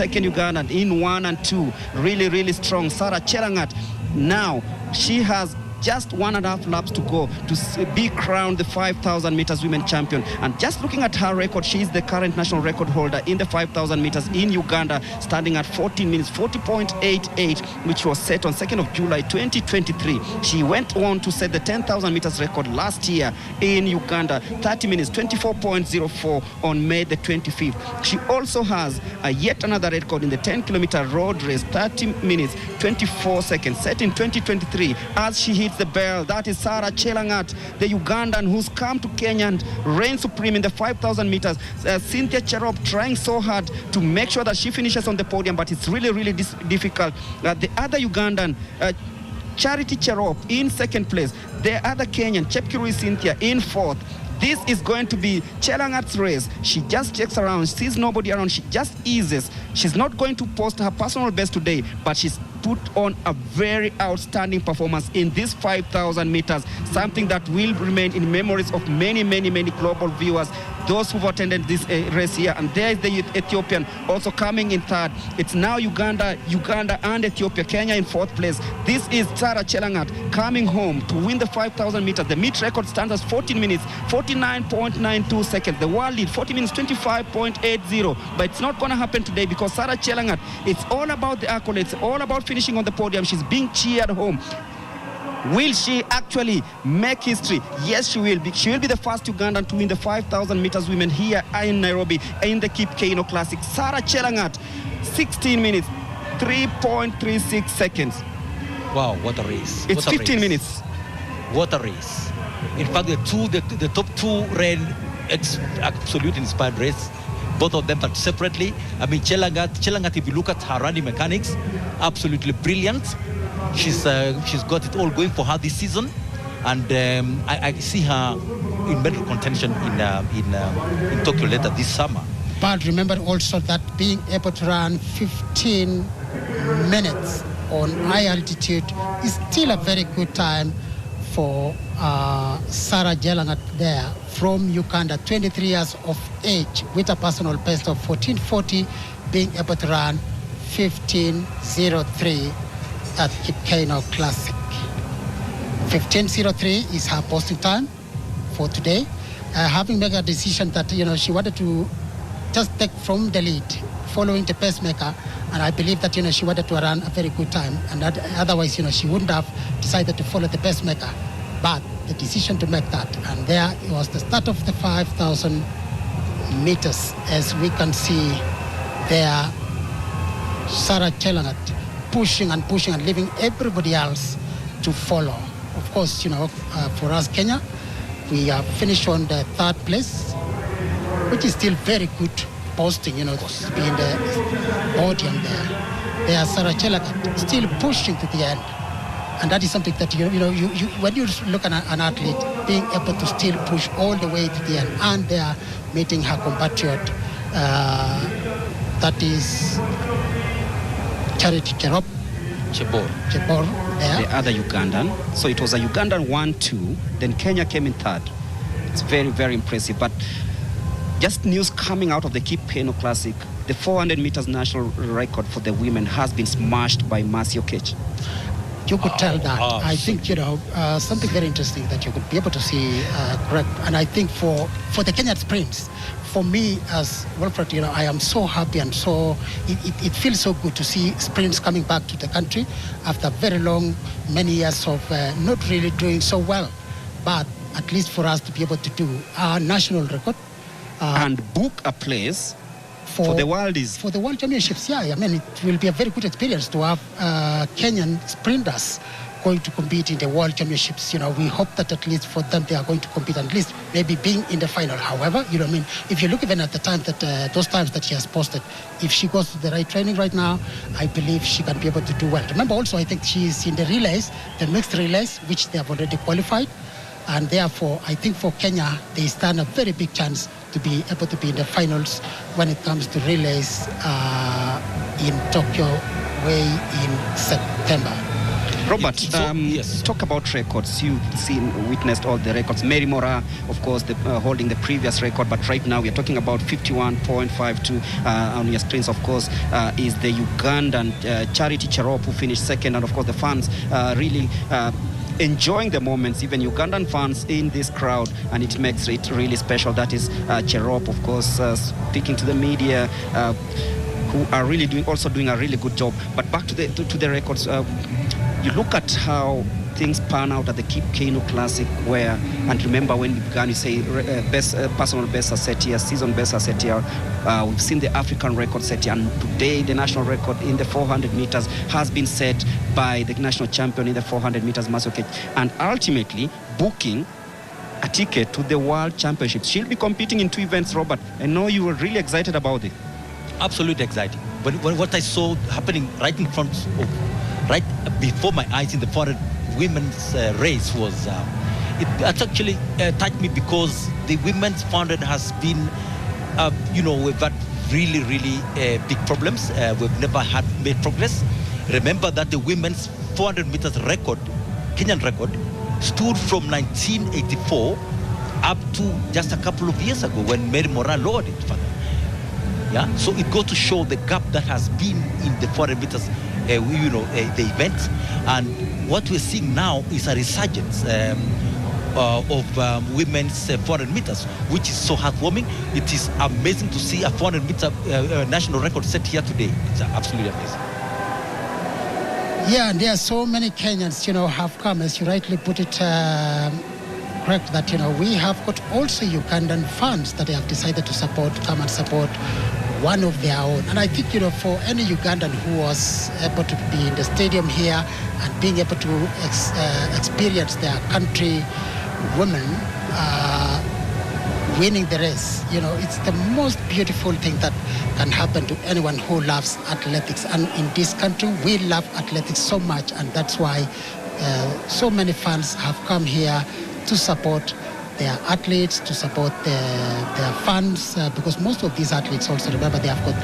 second Ugandan in 1 and 2. Really, really strong. Sarah Chelangat, now she has just 1.5 laps to go to be crowned the 5,000 meters women champion. And just looking at her record, she is the current national record holder in the 5,000 meters in Uganda, standing at 14 minutes 40.88, which was set on 2nd of July 2023. She went on to set the 10,000 meters record last year in Uganda, 30 minutes 24.04 on May the 25th. She also has yet another record in the 10-kilometer road race, 30 minutes 24 seconds, set in 2023 as she hit the bell. That is Sarah Chelangat, the Ugandan who's come to Kenya and reign supreme in the 5,000 meters. Cynthia Cherop trying so hard to make sure that she finishes on the podium, but it's really, really difficult. The other Ugandan, Charity Cherop in second place. The other Kenyan, Chepkirui Cynthia in fourth. This is going to be Chelangat's race. She just checks around, sees nobody around, she just eases. She's not going to post her personal best today, but she's put on a very outstanding performance in this 5,000 meters, something that will remain in memories of many, many, many global viewers, those who've attended this race here. And there is the Ethiopian also coming in third. It's now Uganda and Ethiopia. Kenya in fourth place. This is Sarah Chelangat coming home to win the 5,000 meters. The meet record stands as 14 minutes 49.92 seconds. The world lead 40 minutes 25.80. But it's not going to happen today because Sarah Chelangat, it's all about the accolades, all about finishing on the podium. She's being cheered home. Will she actually make history? Yes, she will be. She will be the first Ugandan to win the 5,000 meters women here in Nairobi in the Keino Classic. Sarah Chelangat, 16 minutes 3.36 seconds. Wow, what a race. It's 15 minutes. What a race. In fact, the top two ran absolute inspired race. Both of them, but separately. I mean, Chelangat, if you look at her running mechanics, absolutely brilliant. She's got it all going for her this season, and I see her in medal contention in Tokyo later this summer. But remember also that being able to run 15 minutes on high altitude is still a very good time for Sarah Chelangat there from Uganda, 23 years of age, with a personal best of 14:40, being able to run 15:03 at Keino Classic. 15:03 is her posting time for today. Having made a decision that she wanted to just take from the lead, following the pacemaker, and I believe that she wanted to run a very good time, and that otherwise she wouldn't have decided to follow the pacemaker. But the decision to make that, and there it was the start of the 5,000 meters, as we can see there, Sarah Chelangat pushing and leaving everybody else to follow. Of course, for us Kenya, we are finished on the third place, which is still very good posting, to be in the podium there. There, Sarah Chelangat still pushing to the end. And that is something that, when you look at an athlete being able to still push all the way to the end, and they are meeting her compatriot, that is Charity Cherop. Chebor there. The other Ugandan. So it was a Ugandan 1-2, then Kenya came in third. It's very, very impressive. But just news coming out of the Keino Classic, the 400 meters national record for the women has been smashed by Mercy Okech. You could tell that. I think, something very interesting that you could be able to see, correct. And I think for the Kenyan sprints, for me as Wilfred, I am so happy and so, it feels so good to see sprints coming back to the country after very many years of not really doing so well. But at least for us to be able to do our national record. And book a place for the world championships. Yeah, I mean, it will be a very good experience to have Kenyan sprinters going to compete in the world championships. We hope that at least for them they are going to compete, at least maybe being in the final. However, if you look even at the time that those times that she has posted, if she goes to the right training right now, I believe she can be able to do well. Remember also, I think she is in the relays, the mixed relays, which they have already qualified. And therefore, I think for Kenya, they stand a very big chance to be able to be in the finals when it comes to relays in Tokyo way in September. Robert, yes. talk about records. You've witnessed all the records. Mary Mora, of course, holding the previous record, but right now we're talking about 51.52 on your screens, of course, is the Ugandan Charity Cherop, who finished second, and of course the fans really enjoying the moments, even Ugandan fans in this crowd, and it makes it really special. That is Cherop, of course, speaking to the media, who are really doing a really good job. But back to the records, you look at how things pan out at the Keino Classic, where, and remember when we began, you say personal best are set here, season best are set here. We've seen the African record set here, and today the national record in the 400 meters has been set by the national champion in the 400 meters, Masoke, and ultimately booking a ticket to the World Championships. She'll be competing in 2 events, Robert. I know you were really excited about it. Absolutely exciting. But what I saw happening right in front of, right before my eyes in the 400 women's race was, it actually touched me, because the women's 400 has been, we've had really big problems. We've never made progress. Remember that the women's 400 meters record, Kenyan record, stood from 1984 up to just a couple of years ago when Mary Mora lowered it further. Yeah, so it goes to show the gap that has been in the 400 meters, the event. And what we're seeing now is a resurgence of women's 400 meters, which is so heartwarming. It is amazing to see a 400 meter national record set here today. It's absolutely amazing. Yeah, and there are so many Kenyans, have come, as you rightly put it, correct, that, we have got also Ugandan fans that they have decided to come and support one of their own. And I think, for any Ugandan who was able to be in the stadium here and being able to experience their country women winning the race, it's the most beautiful thing that can happen to anyone who loves athletics. And in this country, we love athletics so much, and that's why so many fans have come here to support their athletes, to support their fans, because most of these athletes also, remember, they have got,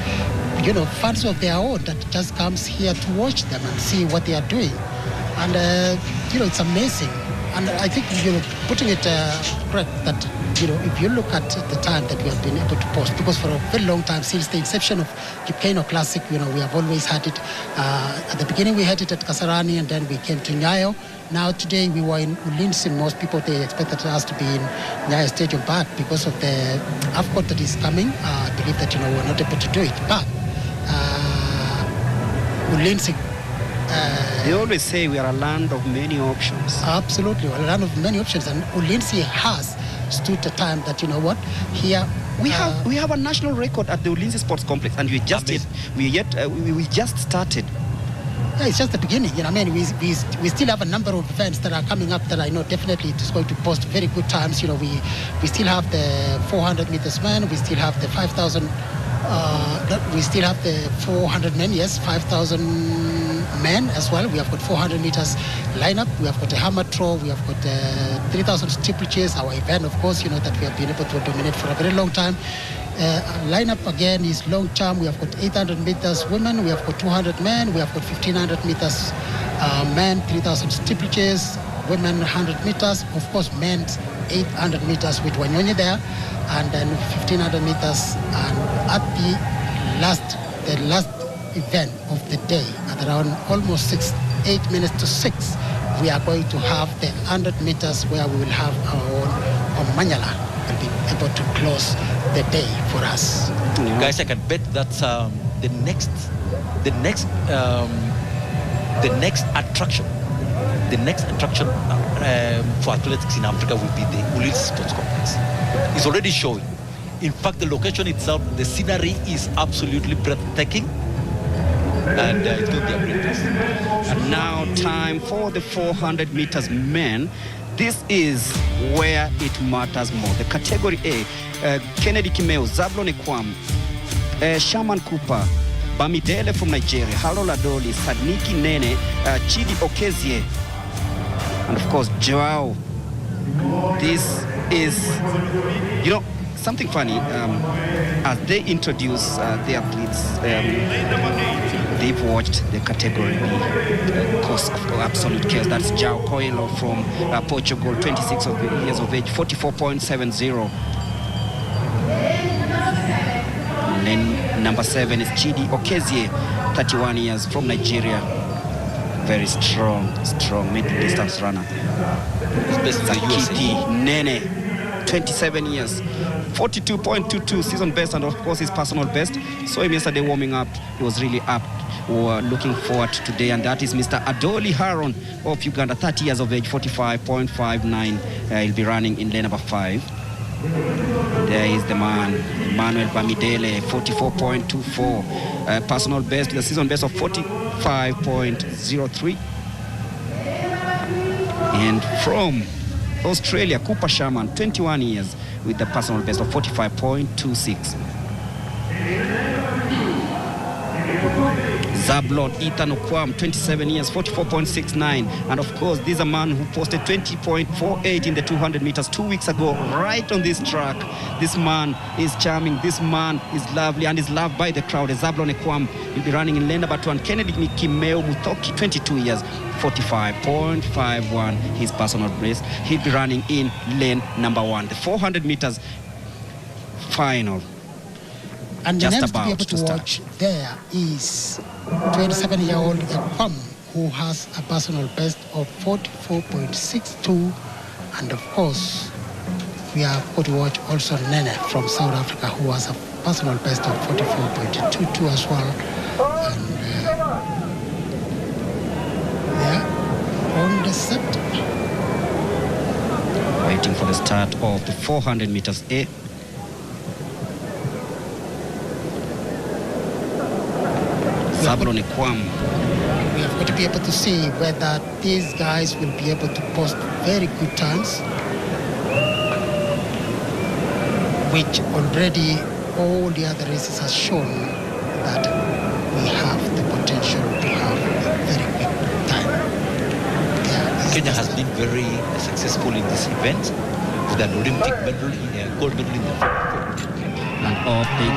fans of their own that just comes here to watch them and see what they are doing. And, it's amazing. And I think, putting it correct, that, if you look at the time that we have been able to post, because for a very long time, since the inception of the Keino Classic, we have always had it. At the beginning, we had it at Kasarani, and then we came to Nyayo. Now, today, we were in Ulinzi. Most people, they expected us to be in Nyayo Stadium, but because of the AFCON that is coming, I believe that, we're not able to do it. But Ulinzi, they always say we are a land of many options. Absolutely, we're a land of many options, and Ulinzi has stood the time that, here we have a national record at the Ulinzi Sports Complex, and we just started. Yeah, it's just the beginning. We still have a number of events that are coming up that I know definitely it is going to post very good times. We still have the 400 meters men. We still have the 5,000. We still have the 400 men. Yes, 5,000 men as well. We have got 400 meters lineup. We have got a hammer throw. We have got 3,000 steeplechase. Our event, of course, that we have been able to dominate for a very long time. Lineup again is long term. We have got 800 meters women. We have got 200 men. We have got 1,500 meters men, 3,000 steeplechase. Women 100 meters. Of course, men 800 meters with Wanyonyi there, and then 1,500 meters. And at the last event of the day, at around almost 8 minutes to 6, we are going to have the 100 meters where we will have our own Manyala will be able to close the day for us. Guys, I can bet that the next attraction for athletics in Africa will be the Ulinzi Sports Complex. It's already showing. In fact, the location itself, the scenery is absolutely breathtaking, and it will be a great place. And now time for the 400 meters men. This is where it matters more. The category A, Kennedy Kimeo, Zablon Ekwam, Shaman Cooper, Bamidele from Nigeria, Harold Adoli, Sadniki Nene, Chidi Okezie, and of course Joao. This is, something funny. As they introduce the athletes, they've watched the category B course of absolute chaos. That's João Coelho from Portugal, 26 years of age, 44.70. Then number 7 is Chidi Okezie, 31 years, from Nigeria. Very strong middle distance runner. Zakiti Nene, 27 years, 42.22 season best, and of course his personal best. Saw him yesterday warming up. He was really up. We're looking forward to today, and that is Mr. Adoli Haron of Uganda, 30 years of age, 45.59. He'll be running in lane number 5. There is the man, Emmanuel Bamidele, 44.24. Personal best, the season best of 45.03. And from Australia, Cooper Sherman, 21 years, with the personal best of 45.26. Zablon Ethan Okwam, 27 years, 44.69. And of course, this is a man who posted 20.48 in the 200 meters 2 weeks ago, right on this track. This man is charming, this man is lovely, and is loved by the crowd. Zablon Okwam will be running in lane number 2. And Kennedy Kimeo Mutoki, 22 years, 45.51, his personal best. He'll be running in lane number 1. The 400 meters final. And the names to be able to watch there is 27-year-old Ekwam, who has a personal best of 44.62. And of course, we are going to watch also Nene from South Africa, who has a personal best of 44.22 as well. And they're on the set. Waiting for the start of the 400 meters A. Zablon Ekwam. We have got to be able to see whether these guys will be able to post very good times, which already all the other races have shown that we have the potential to have a very quick time. Kenya has been very successful in this event with an Olympic medal, gold medal in the and off they go.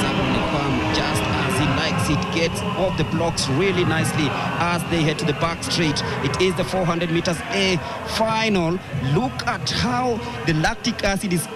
Zablon Ekwam, just as he likes it, gets off the blocks really nicely as they head to the back straight. It is the 400 meters A final. Look at how the lactic acid is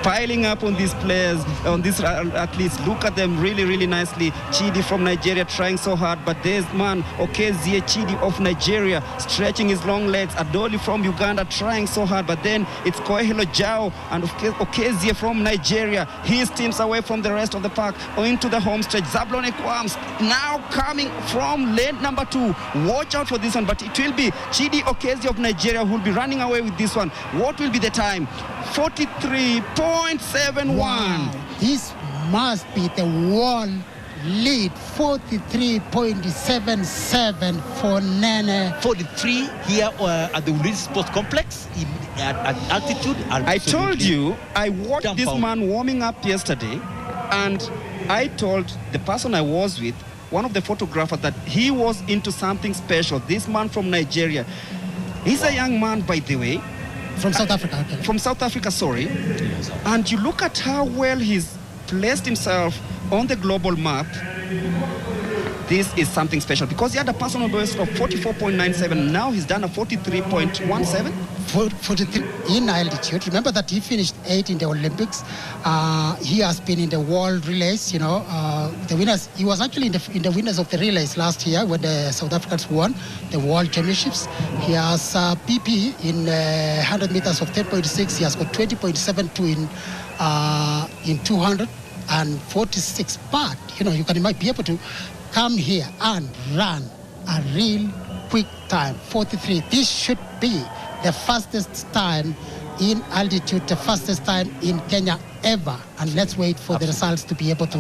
piling up on these players, on these athletes. Look at them really nicely. Chidi from Nigeria trying so hard, but there's man Okezie Chidi of Nigeria stretching his long legs. Adoli from Uganda trying so hard, but then it's Koehelo Jao and Okezie from Nigeria. He steams away from the rest of the pack into the home stretch. Zablon Ekwam now coming from lane number 2. Watch out for this one, but it will be Chidi Okezie of Nigeria who will be running away with this one. What will be the time? 43.71. Wow. This must be the world lead. 43.77 for Nene. 43 here at the Ulinzi Sports Complex at altitude. I told you, I watched this man warming up yesterday, and I told the person I was with, one of the photographers, that he was into something special. This man from Nigeria. He's a young man, by the way. From South Africa. Okay. From South Africa, sorry. And you look at how well he's placed himself on the global map. This is something special because he had a personal best of 44.97. Now he's done a 43.17. 43 in altitude. Remember that he finished 8th in the Olympics. He has been in the world relays. You know, the winners. He was actually in the winners of the relays last year when the South Africans won the World Championships. He has PP in 100 meters of 10.6. He has got 20.72 in 200 and 46. But you know, you can be able to come here and run a real quick time, 43. This should be the fastest time in altitude, the fastest time in Kenya ever. And let's wait for the results to be able to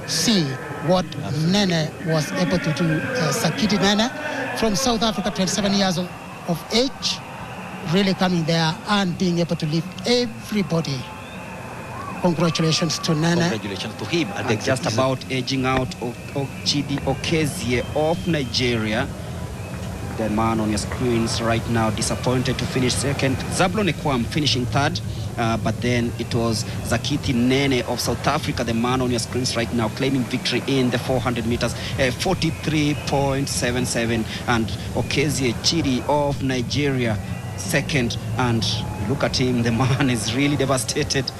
see what Nene was able to do. Sakiti Nene from South Africa, 27 years of age, really coming there and being able to lift everybody. Congratulations to Nene. Congratulations to him. And just about edging out Chidi Okezie of Nigeria. The man on your screens right now disappointed to finish second. Zablon Ekwam finishing third. but then it was Zakithi Nene of South Africa, the man on your screens right now, claiming victory in the 400 meters, 43.77, and Okezie Chidi of Nigeria second. And look at him, the man is really devastated.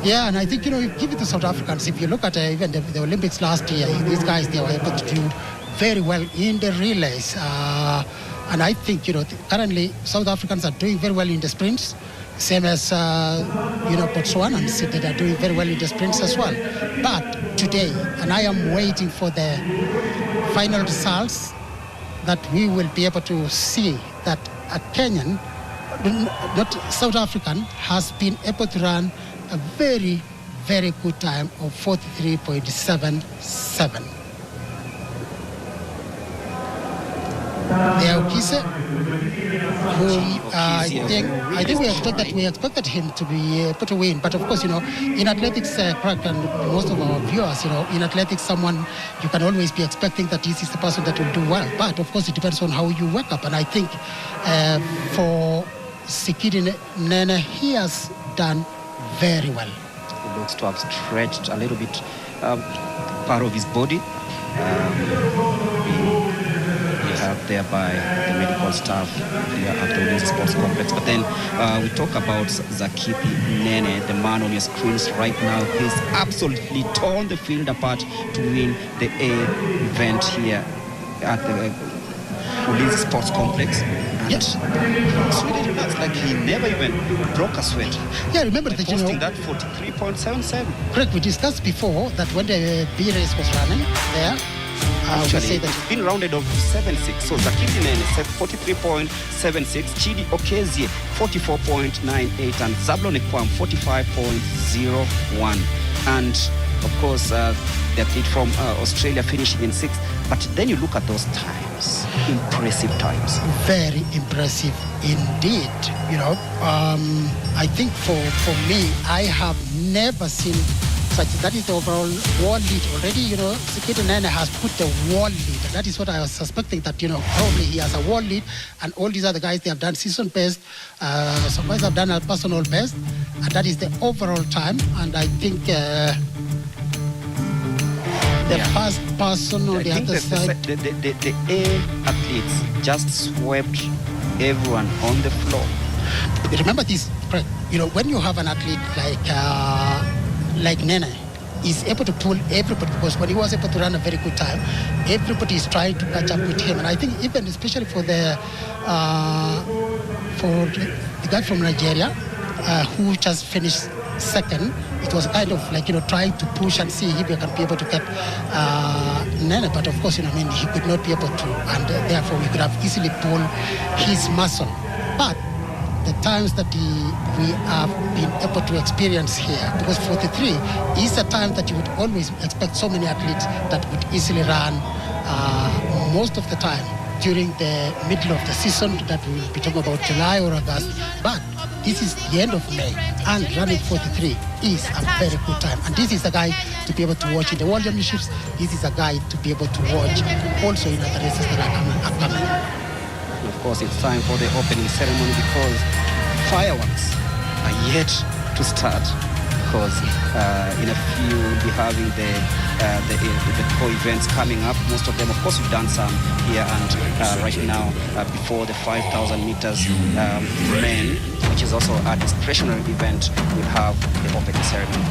Yeah, and I think, give it to South Africans. If you look at even the Olympics last year, these guys, they were able to do very well in the relays. And I think, currently South Africans are doing very well in the sprints, same as, Botswana and Sydney are doing very well in the sprints as well. But today, and I am waiting for the final results, that we will be able to see that a Kenyan, not South African, has been able to run a very, very good time of 43.77. The Okise, whom I think we expected him to be able to win. But of course, in athletics, Craig, and most of our viewers, in athletics, someone you can always be expecting that this is the person that will do well. But of course, it depends on how you wake up. And I think for Zakithi Nene, he has done very well. He looks to have stretched a little bit part of his body. There by the medical staff here at the Ulinzi Sports Complex. But then we talk about Zakithi Nene, the man on your screens right now. He's absolutely torn the field apart to win the A event here at the Ulinzi Sports Complex. Yes, Sweden relaxed, like he never even broke a sweat. Yeah, remember that posting that 43.77. Correct. We discussed before that when the B race was running there. Actually, it's been rounded off to 7.6. So Zakithi Nene said 43.76, Chidi Okezie 44.98, and Zablon Ekwam 45.01. And of course, the athlete from Australia finishing in 6th. But then you look at those times, impressive times. Very impressive indeed. I think for me, I have never seen such. That is the overall world lead already. Zakithi Nene has put the world lead. That is what I was suspecting, that probably he has a world lead, and all these other guys, they have done season best. Some guys have done a personal best, and that is the overall time. And I think the first person on the other side, the A athletes just swept everyone on the floor. Remember this, when you have an athlete like Nene, is able to pull everybody, because when he was able to run a very good time, everybody is trying to catch up with him. And I think even especially for the guy from Nigeria who just finished second, it was kind of like trying to push and see if he can be able to get Nene. But of course, he could not be able to, and therefore we could have easily pulled his muscle. But the times that we have been able to experience here, because 43 is a time that you would always expect so many athletes that would easily run most of the time during the middle of the season, that we will be talking about July or August. But this is the end of May, and running 43 is a very good time. And this is a guy to be able to watch in the World Championships. This is a guy to be able to watch also in other races that are coming. Of course, it's time for the opening ceremony, because fireworks are yet to start. Because in a few we'll be having the co-events coming up. Most of them, of course, we've done some here, and right now before the 5,000 meters men, which is also a discretionary event, we'll have the opening ceremony.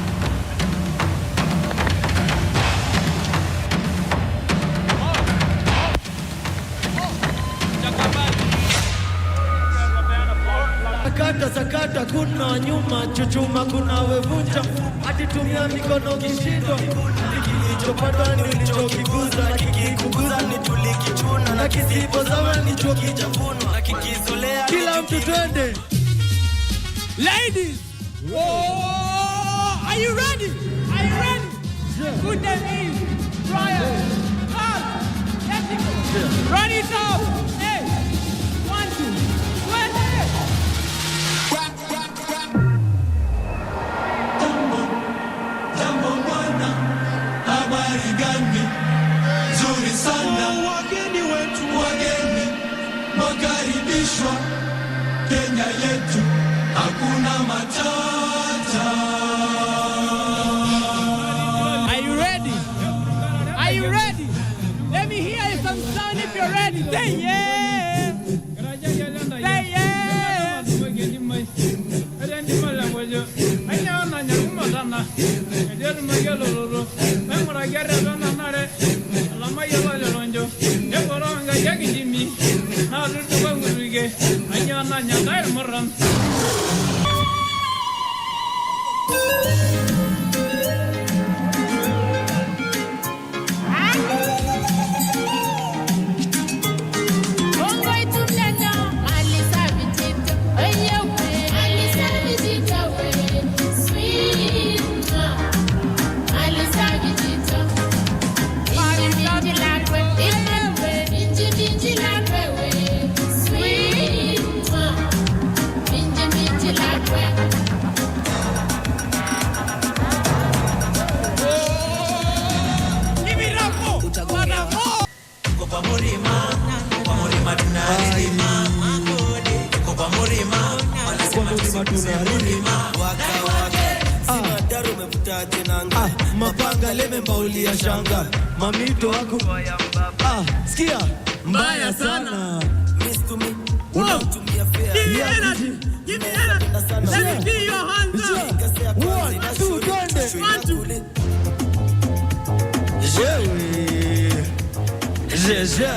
Sakata kuna nyuma, chuchuma kuna wevunja, hadi tumia mikono kishindo. Kilichopata nilichokiguza, na kikikuguza ni tulikichuna, na kisipozama ni chokijavunwa, na kikizolea. Kila mtu twende. Ladies, are you ready? Are you ready? Yeah. Good name is Brian. Let's go. Run it up. Hey, 1, 2, 20. Nzuri sana wageni wetu, wageni makaribishwa Kenya yetu, hakuna matata. Let me hear some sound if you're ready. Say yeah. Say yeah. Mapanga leme mbauli ya shanga mamito wako sikia mbaya sana miss to me unatumia fair give me energy let me see your hands up 1 2 twende je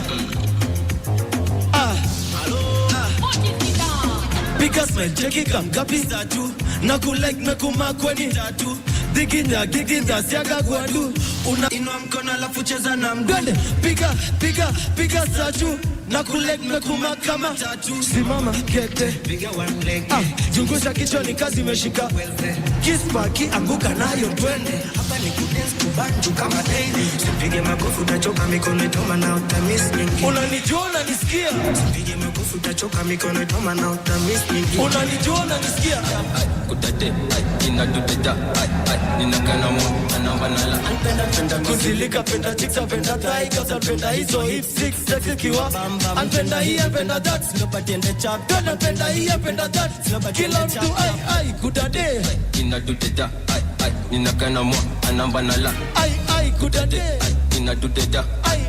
Because my jackie come kapi tatu na kulike mekuma kweni tatu Giginda siaga gwadu una inua mkono alafu cheza na mdwende piga satu na kulek mekuma kama tatu simama kete zungusha kichwa ni kazi imeshika kispaki anguka nayo twende hapa ni kudance kubanju kama daily sipige makofi utachoka mikono itoma na utamiss nyingi unanijua unanisikia sipige makofi utachoka mikono itoma na utamiss nyingi unanijua unanisikia kutate inadudeda ninakana mo anambanala anpenda kuzilika penda chicks penda thigh cause penda hizo hips six sexy kiwa anpenda hii anpenda that nobody in the chat anpenda hii anpenda that kila mtu ai kutate inadudeda ninakana mo anambanala ai kutate inadudeda ai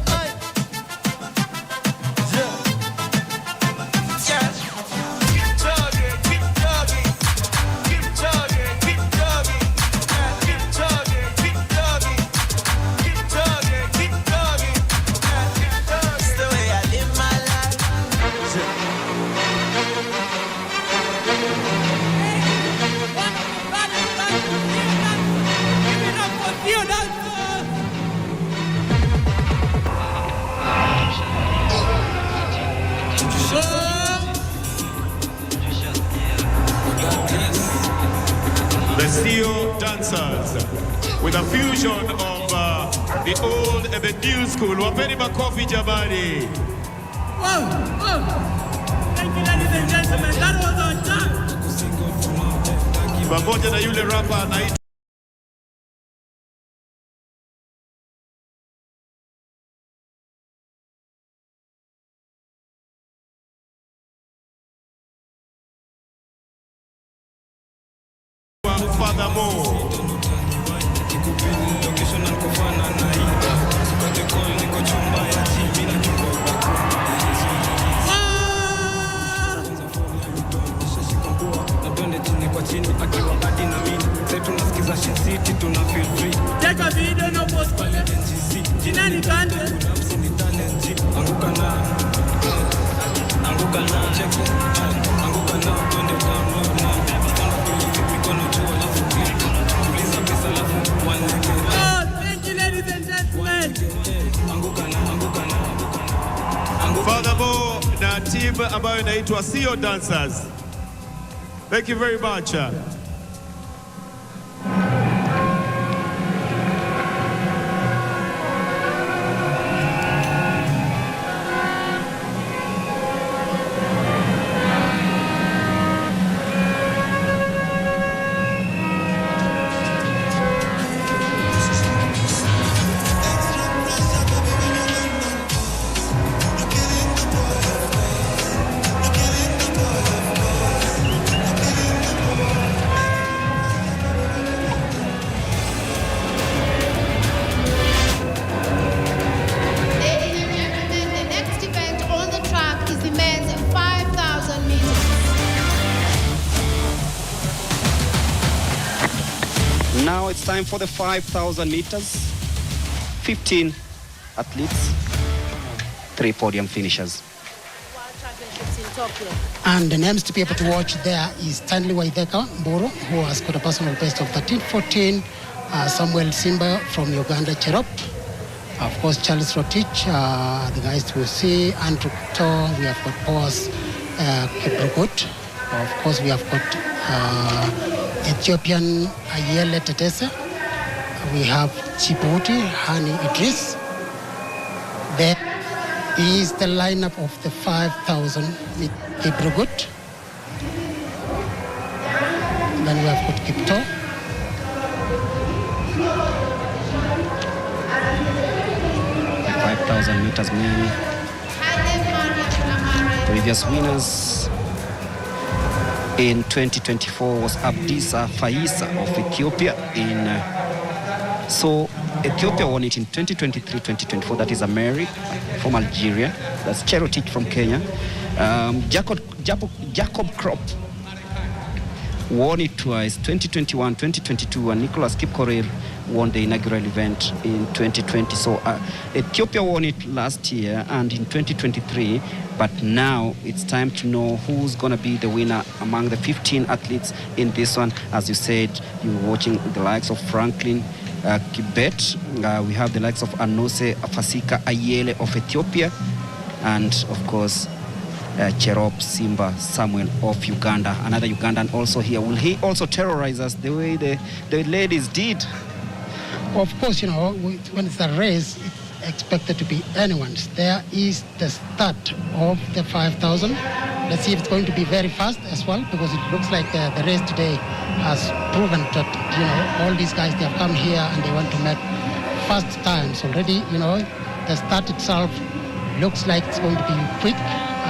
The Steel Dancers with a fusion of the old and the new school. Wapeni makofi jamani. Thank you, ladies and gentlemen. That was on time. Pamoja na yule rapper anaitwa Furthermore. Take a video no post Jinani kande anguka na twende down mikono juu alafu tuliza pesa alafu one leg. Thank you ladies and gentlemen. Furthermore, na team ambayo inaitwa Steel Dancers. Thank you very much. time for the 5,000 meters. 15 athletes, 3 podium finishers. And the names to be able to watch there is Stanley Waitheka Mburu, who has got a personal best of 13:14. Samuel Simba from Uganda, Cherop. Of course, Charles Rotich, the guys to see. Andrew Kipto, we have got Boaz Kiprugut. Of course, we have got Ethiopian Ayele Tetese. We have Djibouti, Hani Idris. There is the lineup of the 5,000 with Kiprugut. Then we have got Kipto. The 5,000 meters men. Previous winners in 2024 was Abdisa Faisa of Ethiopia. So Ethiopia won it in 2023-2024. That is a Mary from Algeria. That's Cherotich from Kenya. Jacob Krop won it twice, 2021, 2022, and Nicholas Kipkorir won the inaugural event in 2020. So Ethiopia won it last year and in 2023, but now it's time to know who's going to be the winner among the 15 athletes in this one. As you said, you're watching the likes of Franklin Kibet. We have the likes of Anose Afasika Ayele of Ethiopia, and of course Cherop Simba Samuel of Uganda, another Ugandan also here. Will he also terrorize us the way the ladies did? Of course, you know, when it's a race, it's expected to be anyone's. There is the start of the 5,000. Let's see if it's going to be very fast as well, because it looks like the race today has proven that, you know, all these guys, they have come here and they want to make fast times already. You know, the start itself looks like it's going to be quick.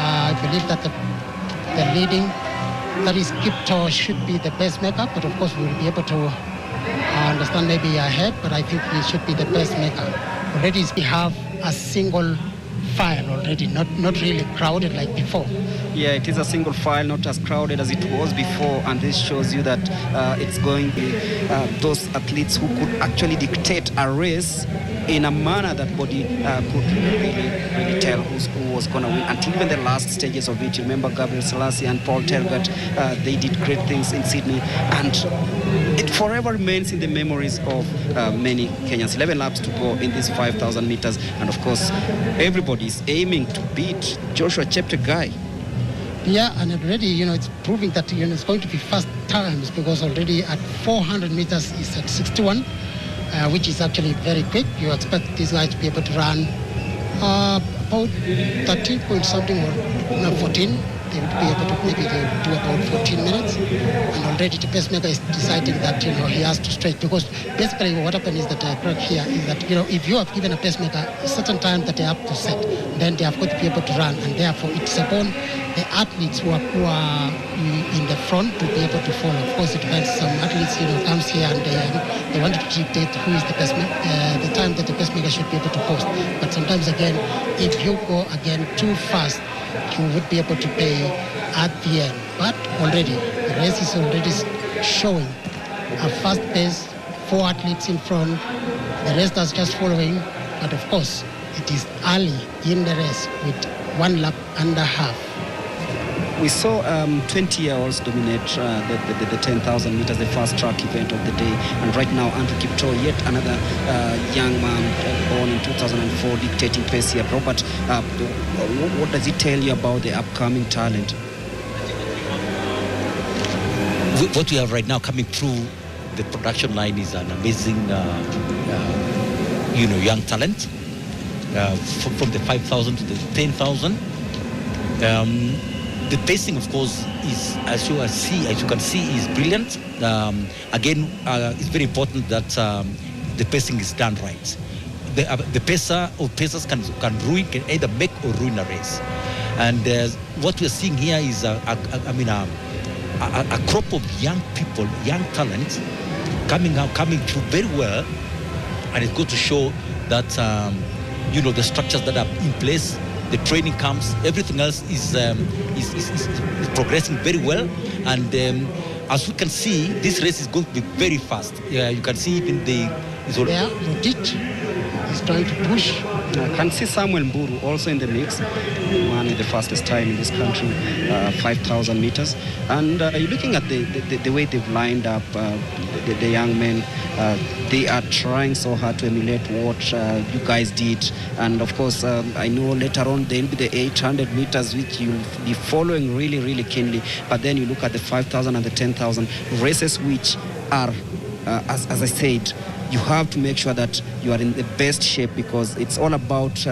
I believe that the leading, that is Kipto, should be the pacemaker, but of course we will be able to understand maybe ahead, but I think he should be the pacemaker. Already we have a single file already, not really crowded like before. Yeah, it is a single file, not as crowded as it was before, and this shows you that it's going to be those athletes who could actually dictate a race in a manner that body could really tell who was going to win. Until even the last stages of it, you remember Gabriel Selassie and Paul Tergat, they did great things in Sydney, and it forever remains in the memories of many Kenyans. 11 laps to go in this 5,000 meters, and of course, everybody is aiming to beat Joshua Cheptegei. Yeah, and already, you know, it's proving that, you know, it's going to be fast times, because already at 400 meters is at 61. Which is actually very quick. You expect these guys to be able to run about 13 point something or 14. They would be able to maybe do about 14 minutes. And already the pacemaker is deciding that, you know, he has to stretch, because basically what happened is that here is that, you know, if you have given a pacemaker a certain time that they have to set, then they have got to be able to run, and therefore it's upon the athletes who are in the front to be able to follow. Of course, it depends. Some athletes, you know, comes here and they want to dictate who is the pacemaker, the time that the pacemaker should be able to post. But sometimes again, if you go again too fast, you would be able to pay at the end. But already, the race is already showing a fast pace, 4 athletes in front, the rest are just following. But of course, it is early in the race with 1 lap and a half. We saw 20-year-olds dominate the 10,000 meters, the fast track event of the day. And right now, Andrew Kipto, yet another young man born in 2004, dictating pace here. Robert, what does it tell you about the upcoming talent? What we have right now coming through the production line is an amazing, young talent. From the 5,000 to the 10,000. The pacing, of course, is, as you can see, is brilliant. Again, it's very important that the pacing is done right. The pacer or pacers can either make or ruin a race. And what we're seeing here is a crop of young people, young talents, coming through very well, and it's good to show that the structures that are in place, the training camps, everything else is progressing very well, and as we can see, this race is going to be very fast. Yeah, you can see even There, Rodic is trying to push. I can see Samuel Mburu also in the mix, one with the fastest time in this country, 5,000 meters. And you're looking at the way they've lined up, the young men. They are trying so hard to emulate what you guys did. And of course, I know later on there'll be the 800 meters, which you'll be following really, really keenly. But then you look at the 5,000 and the 10,000 races, which are, as I said, you have to make sure that you are in the best shape, because it's all about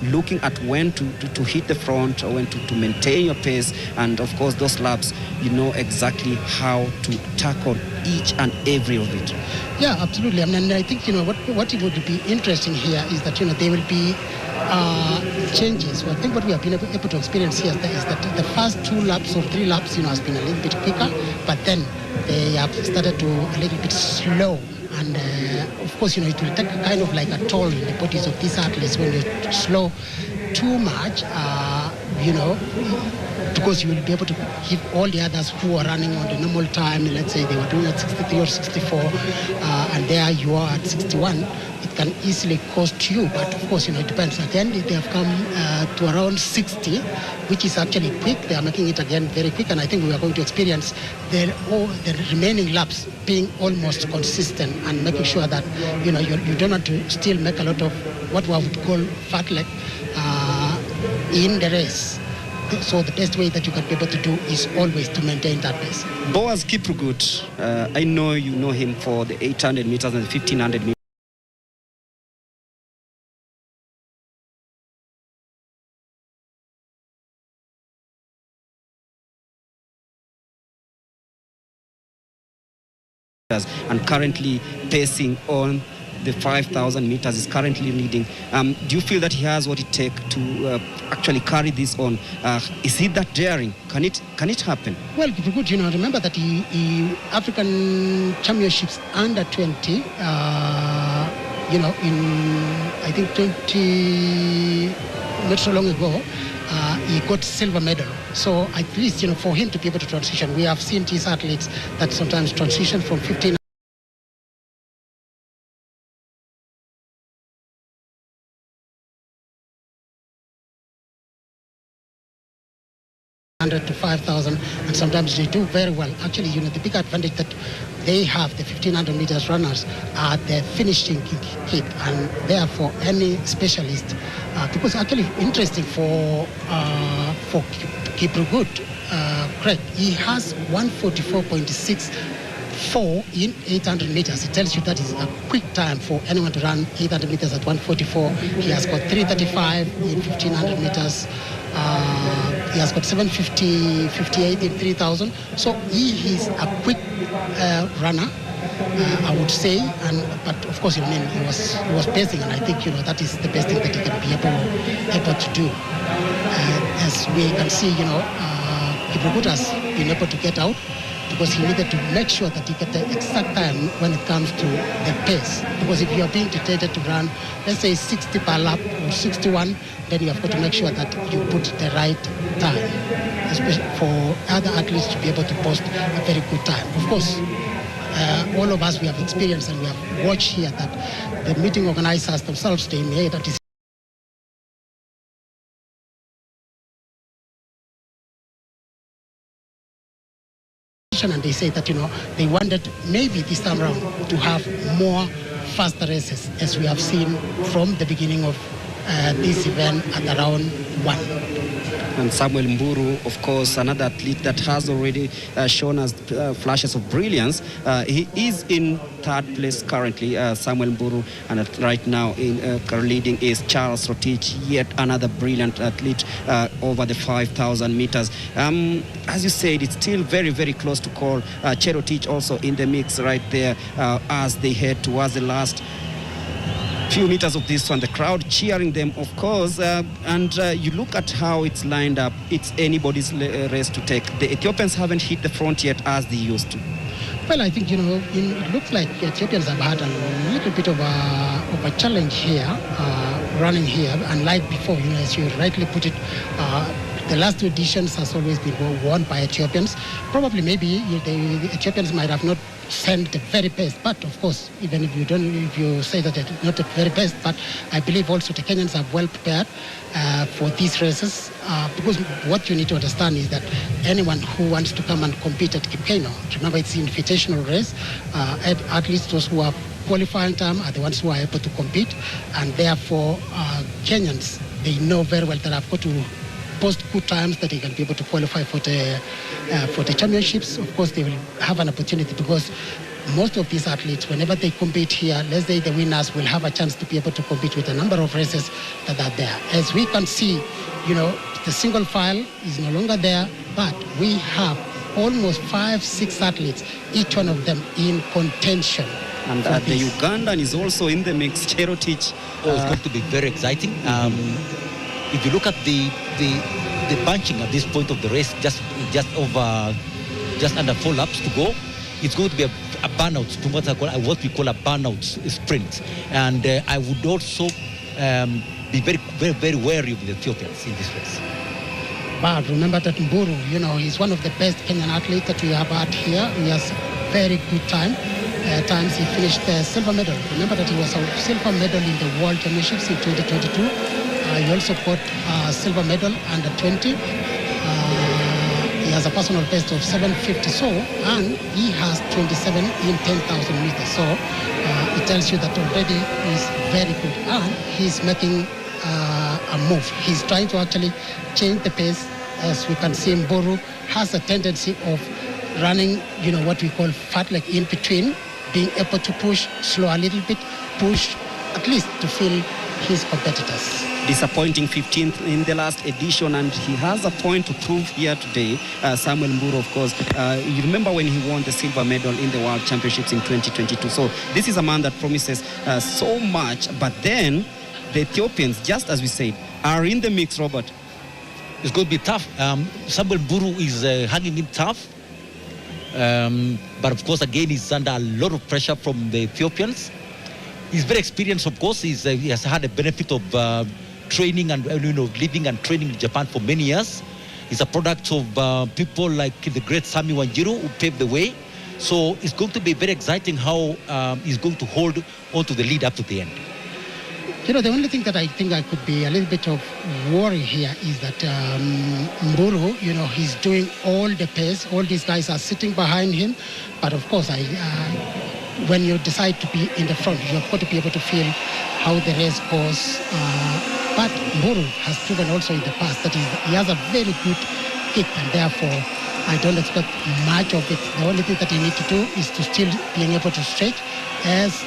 looking at when to hit the front, or when to maintain your pace. And of course, those laps, you know exactly how to tackle each and every of it. Yeah, absolutely. I mean, I think, what it would be interesting here is that, there will be changes. So I think what we have been able to experience here is that the first 2 laps or 3 laps, has been a little bit quicker, but then they have started to a little bit slow. And of course, it will take kind of like a toll in the bodies of these athletes when you slow too much, because you will be able to hit all the others who are running on the normal time. Let's say they were doing at 63 or 64, and there you are at 61. It can easily cost you, but of course, it depends. Again, they have come to around 60, which is actually quick. They are making it again very quick, and I think we are going to experience the remaining laps being almost consistent, and making sure that you don't have to still make a lot of what we would call fat leg in the race. So the best way that you can be able to do is always to maintain that pace. Boaz Kiprugut, I know you know him for the 800 meters and the 1500 meters. And currently pacing on the 5,000 meters, is currently leading. Do you feel that he has what it takes to actually carry this on? Is he that daring? Can it happen? Well, if you could, remember that he African Championships under 20, in I think 20, not so long ago, he got silver medal. So at least, for him to be able to transition, we have seen these athletes that sometimes transition from 15 to 5,000, and sometimes they do very well. Actually, the big advantage that they have, the 1,500 meters runners, are the finishing hit, and therefore any specialist, because actually interesting for Kiprugut, Craig, he has 144.64 in 800 meters. It tells you that is a quick time for anyone to run 800 meters at 144. He has got 335 in 1,500 meters. He has got 758 in 3,000. So he is a quick runner, I would say. But of course, he was pacing, and I think that is the best thing that he can be able to do. As we can see, Kiprugut has been able to get out, because he needed to make sure that he get the exact time when it comes to the pace. Because if you are being dictated to run, let's say 60 per lap or 61, then you have got to make sure that you put the right time, especially for other athletes to be able to post a very good time. Of course, all of us, we have experienced and we have watched here that the meeting organizers themselves, they made a decision. And they say that they wanted maybe this time around to have more faster races, as we have seen from the beginning of this event at around 1. And Samuel Mburu, of course, another athlete that has already shown us flashes of brilliance. He is in 3rd place currently, Samuel Mburu, and right now leading is Charles Rotich, yet another brilliant athlete over the 5,000 meters. As you said, it's still very, very close to call. Cherotich also in the mix right there as they head towards the last few meters of this one, the crowd cheering them, of course, and you look at how it's lined up. It's anybody's race to take. The Ethiopians haven't hit the front yet as they used to. Well, I think, it looks like Ethiopians have had a little bit of a challenge here, running here, and like before, as you rightly put it, the last 2 editions has always been won by Ethiopians. Probably maybe the Ethiopians might have not sent the very best, but of course, even if you say that it's not the very best, but I believe also the Kenyans are well prepared for these races, because what you need to understand is that anyone who wants to come and compete at Keino, remember it's an invitational race, at least those who are qualifying time are the ones who are able to compete, and therefore Kenyans, they know very well that I've got to post good times that they can be able to qualify for the championships. Of course, they will have an opportunity, because most of these athletes, whenever they compete here, let's say the winners will have a chance to be able to compete with a number of races that are there. As we can see, the single file is no longer there, but we have almost 5-6 athletes, each one of them in contention. And the Ugandan is also in the mix, Cherotich. It's going to be very exciting. If you look at the bunching at this point of the race, just under 4 laps to go, it's going to be a burnout, what we call a burnout sprint. And I would also be very, very, very wary of the Ethiopians in this race. But remember that Mburu, he's one of the best Kenyan athletes that we have had here. He has very good times. He finished the silver medal. Remember that he was a silver medal in the World Championships in 2022. He also got a silver medal under 20. He has a personal best of 750 and he has 27 in 10,000 meters. So it tells you that already he's very good, and he's making a move. He's trying to actually change the pace. As we can see, Mburu has a tendency of running, what we call fat, like in between, being able to push slow a little bit, push at least to feel his competitors. Disappointing 15th in the last edition, and he has a point to prove here today. Samuel Mburu, of course, you remember when he won the silver medal in the World Championships in 2022. So this is a man that promises so much, but then the Ethiopians, just as we said, are in the mix, Robert. It's going to be tough. Samuel Mburu is hanging him tough. But of course, again, he's under a lot of pressure from the Ethiopians. He's very experienced, of course. He has had a benefit of training and living and training in Japan for many years. He's a product of people like the great Sami Wanjiru, who paved the way. So it's going to be very exciting how he's going to hold on to the lead up to the end. The only thing that I think I could be a little bit of worry here is that Mburu, he's doing all the pace. All these guys are sitting behind him. But of course, when you decide to be in the front, you've got to be able to feel how the race goes. But Mburu has proven also in the past that he has a very good kick, and therefore I don't expect much of it. The only thing that he needs to do is to still being able to stretch, as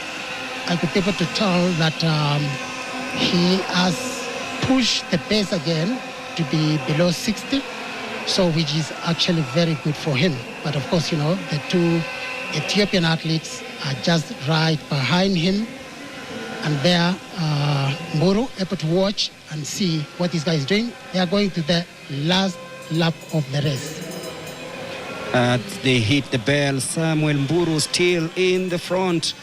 I could be able to tell that he has pushed the pace again to be below 60, so which is actually very good for him. But of course, the 2 Ethiopian athletes are just right behind him, and there Mburu able to watch and see what this guy is doing. They are going to the last lap of the race. They hit the bell. Samuel Mburu still in the front.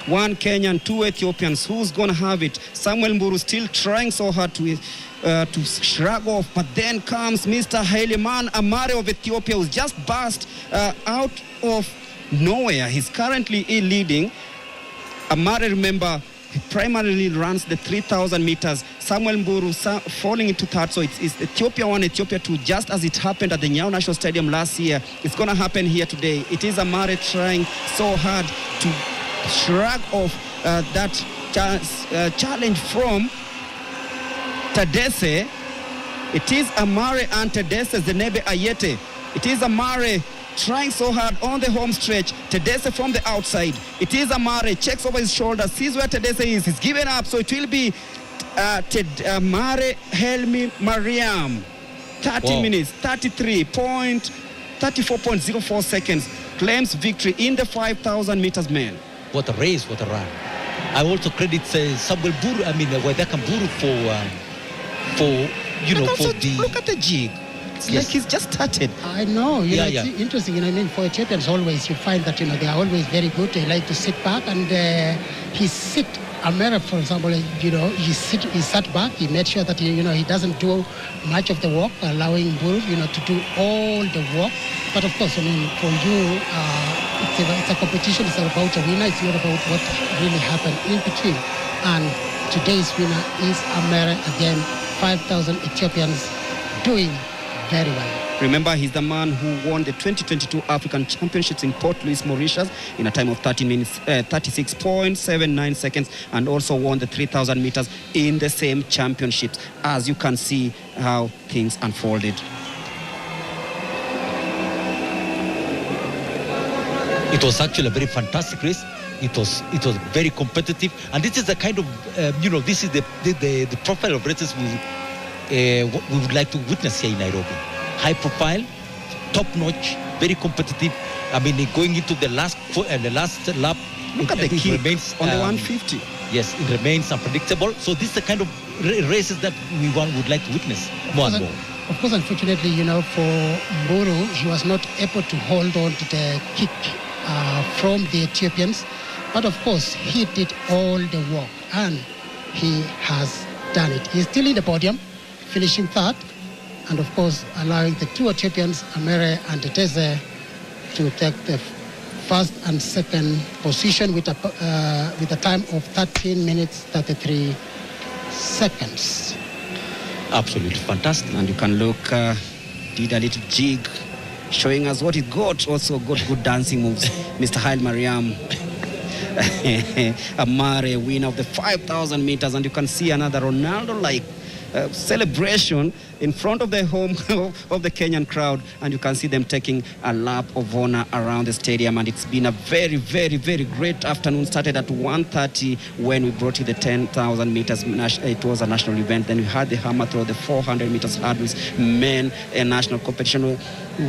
1 Kenyan, 2 Ethiopians. Who's going to have it? Samuel Mburu still trying so hard to shrug off, but then comes Mr. Hailiman Amare of Ethiopia, who's just burst out of nowhere. He's currently leading. Amare, remember, he primarily runs the 3,000 meters. Samuel Mburu falling into third. So it's Ethiopia 1, Ethiopia 2, just as it happened at the Nyayo National Stadium last year. It's going to happen here today. It is Amare trying so hard to shrug off that challenge from Tadesse. It is Amare and Tadesse Zenebe Ayete. It is Amare trying so hard on the home stretch. Tadesse from the outside. It is Amare, checks over his shoulder, sees where Tadesse is. He's given up, so it will be Amare Helmi Mariam. 30 minutes, 34.04 seconds. Claims victory in the 5,000 meters men. What a race, what a run. I also credit Samuel Mburu, Wadaka Mburu for Look at the jig. It's like he's just started. I know. It's interesting. For Ethiopians always, you find that, they are always very good. They like to sit back, and he sit Amera, for example, he sat back. He made sure that he doesn't do much of the work, allowing Mburu, to do all the work. But of course, I mean, for you, it's a competition. It's about a winner. It's not about what really happened in between. And today's winner is Amera again. 5,000 Ethiopians doing very well. Remember, he's the man who won the 2022 African Championships in Port Louis, Mauritius, in a time of 36.79 seconds, and also won the 3,000 meters in the same championships. As you can see how things unfolded. It was actually a very fantastic race. It was very competitive, and this is the kind of this is the profile of races we would like to witness here in Nairobi. High profile, top notch, very competitive. I mean, going into the last lap. Look at the kick remains, on the 150. Yes, it remains unpredictable. So this is the kind of races that we would like to witness more and more. Of course, unfortunately, for Mburu, he was not able to hold on to the kick from the Ethiopians. But of course, he did all the work, and he has done it. He's still in the podium, finishing third, and of course, allowing the two Ethiopians, Amere and Teteze, to take the first and second position with a time of 13 minutes, 33 seconds. Absolutely fantastic. And you can look, did a little jig, showing us what he got. Also got good dancing moves. Mr. Haile Mariam. Amare, winner of the 5,000 meters, and you can see another Ronaldo-like celebration in front of the home of the Kenyan crowd, and you can see them taking a lap of honor around the stadium. And it's been a very, very, very great afternoon. Started at 1:30 when we brought you the 10,000 meters. It was a national event. Then we had the hammer throw, the 400 meters hurdles, men, a national competition.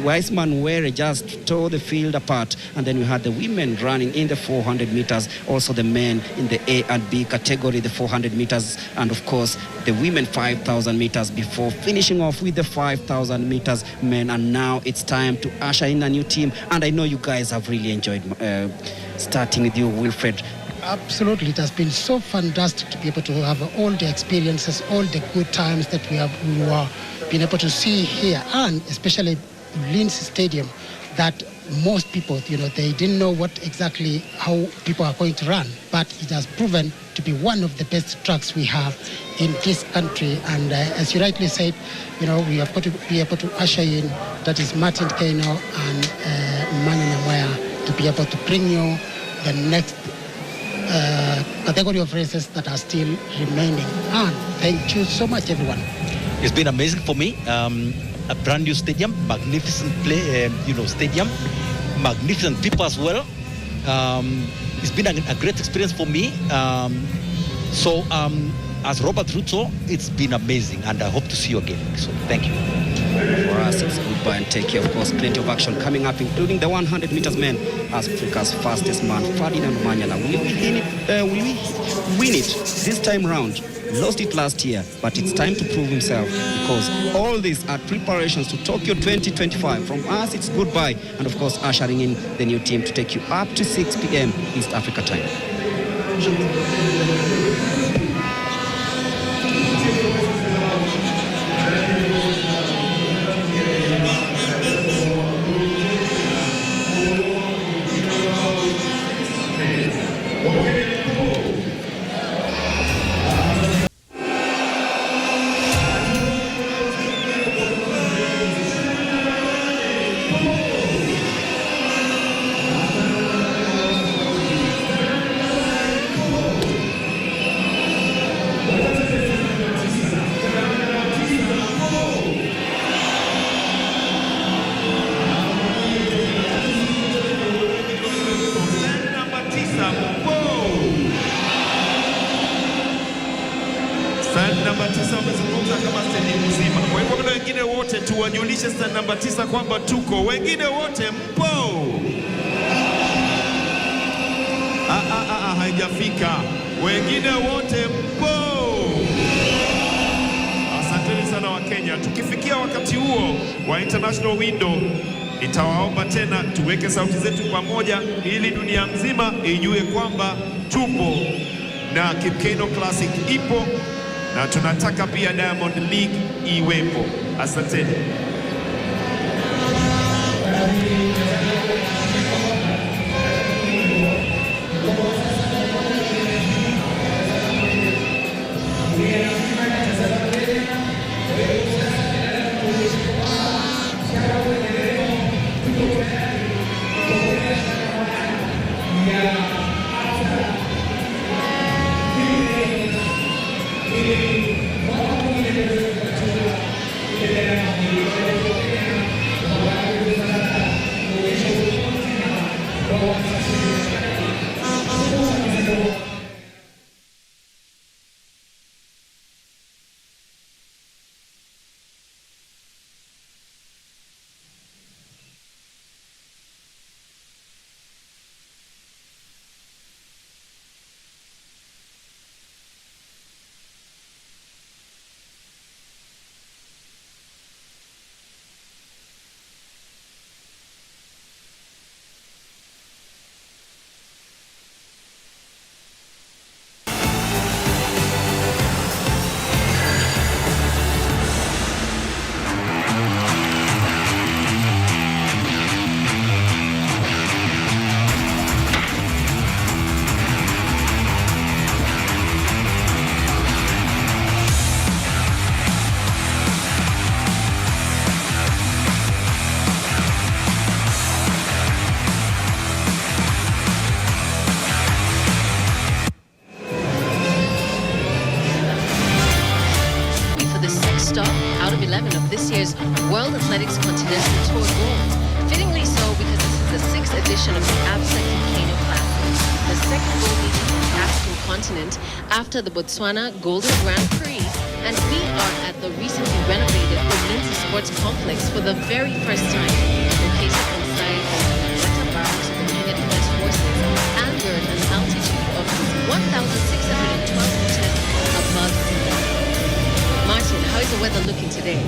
Wiseman Were just tore the field apart, and then we had the women running in the 400 meters, also the men in the A and B category, the 400 meters, and of course the women 5,000 meters before finishing off with the 5,000 meters men. And now it's time to usher in a new team, and I know you guys have really enjoyed starting with you, Wilfred. Absolutely, it has been so fantastic to be able to have all the experiences, all the good times that we have been able to see here, and especially Lindsay Stadium, that most people, they didn't know how people are going to run, but it has proven to be one of the best tracks we have in this country. And as you rightly said, we have got to be able to usher in, that is Martin Keino and Manu Namwaya, to be able to bring you the next category of races that are still remaining. And thank you so much, everyone. It's been amazing for me. A brand new stadium, magnificent stadium, magnificent people as well. It's been a great experience for me. As Robert Ruto, it's been amazing, and I hope to see you again. So thank you. For us, it's goodbye and take care. Of course, plenty of action coming up, including the 100 meters men. Africa's fastest man, Ferdinand Manyala. Will we win it this time round? Lost it last year, but it's time to prove himself, because all these are preparations to Tokyo 2025. From us, it's goodbye, and of course, ushering in the new team to take you up to 6 p.m. East Africa time. Tuwajulishe stand namba 9 kwamba tuko, wengine wote mpo. Haijafika, wengine wote mpo. Asanteni sana wa Kenya. Tukifikia wakati huo wa international window, nitawaomba tena tuweke sauti zetu pamoja ili dunia mzima ijue kwamba tupo na Keino Classic ipo na tunataka pia Diamond League iwepo. Asanteni. Stop out of 11 of this year's World Athletics Continental Tour Gold. Fittingly so, because this is the 6th edition of the Absa Keino Classic, the second gold meeting on the African continent after the Botswana Golden Grand Prix. And we are at the recently renovated Ulinzi Sports Complex for the very first time, located inside the barracks of the Kenya Defense Forces, anchored at an altitude of 1,612 meters above sea level. Martin, how is the weather looking today?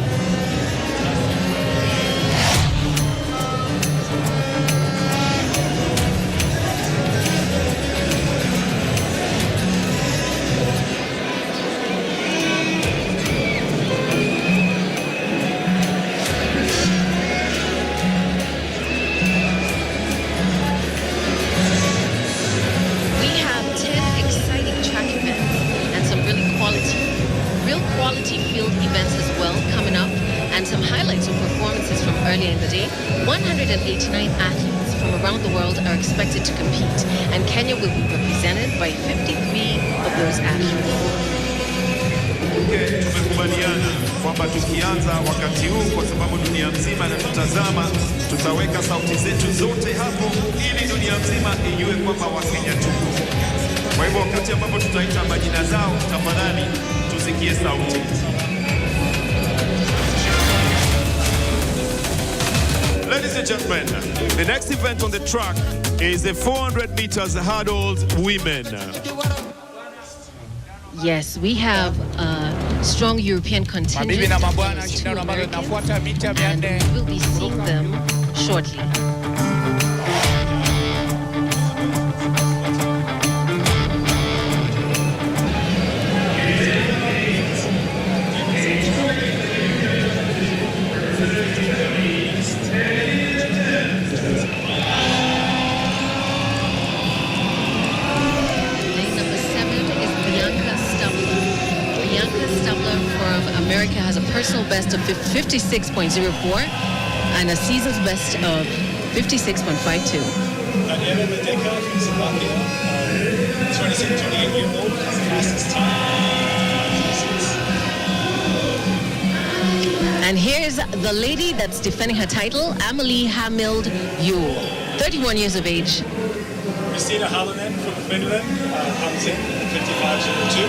We have 10 exciting track events and some real quality field events as well coming up, and some highlights of performances from earlier in the day. 189 athletes from around the world are expected to compete, and Kenya will be represented by 53 of those athletes. Tumekubaliana kwamba tukianza wakati huu, kwa sababu dunia nzima inatutazama, tutaweka sauti zetu zote hapo ili dunia nzima ijue kwamba Wakenya tuko. Kwa hivyo wakati ambapo tutaita majina zao, tafadhali tusikie sauti. Ladies and gentlemen, the next event on the track is the 400 meters hurdles women. Yes, we have a strong European contingent, and we'll be seeing them shortly. America has a personal best of 56.04 and a season's best of 56.52. Daniela Medeka from Slovakia, 28-year-old, has the fastest time. And here's the lady that's defending her title, Amelie Hamild Yule, 31 years of age. Christina Halonen from Finland, comes in 55.02.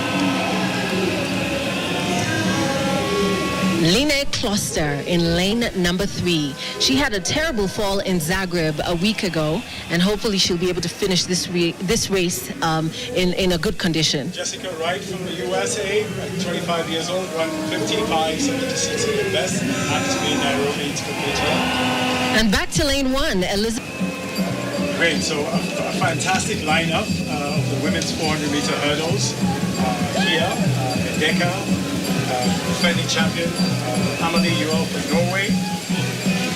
Line Kloster in lane number 3. She had a terrible fall in Zagreb a week ago, and hopefully she'll be able to finish this race in a good condition. Jessica Wright from the USA, 25 years old, run 55.76 best, happens to be in Nairobi to complete her. And back to lane 1, Elizabeth. Great, so a fantastic lineup. of the women's 400-meter hurdles. Here, Edeka, defending champion, Amalie Juel from Norway,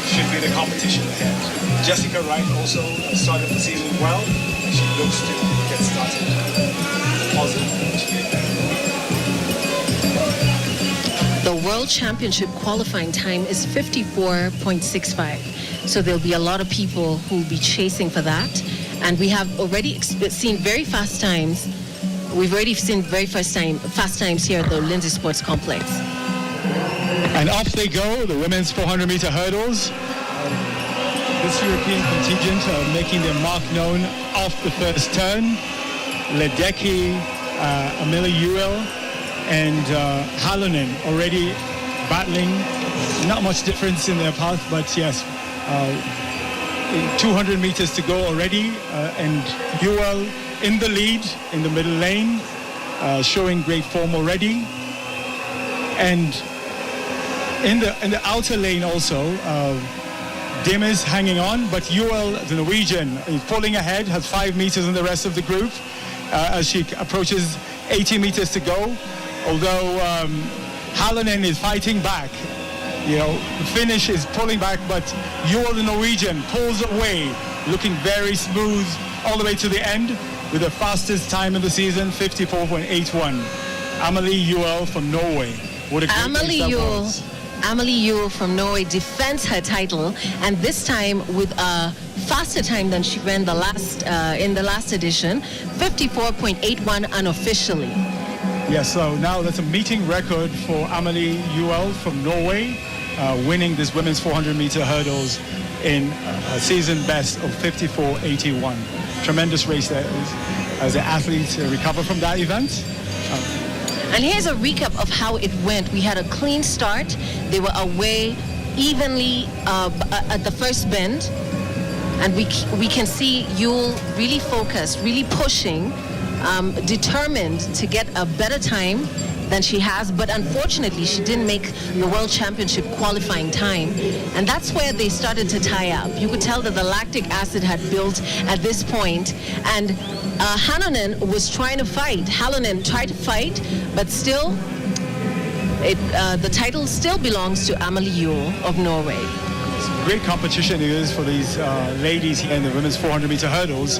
should be the competition ahead. Jessica Wright also started the season well, and she looks to get started positive. The World Championship qualifying time is 54.65. So there'll be a lot of people who will be chasing for that. And we have already seen very fast times. We've already seen fast times here at the Lindsay Sports Complex. And off they go, the women's 400-meter hurdles. This European contingent making their mark known off the first turn. Ledecky, Amalie Juel, and Halonen already battling. Not much difference in their path, but yes, 200 meters to go already, and Juel in the lead in the middle lane, showing great form already. And in the outer lane also, Dim is hanging on, but Juel, the Norwegian, is pulling ahead, has 5 meters in the rest of the group as she approaches 80 meters to go. Although Halonen is fighting back. You know, the finish is pulling back, but Juel, the Norwegian, pulls away, looking very smooth all the way to the end with the fastest time of the season, 54.81. Amalie Juel from Norway. What a great race that was. Amalie Juel from Norway defends her title, and this time with a faster time than she ran the last in the last edition, 54.81 unofficially. Yes, so now that's a meeting record for Amalie Juel from Norway, winning this women's 400-meter hurdles in a season best of 54.81. Tremendous race there as the athletes recover from that event. And here's a recap of how it went. We had a clean start. They were away evenly at the first bend. And we can see Juel really focused, really pushing, determined to get a better time than she has, but unfortunately she didn't make the World Championship qualifying time, and that's where they started to tie up. You could tell that the lactic acid had built at this point, and Halonen was trying to fight. Halonen tried to fight, but still, the title still belongs to Amalie Juel of Norway. Great competition it is for these ladies here in the women's 400-meter hurdles.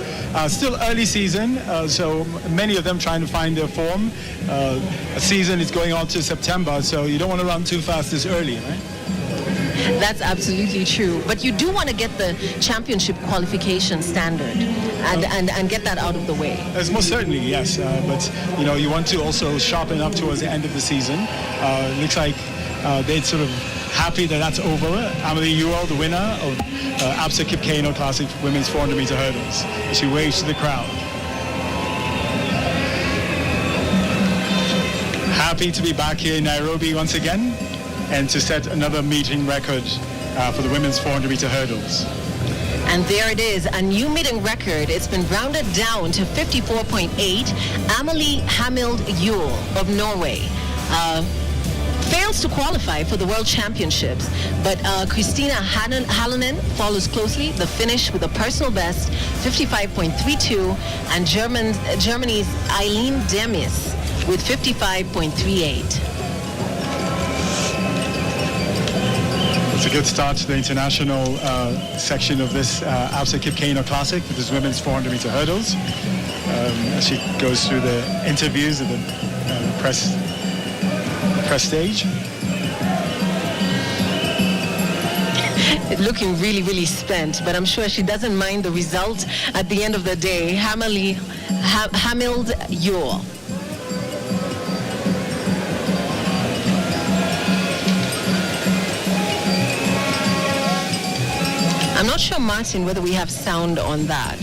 Still early season, so many of them trying to find their form. A season is going on to September, so you don't want to run too fast this early, right? That's absolutely true. But you do want to get the championship qualification standard and get that out of the way. As most certainly, yes. But you know, you want to also sharpen up towards the end of the season. Looks like they're sort of happy that that's over. Amalie Juel, the winner of Absa Keino Classic Women's 400-meter hurdles. She waves to the crowd. Happy to be back here in Nairobi once again and to set another meeting record for the women's 400-meter hurdles. And there it is, a new meeting record. It's been rounded down to 54.8. Amalie Juel of Norway fails to qualify for the World Championships, but Christina Halonen follows closely, the finish with a personal best, 55.32, and Germany's Eileen Demis with 55.38. It's a good start to the international section of this Absa Keino Classic, with this women's 400-meter hurdles. As she goes through the interviews at the press stage. Looking really, really spent, but I'm sure she doesn't mind the result at the end of the day. Amalie Juel. I'm not sure, Martin, whether we have sound on that.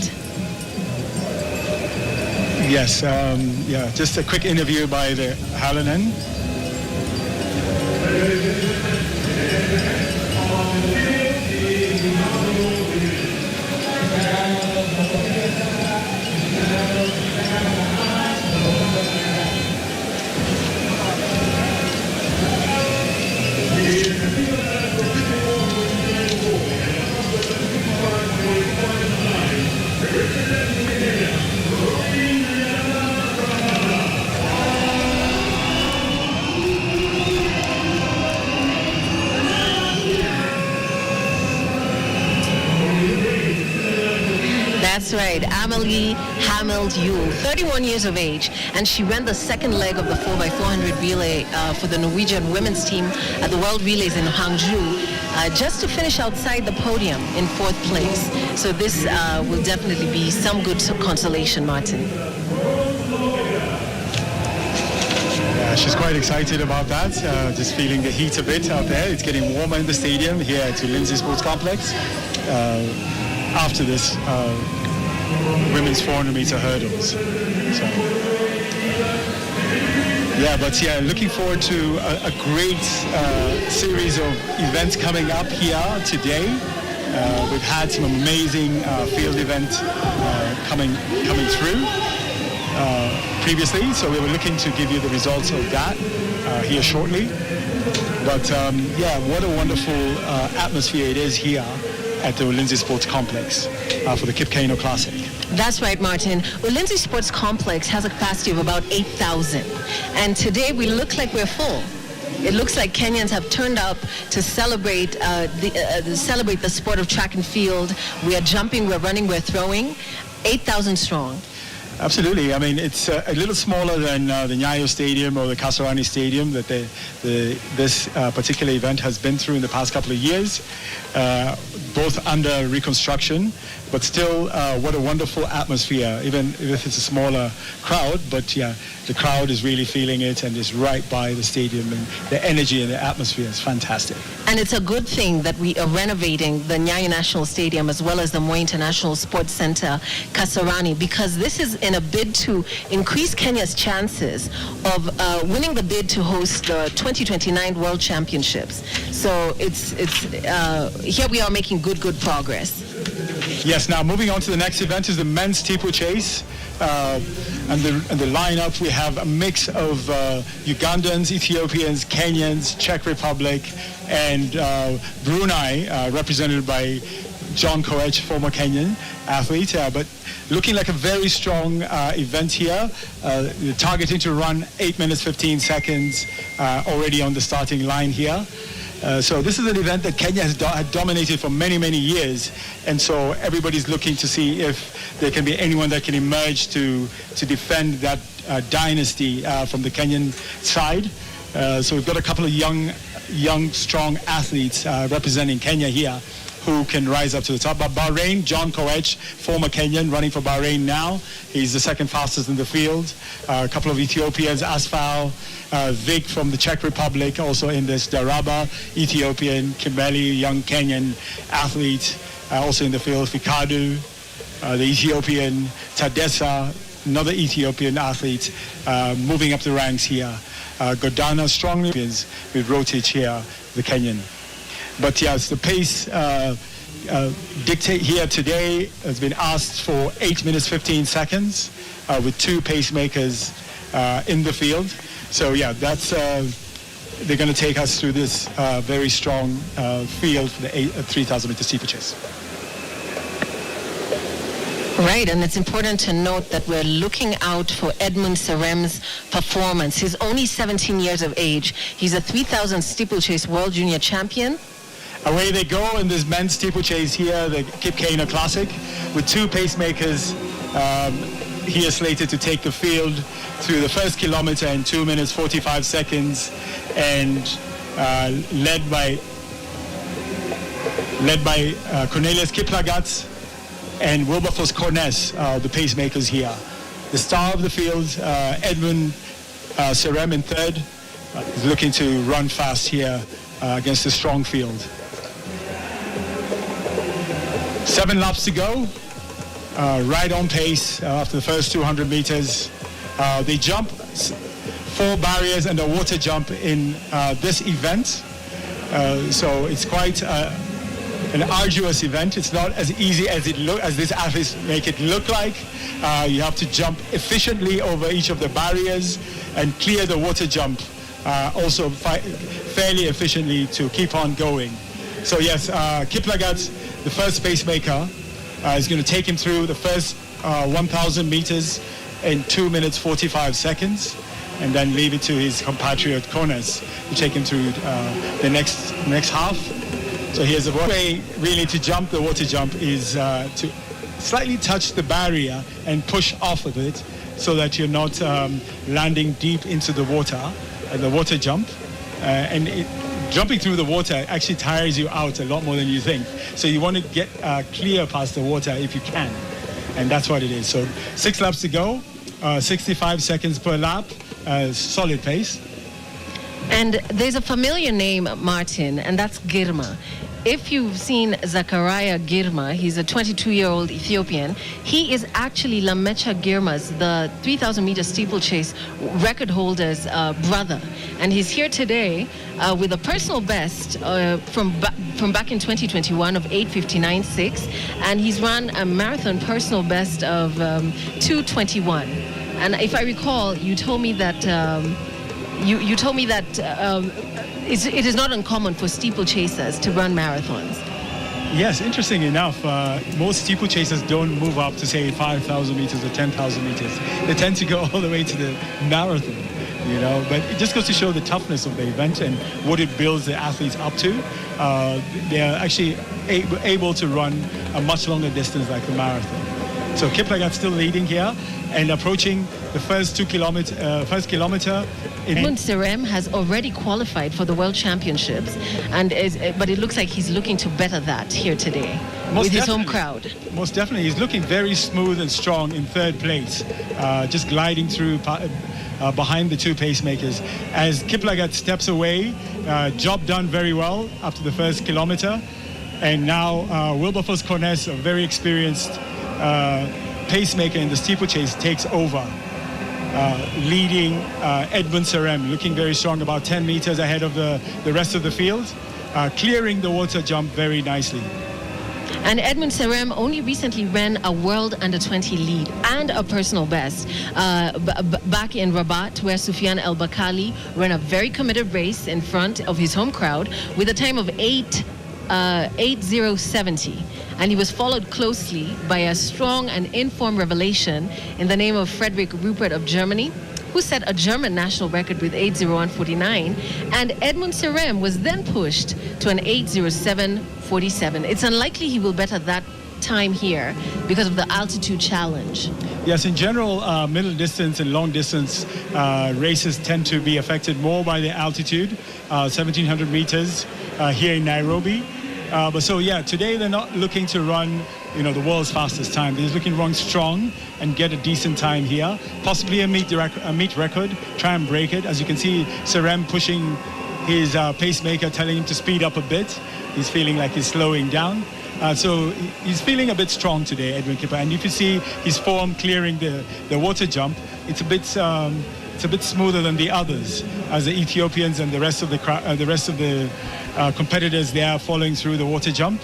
Yes, yeah, just a quick interview by the Halonen. That's right, Amelie Hameld-Yule, 31 years of age, and she ran the second leg of the 4x400 relay for the Norwegian women's team at the World Relays in Hangzhou, just to finish outside the podium in 4th place. So this will definitely be some good consolation, Martin. Yeah, she's quite excited about that, just feeling the heat a bit out there. It's getting warmer in the stadium here at the Lindsay Sports Complex after this women's 400-meter hurdles. So, yeah, but yeah, looking forward to a great series of events coming up here today. We've had some amazing field events coming through previously, so we were looking to give you the results of that here shortly. But yeah, what a wonderful atmosphere it is here at the Lindsay Sports Complex for the Keino Classic. That's right, Martin. Well, Lindsay Sports Complex has a capacity of about 8,000, and today we look like we're full. It looks like Kenyans have turned up to celebrate the sport of track and field. We are jumping, we're running, we're throwing. 8,000 strong. Absolutely. I mean, it's a little smaller than the Nyayo Stadium or the Kasarani Stadium that this particular event has been through in the past couple of years, both under reconstruction, but still what a wonderful atmosphere, even if it's a smaller crowd. But yeah, the crowd is really feeling it and is right by the stadium, and the energy and the atmosphere is fantastic. And it's a good thing that we are renovating the Nyayo National Stadium as well as the Moi International Sports Center, Kasarani, because this is in a bid to increase Kenya's chances of winning the bid to host the 2029 World Championships. So it's here we are making good progress. Yes, now moving on to the next event is the men's steeplechase. And the lineup, we have a mix of Ugandans, Ethiopians, Kenyans, Czech Republic, and Brunei, represented by John Koech, former Kenyan athlete, but looking like a very strong event here. Targeting to run 8 minutes 15 seconds already on the starting line here. So this is an event that Kenya has dominated for many years, and so everybody's looking to see if there can be anyone that can emerge to defend that dynasty from the Kenyan side. So we've got a couple of young strong athletes representing Kenya here who can rise up to the top. But Bahrain, John Koech, former Kenyan, running for Bahrain now. He's the second fastest in the field. A couple of Ethiopians, Asfal, Vic from the Czech Republic, also in this. Daraba, Ethiopian, Kimeli, young Kenyan athlete, also in the field. Fikadu, the Ethiopian, Tadessa, another Ethiopian athlete, moving up the ranks here. Godana, strong Europeans with Rotich here, the Kenyan. But yes, the pace dictate here today has been asked for 8 minutes 15 seconds with 2 pacemakers in the field. So yeah, that's they're going to take us through this very strong field for the 3,000 meter steeplechase. Right, and it's important to note that we're looking out for Edmund Serem's performance. He's only 17 years of age. He's a 3,000 steeplechase world junior champion. Away they go in this men's steeplechase here, the Keino Classic, with 2 pacemakers here slated to take the field through the first kilometer in 2 minutes 45 seconds, and led by Cornelius Kiplagat and Wilberforce Corness, the pacemakers here. The star of the field, Edmund Serem in third, is looking to run fast here against a strong field. 7 laps to go, right on pace after the first 200 meters. They jump 4 barriers and a water jump in this event. So it's quite an arduous event. It's not as easy as these athletes make it look like. You have to jump efficiently over each of the barriers and clear the water jump also fairly efficiently to keep on going. So yes, Kiplagat, the first pacemaker, is going to take him through the first 1,000 meters in 2 minutes 45 seconds, and then leave it to his compatriot Kones to take him through the next half. So here's the way really to jump the water jump is to slightly touch the barrier and push off of it so that you're not landing deep into the water jump. Jumping through the water actually tires you out a lot more than you think. So you want to get clear past the water if you can. And that's what it is. So 6 laps to go, 65 seconds per lap, solid pace. And there's a familiar name, Martin, and that's Girma. If you've seen Zachariah Girma, he's a 22-year-old Ethiopian. He is actually Lamecha Girma's, the 3,000-meter steeplechase record holder's brother. And he's here today with a personal best from back in 2021 of 8:59.6. And he's run a marathon personal best of 2:21. And if I recall, you told me that you told me that it is not uncommon for steeplechasers to run marathons. Yes, interesting enough, most steeplechasers don't move up to say 5,000 meters or 10,000 meters. They tend to go all the way to the marathon, you know. But it just goes to show the toughness of the event and what it builds the athletes up to. They are actually able to run a much longer distance like the marathon. So Kiplagat still leading here and approaching the first kilometer. Edmund Serem has already qualified for the World Championships, but it looks like he's looking to better that here today with his home crowd. Most definitely. He's looking very smooth and strong in third place, just gliding through behind the two pacemakers. As Kiplagat steps away, job done very well after the first kilometer. And now Wilberforce Corness, a very experienced pacemaker in the steeplechase, takes over, leading Edmund Serem, looking very strong, about 10 meters ahead of the rest of the field, clearing the water jump very nicely. And Edmund Serem only recently ran a World Under-20 lead and a personal best back in Rabat, where Sufyan El Bakali ran a very committed race in front of his home crowd with a time of 8:0.70. And he was followed closely by a strong and informed revelation in the name of Frederick Rupert of Germany, who set a German national record with 8:01.49. And Edmund Serem was then pushed to an 8:07.47. It's unlikely he will better that time here because of the altitude challenge. Yes, in general, middle distance and long distance races tend to be affected more by the altitude, 1,700 meters here in Nairobi. But so yeah, today they're not looking to run, you know, the world's fastest time. They're looking to run strong and get a decent time here, possibly a meet record, try and break it. As you can see, Serem pushing his pacemaker, telling him to speed up a bit. He's feeling like he's slowing down. So he's feeling a bit strong today, Edwin Kipper. And if you see his form clearing the water jump, it's a bit smoother than the others, as the Ethiopians and the rest of the competitors there are following through the water jump.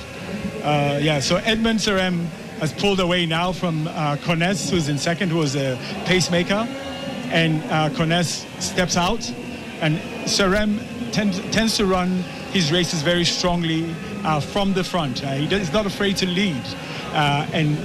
So Edmund Serem has pulled away now from Corness, who's in second, who was a pacemaker, and Corness steps out, and Serem tends to run his races very strongly from the front. He's not afraid to lead, and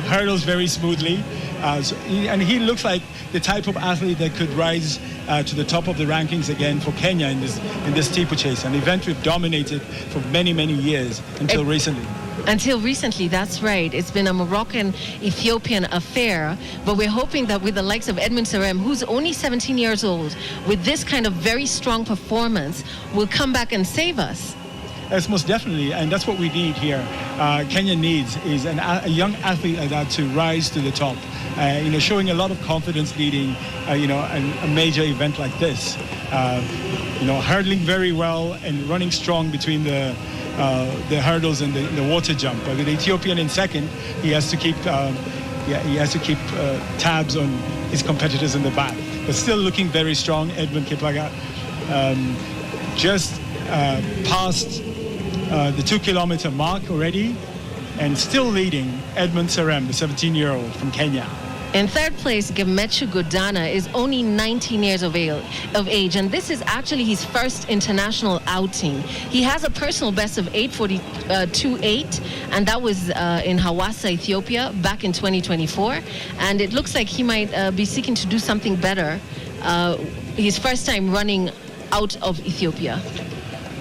hurdles very smoothly. And he looks like the type of athlete that could rise to the top of the rankings again for Kenya in this steeplechase, an event we've dominated for many, many years until recently. Until recently, that's right. It's been a Moroccan-Ethiopian affair, but we're hoping that with the likes of Edmund Serem, who's only 17 years old, with this kind of very strong performance, will come back and save us. Yes, most definitely, and that's what we need here. Kenya needs is a young athlete like that to rise to the top. Showing a lot of confidence leading, a major event like this. Hurdling very well and running strong between the hurdles and the water jump. But with the Ethiopian in second, he has to keep tabs on his competitors in the back. But still looking very strong. Edmund Kiplagat just passed the 2-kilometer mark already, and still leading Edmund Serem, the 17-year-old from Kenya. In third place, Gemechu Godana is only 19 years of age, and this is actually his first international outing. He has a personal best of 8:42.8, and that was in Hawassa, Ethiopia, back in 2024. And it looks like he might be seeking to do something better. His first time running out of Ethiopia.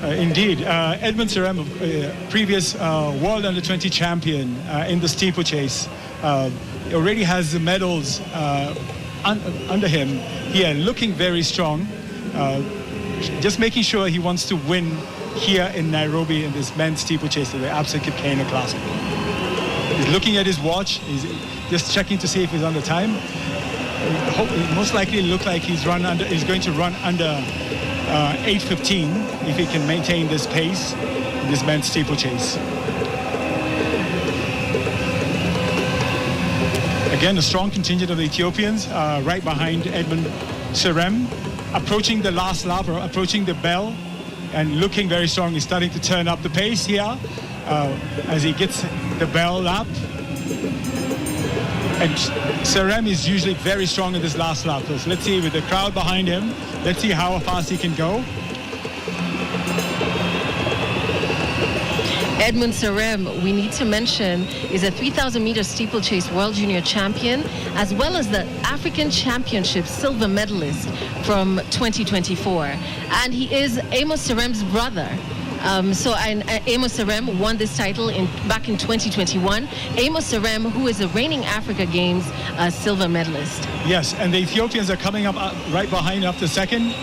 Indeed. Edmund Serem, previous World Under-20 champion in the steeplechase, already has the medals under him here, looking very strong. Just making sure he wants to win here in Nairobi in this men's steeplechase of the Absa Keino Classic. He's looking at his watch. He's just checking to see if he's on the time. It most likely look like he's going to run under 8:15 if he can maintain this pace in this men's steeplechase. Again, a strong contingent of the Ethiopians right behind Edmund Serem, approaching the last lap, or approaching the bell, and looking very strong. He's starting to turn up the pace here as he gets the bell lap. And Serem is usually very strong in this last lap. So let's see, with the crowd behind him, let's see how fast he can go. Edmund Serem, we need to mention, is a 3,000-meter steeplechase world junior champion, as well as the African Championship silver medalist from 2024. And he is Amos Serem's brother. Amos Serem won this title back in 2021. Amos Serem, who is a reigning Africa Games silver medalist. Yes, and the Ethiopians are coming up right behind after second.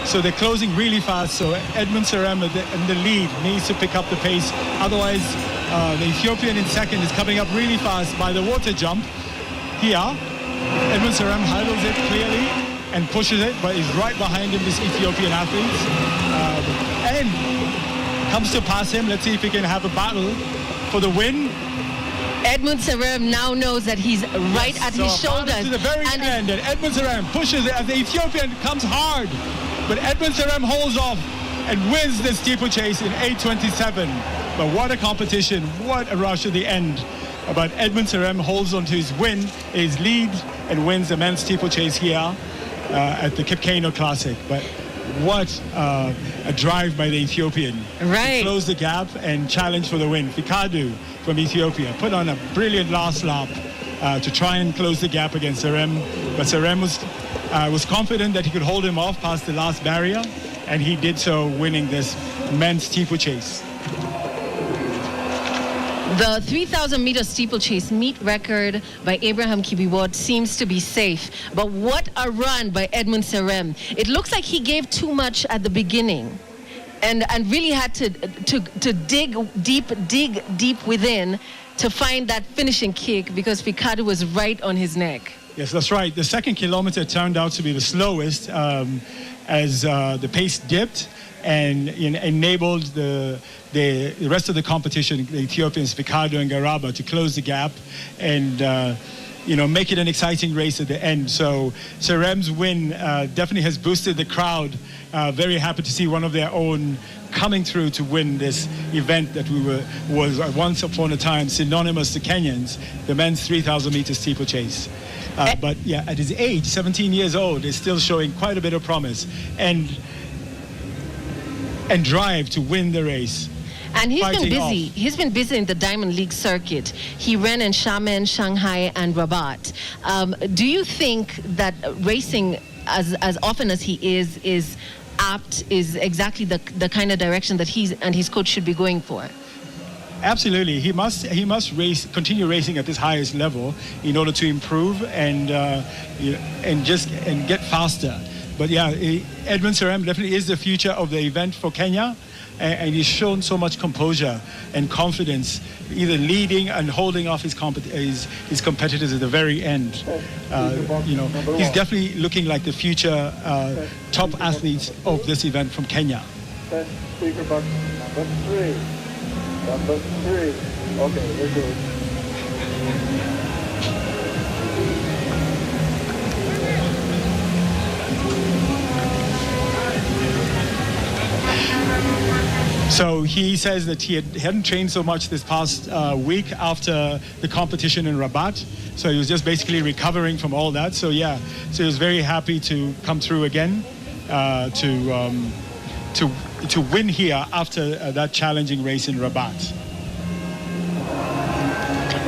So they're closing really fast. So Edmund Serem in the lead needs to pick up the pace. Otherwise, the Ethiopian in second is coming up really fast by the water jump. Here, Edmund Serem handles it clearly and pushes it, but is right behind him, this Ethiopian athlete. And comes to pass him. Let's see if he can have a battle for the win. Edmund Serem now knows that he's right at his shoulders. To the very end, and Edmund Serem pushes it as the Ethiopian comes hard. But Edmund Serem holds off and wins the steeplechase in 8:27. But what a competition, what a rush at the end. But Edmund Serem holds on to his win, his lead, and wins the men's steeplechase here at the Keino Classic. But what a drive by the Ethiopian. Right. To close the gap and challenge for the win. Fikadu from Ethiopia put on a brilliant last lap to try and close the gap against Serem. But Serem was confident that he could hold him off past the last barrier, and he did so, winning this men's steeplechase. The 3,000-meter steeplechase meet record by Abraham Kibiwott seems to be safe. But what a run by Edmund Serem. It looks like he gave too much at the beginning and really had to dig deep within to find that finishing kick, because Fikadu was right on his neck. Yes, that's right. The second kilometer turned out to be the slowest as the pace dipped and enabled the rest of the competition, the Ethiopians, Fikadu and Garaba, to close the gap and make it an exciting race at the end. So Serem's win definitely has boosted the crowd. Very happy to see one of their own coming through to win this event that was once upon a time synonymous to Kenyans, the men's 3,000-meter steeplechase. But yeah, at his age, 17 years old, is still showing quite a bit of promise and drive to win the race. And he's been busy. He's been busy in the Diamond League circuit. He ran in Xiamen, Shanghai, and Rabat. Do you think that racing as often as he is apt, is exactly the kind of direction that he and his coach should be going for? Absolutely, he must continue racing at this highest level in order to improve and get faster. But yeah, Edmund Serem definitely is the future of the event for Kenya, and he's shown so much composure and confidence, either leading and holding off his competitors at the very end. He's definitely looking like the future top athlete of this event from Kenya. Speaker box number 3. Number 3. Okay, we're good. So he says that he hadn't trained so much this past week after the competition in Rabat. So he was just basically recovering from all that. So yeah, so he was very happy to come through again to win here after that challenging race in Rabat.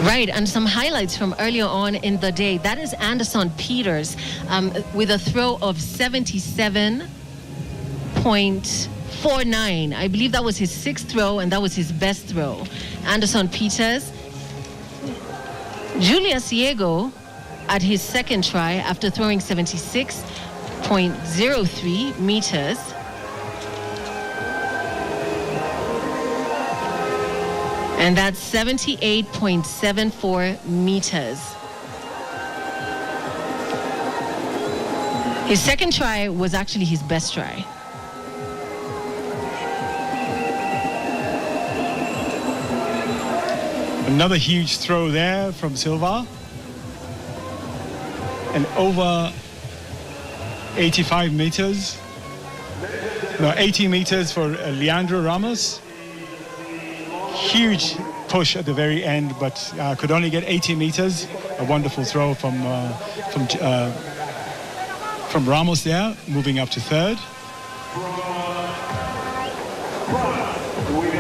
Right, and some highlights from earlier on in the day. That is Anderson Peters with a throw of 77.4 6.49. I believe that was his 6th throw, and that was his best throw. Anderson Peters. Julius Yego at his 2nd try after throwing 76.03 meters. And that's 78.74 meters. His 2nd try was actually his best try. Another huge throw there from Silva. And over 85 meters. No, 80 meters for Leandro Ramos. Huge push at the very end, but could only get 80 meters. A wonderful throw from Ramos there, moving up to 3rd.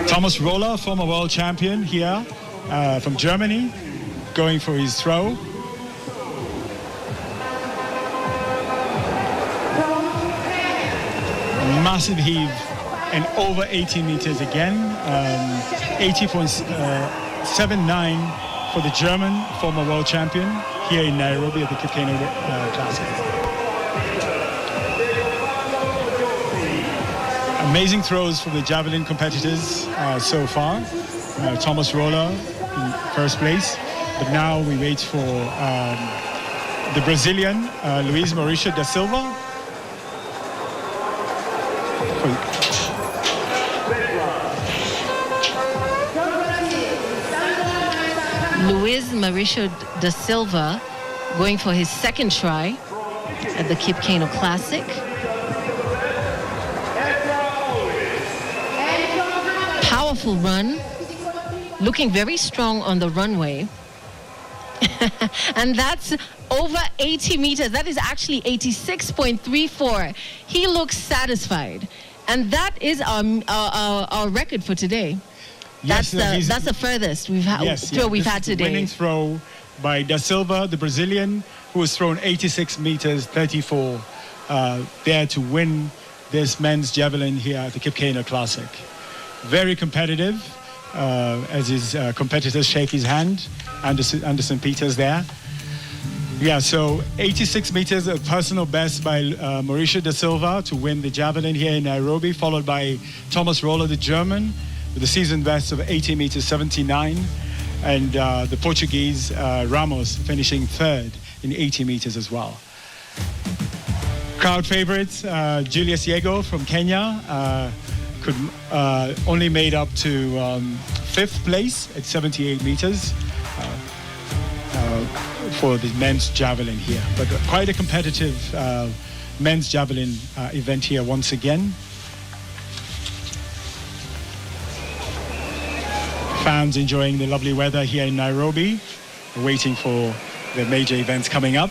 Thomas Roller, former world champion here from Germany, going for his throw. Massive heave and over 80 meters again. 80.79 for the German former world champion here in Nairobi at the Keino Classic. Amazing throws from the javelin competitors so far. Thomas Roller in 1st place, but now we wait for the Brazilian Luiz Mauricio da Silva. Luiz Mauricio da Silva going for his 2nd try at the Keino Classic. Powerful run, looking very strong on the runway. And that's over 80 meters. That is actually 86.34. He looks satisfied. And that is our record for today. Yes, that's the furthest we've had we've had today. Winning throw by Da Silva, the Brazilian, who has thrown 86 meters 34 there to win this men's javelin here at the Keino Classic. Very competitive, as his competitors shake his hand. Anderson Peters there. Yeah, so 86 meters, a personal best by Mauricio da Silva to win the javelin here in Nairobi, followed by Thomas Roller, the German, with a season best of 80 meters 79, and the Portuguese Ramos finishing 3rd in 80 meters as well. Crowd favorites, Julius Yego from Kenya, could only made up to 5th place at 78 meters for the men's javelin here. But quite a competitive men's javelin event here once again. Fans enjoying the lovely weather here in Nairobi, waiting for the major events coming up.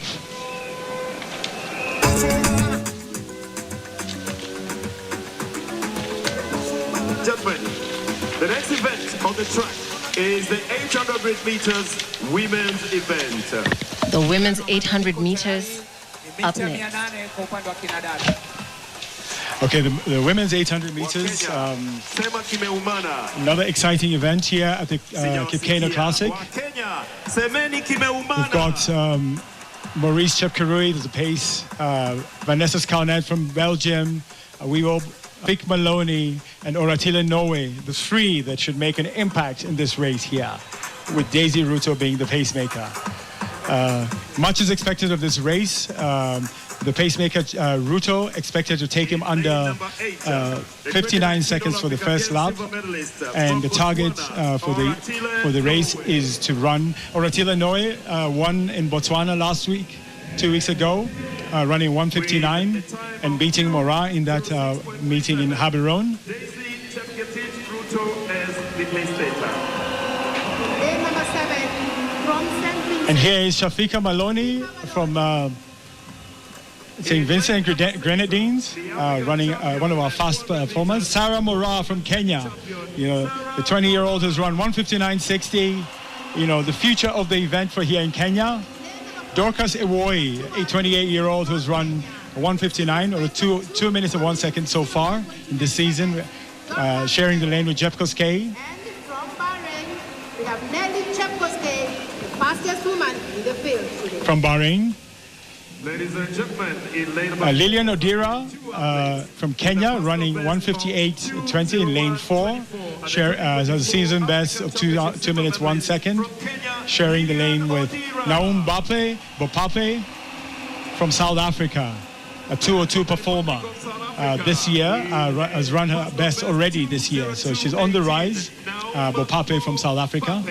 Gentlemen, the next event on the track is the 800 meters women's event. The women's 800 meters up next. Okay, the women's 800 meters, another exciting event here at the Keino Classic. We've got Maurice Chepkerui, there's a pace, Vanessa Scarnett from Belgium, Vic Maloney, and Oratila Norway, the 3 that should make an impact in this race here, with Daisy Ruto being the pacemaker. Much is expected of this race. The pacemaker, Ruto, expected to take him under 59 seconds for the first lap. And the target for the race is to run. Oratila Noe won in Botswana last week, 2 weeks ago, running 1:59 and beating Mora in that meeting in Gaborone. And here is Shafika Maloney from St. Vincent Grenadines, running one of our fast performers. Sarah Mora from Kenya, the 20-year-old who's run 1:59.60, the future of the event for here in Kenya. Dorcas Ewoi, a 28-year-old who's run 1:59 or 2 minutes and 1 second so far in this season, sharing the lane with Jeff Koskei. And from Bahrain, we have Nelly Chepkoskei, the fastest woman in the field today. From Bahrain. Ladies and gentlemen, in lane number Lilian Odira from Kenya, running 1:58.20 in lane 4, has a season best of 2 minutes 1 second, sharing the lane with Naum Bopape from South Africa, a 2:02 performer this year, has run her best already this year, so she's on the rise. Bopape from South Africa.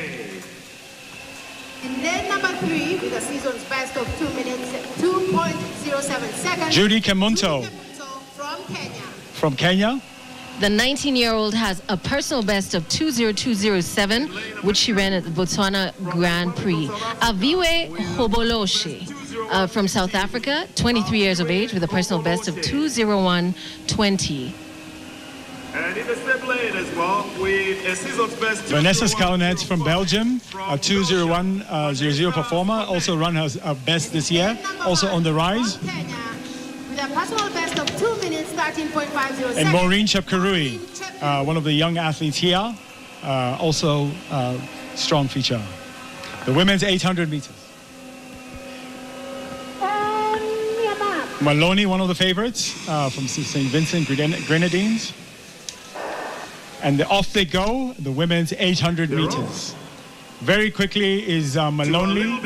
In lane number 3, with a season's best of 2 minutes, 2.07 seconds. Judy Kemunto from Kenya. from Kenya. The 19-year-old has a personal best of 2:02.07, which she ran at the Botswana Grand Prix. Aviwe Hoboloshe from South Africa, 23 years of age, with a personal best of 2:01.20. and in the same lane as well with a season's best. Vanessa Skaunet from Belgium, a 2:01.00 performer, also run her best this year, also on the rise. Kenya, with a personal best of 2 minutes, 13.50 And seconds. Maureen Chepkurui, one of the young athletes here, also strong feature. The women's 800 meters. Maloney, one of the favorites from St. Vincent Grenadines. And off they go, the women's 800 meters. Very quickly is Maloney,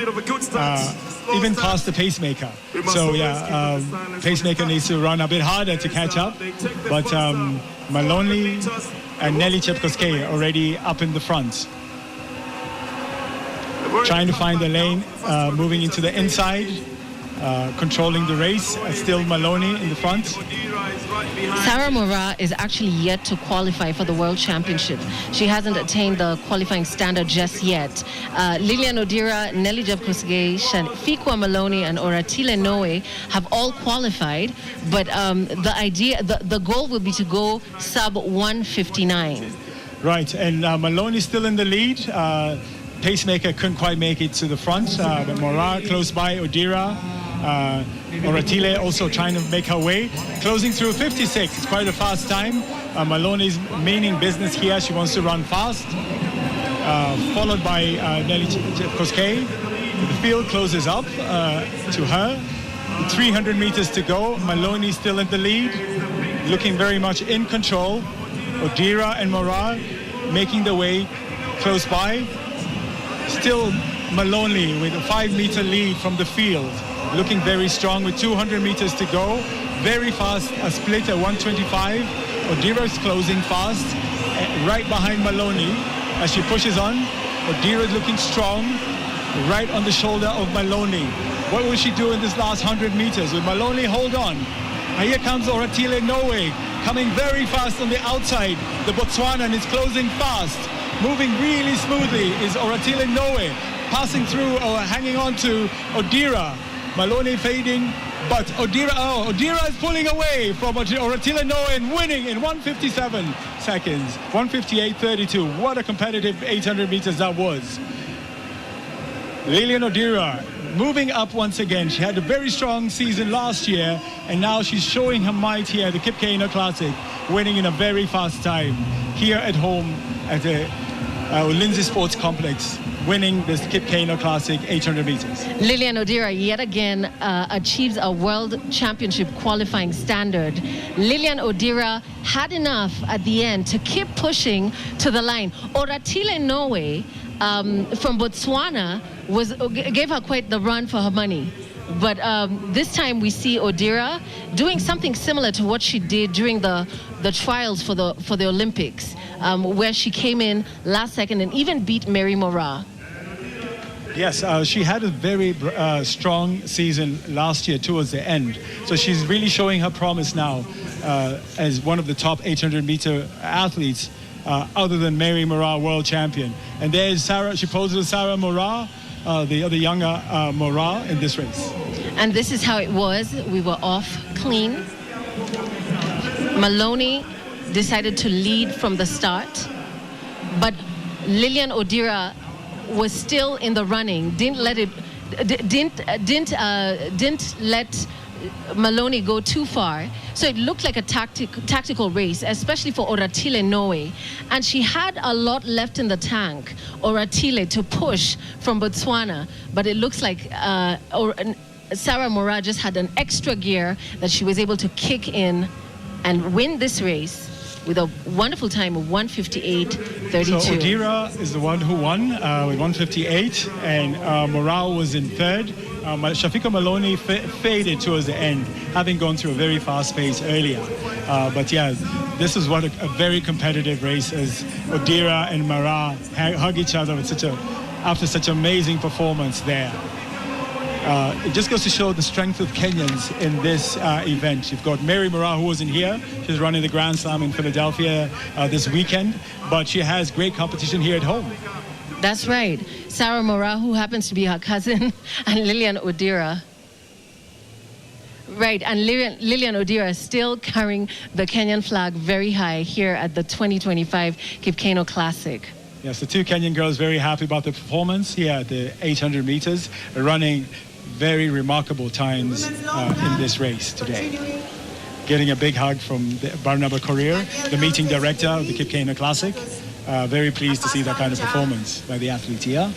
even past the pacemaker. So yeah, pacemaker needs to run a bit harder to catch up. But Maloney and Nelly Chepkoskei already up in the front. Trying to find the lane, moving into the inside, controlling the race. Still Maloney in the front. Sarah Mora is actually yet to qualify for the World Championship. She hasn't attained the qualifying standard just yet. Lilian Odira, Nelly Chepkoskei, Fikwa Maloney, and Oratile Noe have all qualified, but the goal will be to go sub 1:59. Right, and Maloney still in the lead. Pacemaker couldn't quite make it to the front, but Mora close by, Odira. Oratile also trying to make her way, closing through 56. It's quite a fast time. Maloney's meaning business here. She wants to run fast, followed by Nelly Chepkoskei. The field closes up to her. 300 meters to go. Maloney still in the lead, looking very much in control. Odira and Mora making their way close by. Still Maloney with a 5-meter lead from the field, looking very strong with 200 meters to go. Very fast, a split at 1:25. Odira is closing fast, right behind Maloney as she pushes on. Odira is looking strong, right on the shoulder of Maloney. What will she do in this last 100 meters? Will Maloney hold on? Here comes Oratile Noe, coming very fast on the outside. The Botswanan is closing fast. Moving really smoothly is Oratile Noe, passing through or hanging on to Odira. Maloney fading, but Odira is pulling away from Oratile Noe and winning in 1:57 seconds, 1:58.32. What a competitive 800 meters that was. Lilian Odira moving up once again. She had a very strong season last year, and now she's showing her might here at the Keino Classic, winning in a very fast time here at home at the Lindsay Sports Complex, winning this Keino Classic 800 meters. Lilian Odira yet again achieves a World Championship qualifying standard. Lilian Odira had enough at the end to keep pushing to the line. Oratile Noe from Botswana gave her quite the run for her money. But this time we see Odira doing something similar to what she did during the trials for the Olympics, where she came in last second and even beat Mary Mora. Yes, she had a very strong season last year towards the end. So she's really showing her promise now as one of the top 800-meter athletes, other than Mary Mora, world champion. And there's Sarah. She poses with Sarah Mora, the other younger Mora in this race. And this is how it was. We were off clean. Maloney decided to lead from the start, but Lilian Odira was still in the running. Didn't let Maloney go too far. So it looked like a tactical race, especially for Oratile Noe. And she had a lot left in the tank, Oratile, to push from Botswana. But it looks like Sarah Mora just had an extra gear that she was able to kick in and win this race with a wonderful time of 1:58.32. So Odira is the one who won with 1:58, and Morale was in third. Shafika Maloney faded towards the end, having gone through a very fast pace earlier. But yeah, this is what a very competitive race as Odira and Mara hug each other with after such amazing performance there. It just goes to show the strength of Kenyans in this event. You've got Mary Mara, who wasn't here. She's running the Grand Slam in Philadelphia this weekend, but she has great competition here at home. That's right. Sarah Mora, who happens to be her cousin, and Lillian Odira. Right, and Lillian Odira is still carrying the Kenyan flag very high here at the 2025 Keino Classic. Yes, the two Kenyan girls very happy about the performance here at the 800 meters, running very remarkable times in this race today. Getting a big hug from Barnaba Korir, the meeting director of the Keino Classic. Very pleased to see that kind of performance by the athlete here.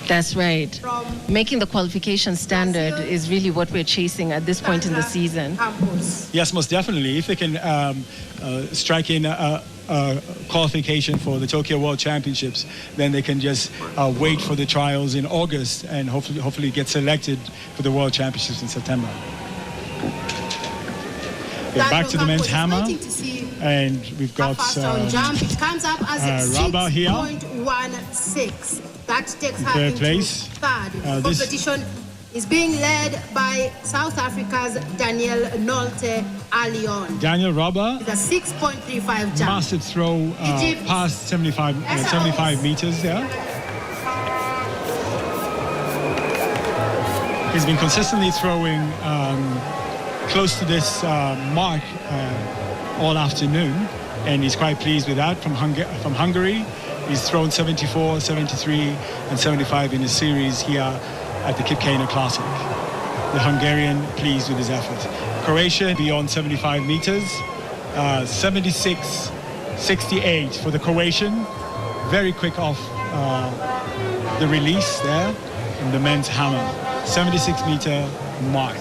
That's right. Making the qualification standard is really what we're chasing at this point in the season. Yes, most definitely. If they can strike in a qualification for the Tokyo World Championships, then they can just wait for the trials in August and hopefully get selected for the World Championships in September. Yeah, back to the men's hammer, and we've got Rabah here. 6.16. That takes her Third into place. third. The competition is being led by South Africa's Daniel Nolte early on. Daniel Rabah, It's a 6.35 jump. massive throw past 75 meters there. He's been consistently throwing close to this mark all afternoon, and he's quite pleased with that. From Hungary, he's thrown 74, 73, and 75 in his series here at the Keino Classic. The Hungarian pleased with his effort. Croatia beyond 75 meters, 76.68 for the Croatian. Very quick off the release there in the men's hammer. 76-meter mark.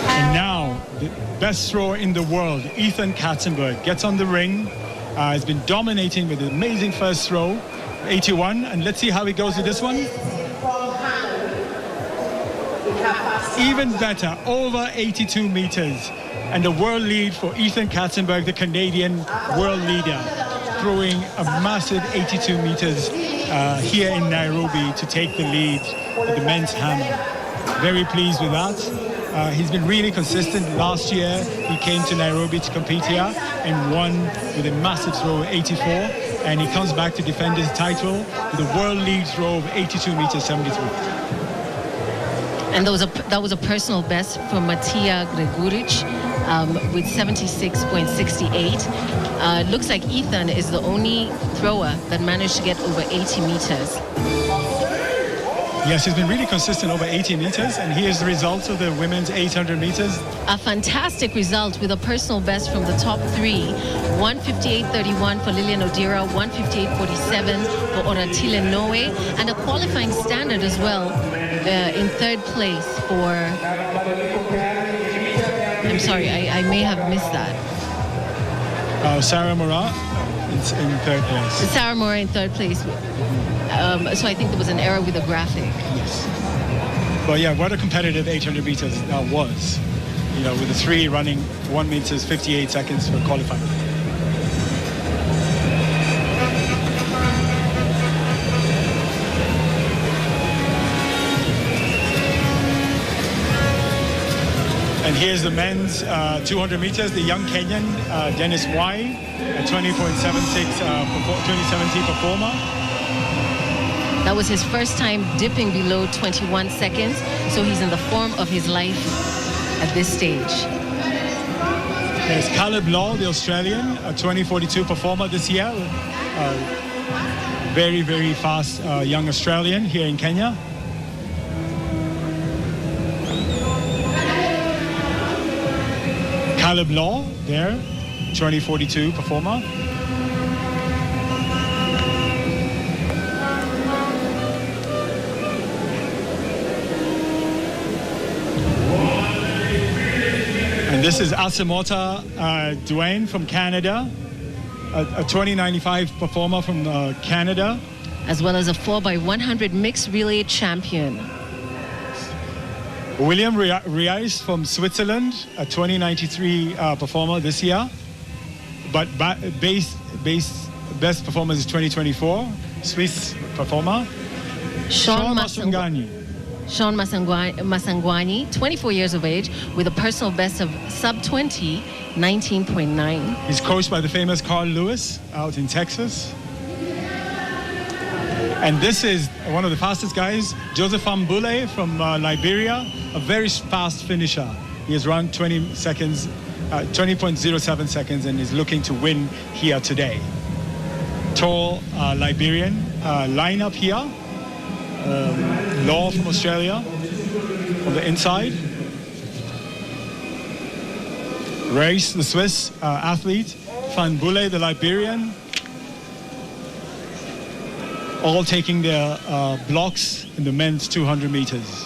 And now, the best thrower in the world, Ethan Katzenberg, gets on the ring. Has been dominating with an amazing first throw, 81. And let's see how he goes with this one. Even better, over 82 meters. And the world lead for Ethan Katzenberg, the Canadian world leader, throwing a massive 82 meters here in Nairobi to take the lead with the men's hammer. Very pleased with that. He's been really consistent. Last year, he came to Nairobi to compete here and won with a massive throw of 84. And he comes back to defend his title with a world lead throw of 82 meters 73. And that was a personal best for Matija Greguric with 76.68. Looks like Ethan is the only thrower that managed to get over 80 meters. Yes, he's been really consistent over 80 meters, and here's the results of the women's 800 meters. A fantastic result with a personal best from the top three. 1:58.31 for Lillian Odira, 1:58.47 for Oratile Noe, and a qualifying standard as well in third place for... I'm sorry, I may have missed that. Sarah Mora is in third place. Sarah Mora in third place. So I think there was an error with the graphic. Yes. But yeah, what a competitive 800 meters that was. You know, with the three running 1 meter 58 seconds for qualifying. And here's the men's 200 meters, the young Kenyan, Dennis Y, a 20.76 2017 performer. That was his first time dipping below 21 seconds, so he's in the form of his life at this stage. There's Caleb Law, the Australian, a 2042 performer this year. very, very fast young Australian here in Kenya. Caleb Law there, 2042 performer. And this is Asamota Dwayne from Canada, a 2095 performer from Canada. As well as a 4x100 mixed relay champion. William Reis from Switzerland, a 2093 performer this year. But best performance is 2024, Swiss performer. Sean Masangani. Sean Masangwani, 24 years of age, with a personal best of sub-20, 19.9. He's coached by the famous Carl Lewis out in Texas. And this is one of the fastest guys, Joseph Ambule from Liberia, a very fast finisher. He has run 20.07 seconds and is looking to win here today. Tall Liberian lineup here. Law from Australia on the inside. Reis, the Swiss athlete. Van Bule, the Liberian. All taking their blocks in the men's 200 meters.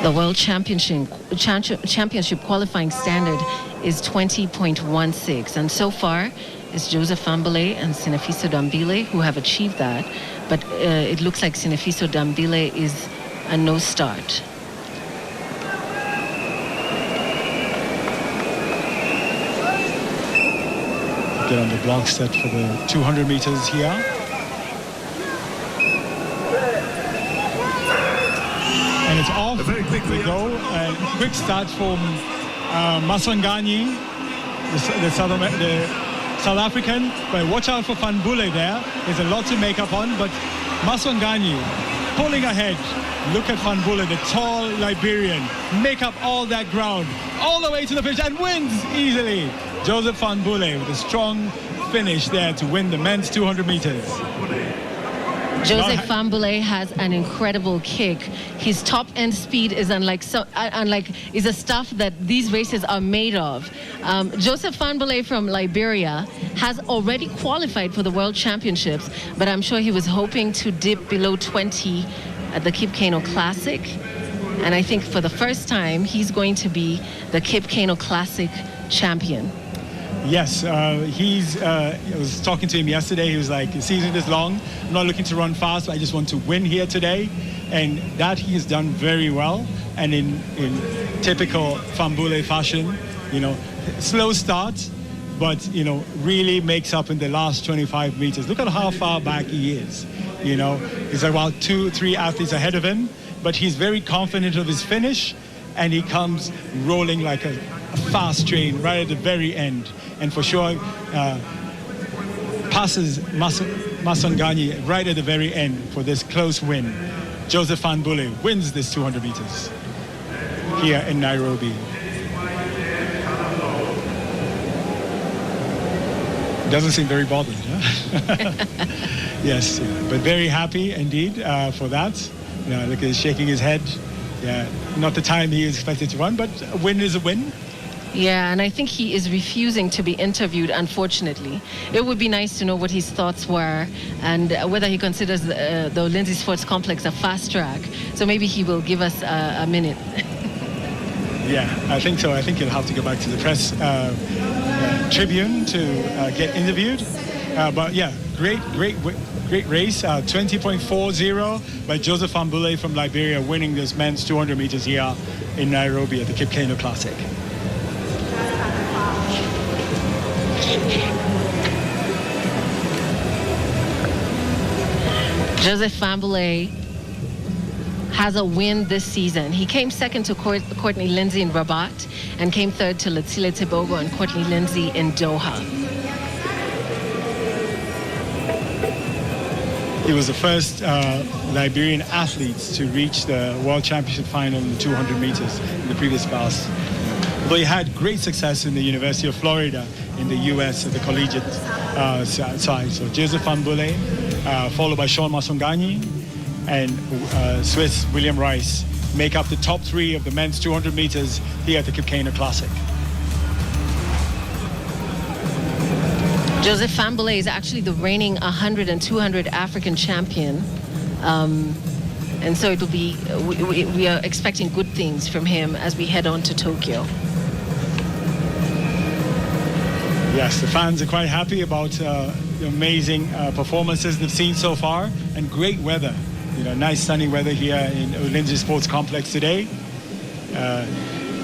The World Championship qualifying standard is 20.16, and so far it's Joseph Fambele and Sinefiso Dambile who have achieved that, but it looks like Sinefiso Dambile is a no start. Get on the block set for the 200 meters here. And it's off. Very quickly go. Quick start from Maswanganyi, the South African. But watch out for Van Bule there. There's a lot to make up on, but Maswanganyi pulling ahead. Look at Van Bule, the tall Liberian. Make up all that ground, all the way to the finish, and wins easily. Joseph Van Bule with a strong finish there to win the men's 200 meters. Joseph Fambule has an incredible kick. His top end speed is unlike is the stuff that these races are made of. Joseph Fambule from Liberia has already qualified for the World Championships, but I'm sure he was hoping to dip below 20 at the Keino Classic. And I think for the first time, he's going to be the Keino Classic champion. Yes, I was talking to him yesterday. He was like, the season is long. I'm not looking to run fast. I just want to win here today. And that he has done very well. And in typical Fambule fashion, slow start, but, really makes up in the last 25 meters. Look at how far back he is. He's about 2-3 athletes ahead of him, but he's very confident of his finish. And he comes rolling like a fast train right at the very end. And for sure, passes Masangani right at the very end for this close win. Joseph Van Bule wins this 200 meters here in Nairobi. Doesn't seem very bothered, huh? Yes, but very happy indeed for that. Look at him shaking his head. Yeah, not the time he is expected to run, but a win is a win. Yeah, and I think he is refusing to be interviewed, unfortunately. It would be nice to know what his thoughts were and whether he considers the Lindsay Sports Complex a fast track. So maybe he will give us a minute. Yeah, I think so. I think he'll have to go back to the press tribune to get interviewed. But yeah, great race. 20.40 by Joseph Fambule from Liberia, winning this men's 200 meters here in Nairobi at the Keino Classic. Joseph Fambule has a win this season. He came second to Courtney Lindsay in Rabat and came third to Letsile Tebogo and Courtney Lindsay in Doha. He was the first Liberian athletes to reach the World Championship final in the 200 meters in the previous past. Although he had great success in the University of Florida in the US at the collegiate side. So Joseph Fambule, followed by Sean Masongani, and Swiss William Rice make up the top three of the men's 200 meters here at the Keino Classic. Joseph Fambule is actually the reigning 100 and 200 African champion. And so it'll be, we are expecting good things from him as we head on to Tokyo. Yes, the fans are quite happy about the amazing performances they've seen so far, and great weather. Nice sunny weather here in Ulinzi Sports Complex today.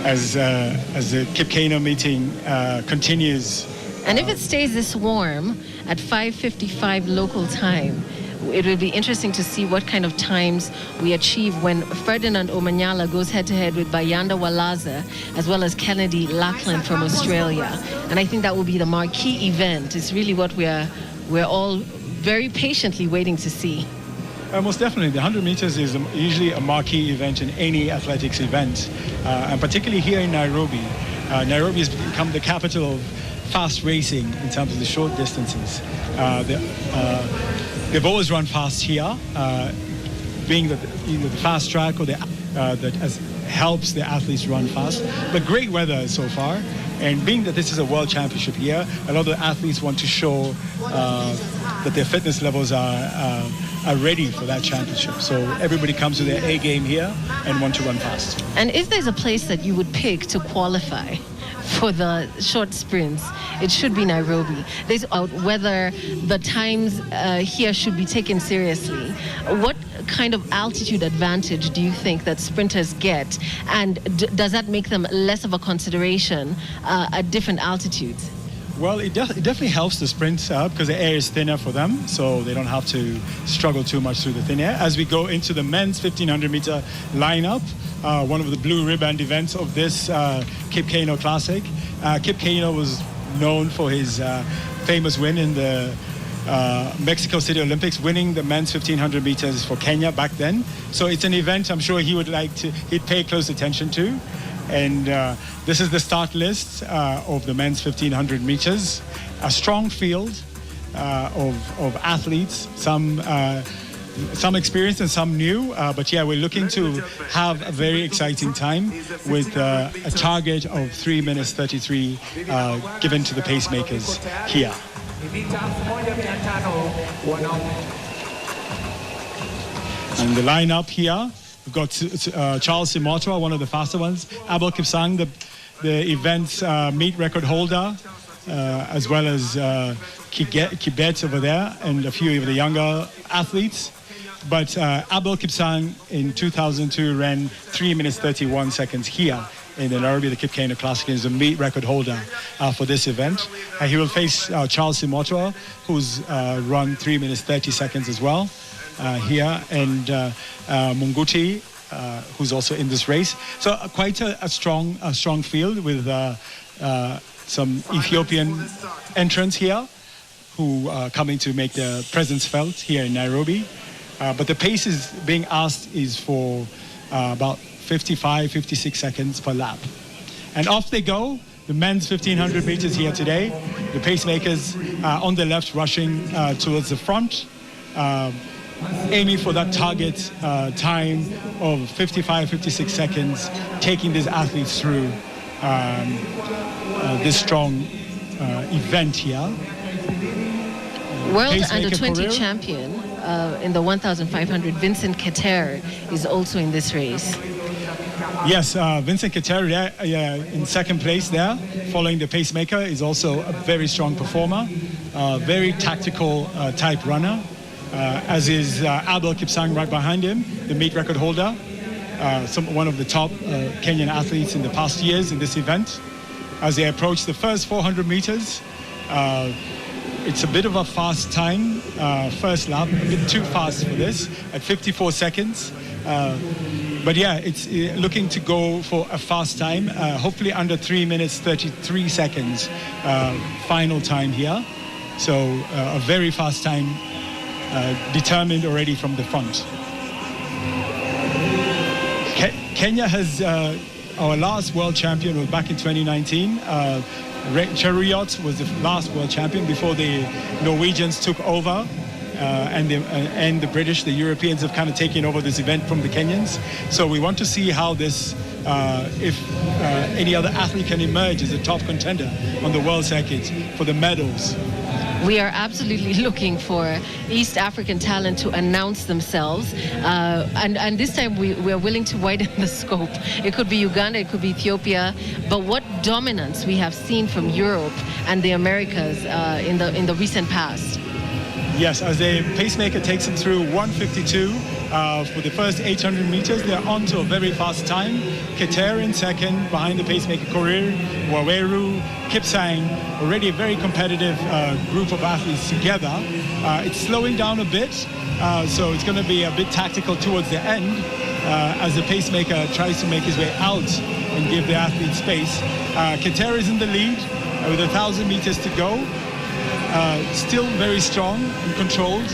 As the Keino meeting continues. And if it stays this warm at 5:55 local time, it will be interesting to see what kind of times we achieve when Ferdinand Omanyala goes head-to-head with Bayanda Walaza, as well as Kennedy Lackland from Australia. And I think that will be the marquee event. It's really what we're all very patiently waiting to see. Most definitely, the 100 meters is usually a marquee event in any athletics event, and particularly here in Nairobi. Nairobi has become the capital of fast racing in terms of the short distances. They've always run fast here, being the fast track or that helps the athletes run fast. But great weather so far, and being that this is a world championship year, a lot of the athletes want to show that their fitness levels are ready for that championship. So everybody comes to their A game here and want to run fast. And if there's a place that you would pick to qualify for the short sprints, it should be Nairobi. There's whether the times here should be taken seriously. What kind of altitude advantage do you think that sprinters get, and does that make them less of a consideration at different altitudes? Well, it definitely helps the sprint because the air is thinner for them, so they don't have to struggle too much through the thin air. As we go into the men's 1500-meter lineup, one of the blue ribbon events of this Keino Classic. Keino was known for his famous win in the Mexico City Olympics, winning the men's 1500 meters for Kenya back then. So it's an event I'm sure he'd pay close attention to. And this is the start list of the men's 1500 meters. A strong field of athletes, some experienced and some new, but yeah, we're looking to have a very exciting time with a target of 3 minutes 33 given to the pacemakers here. And the lineup here, we've got Charles Simotwa, one of the faster ones, Abel Kipsang, the event's meet record holder, as well as Kibet over there, and a few of the younger athletes. But Abel Kipsang in 2002 ran 3 minutes 31 seconds here in the Nairobi, the Keino Classic, is the meet record holder for this event. He will face Charles Simotwa, who's run 3 minutes 30 seconds as well here, and Munguti, who's also in this race. So quite a strong field with some Ethiopian entrants here who are coming to make their presence felt here in Nairobi. But the pace is being asked is for about 55, 56 seconds per lap. And off they go, the men's 1500 meters here today. The pacemakers on the left rushing towards the front, aiming for that target time of 55, 56 seconds, taking these athletes through this strong event here. World Under-20 champion in the 1,500, Vincent Keter, is also in this race. Yes, Vincent Keter in second place there, following the pacemaker, is also a very strong performer, very tactical type runner, as is Abel Kipsang right behind him, the meet record holder, one of the top Kenyan athletes in the past years in this event. As they approach the first 400 meters, it's a bit of a fast time, first lap, a bit too fast for this, at 54 seconds. But yeah, it's looking to go for a fast time, hopefully under 3 minutes 33 seconds final time here. So a very fast time, determined already from the front. Kenya has, our last world champion was back in 2019, Chariot was the last world champion before the Norwegians took over. And the British, the Europeans have kind of taken over this event from the Kenyans. So we want to see how this, if any other athlete can emerge as a top contender on the world circuit for the medals. We are absolutely looking for East African talent to announce themselves. And this time we are willing to widen the scope. It could be Uganda, it could be Ethiopia. But what dominance we have seen from Europe and the Americas in the recent past. Yes, as the pacemaker takes him through 1:52 for the first 800 meters, they're on to a very fast time. Keter in second, behind the pacemaker Korir, Waweru, Kipsang, already a very competitive group of athletes together. It's slowing down a bit, so it's going to be a bit tactical towards the end as the pacemaker tries to make his way out and give the athletes space. Keter is in the lead with 1,000 meters to go. Still very strong and controlled.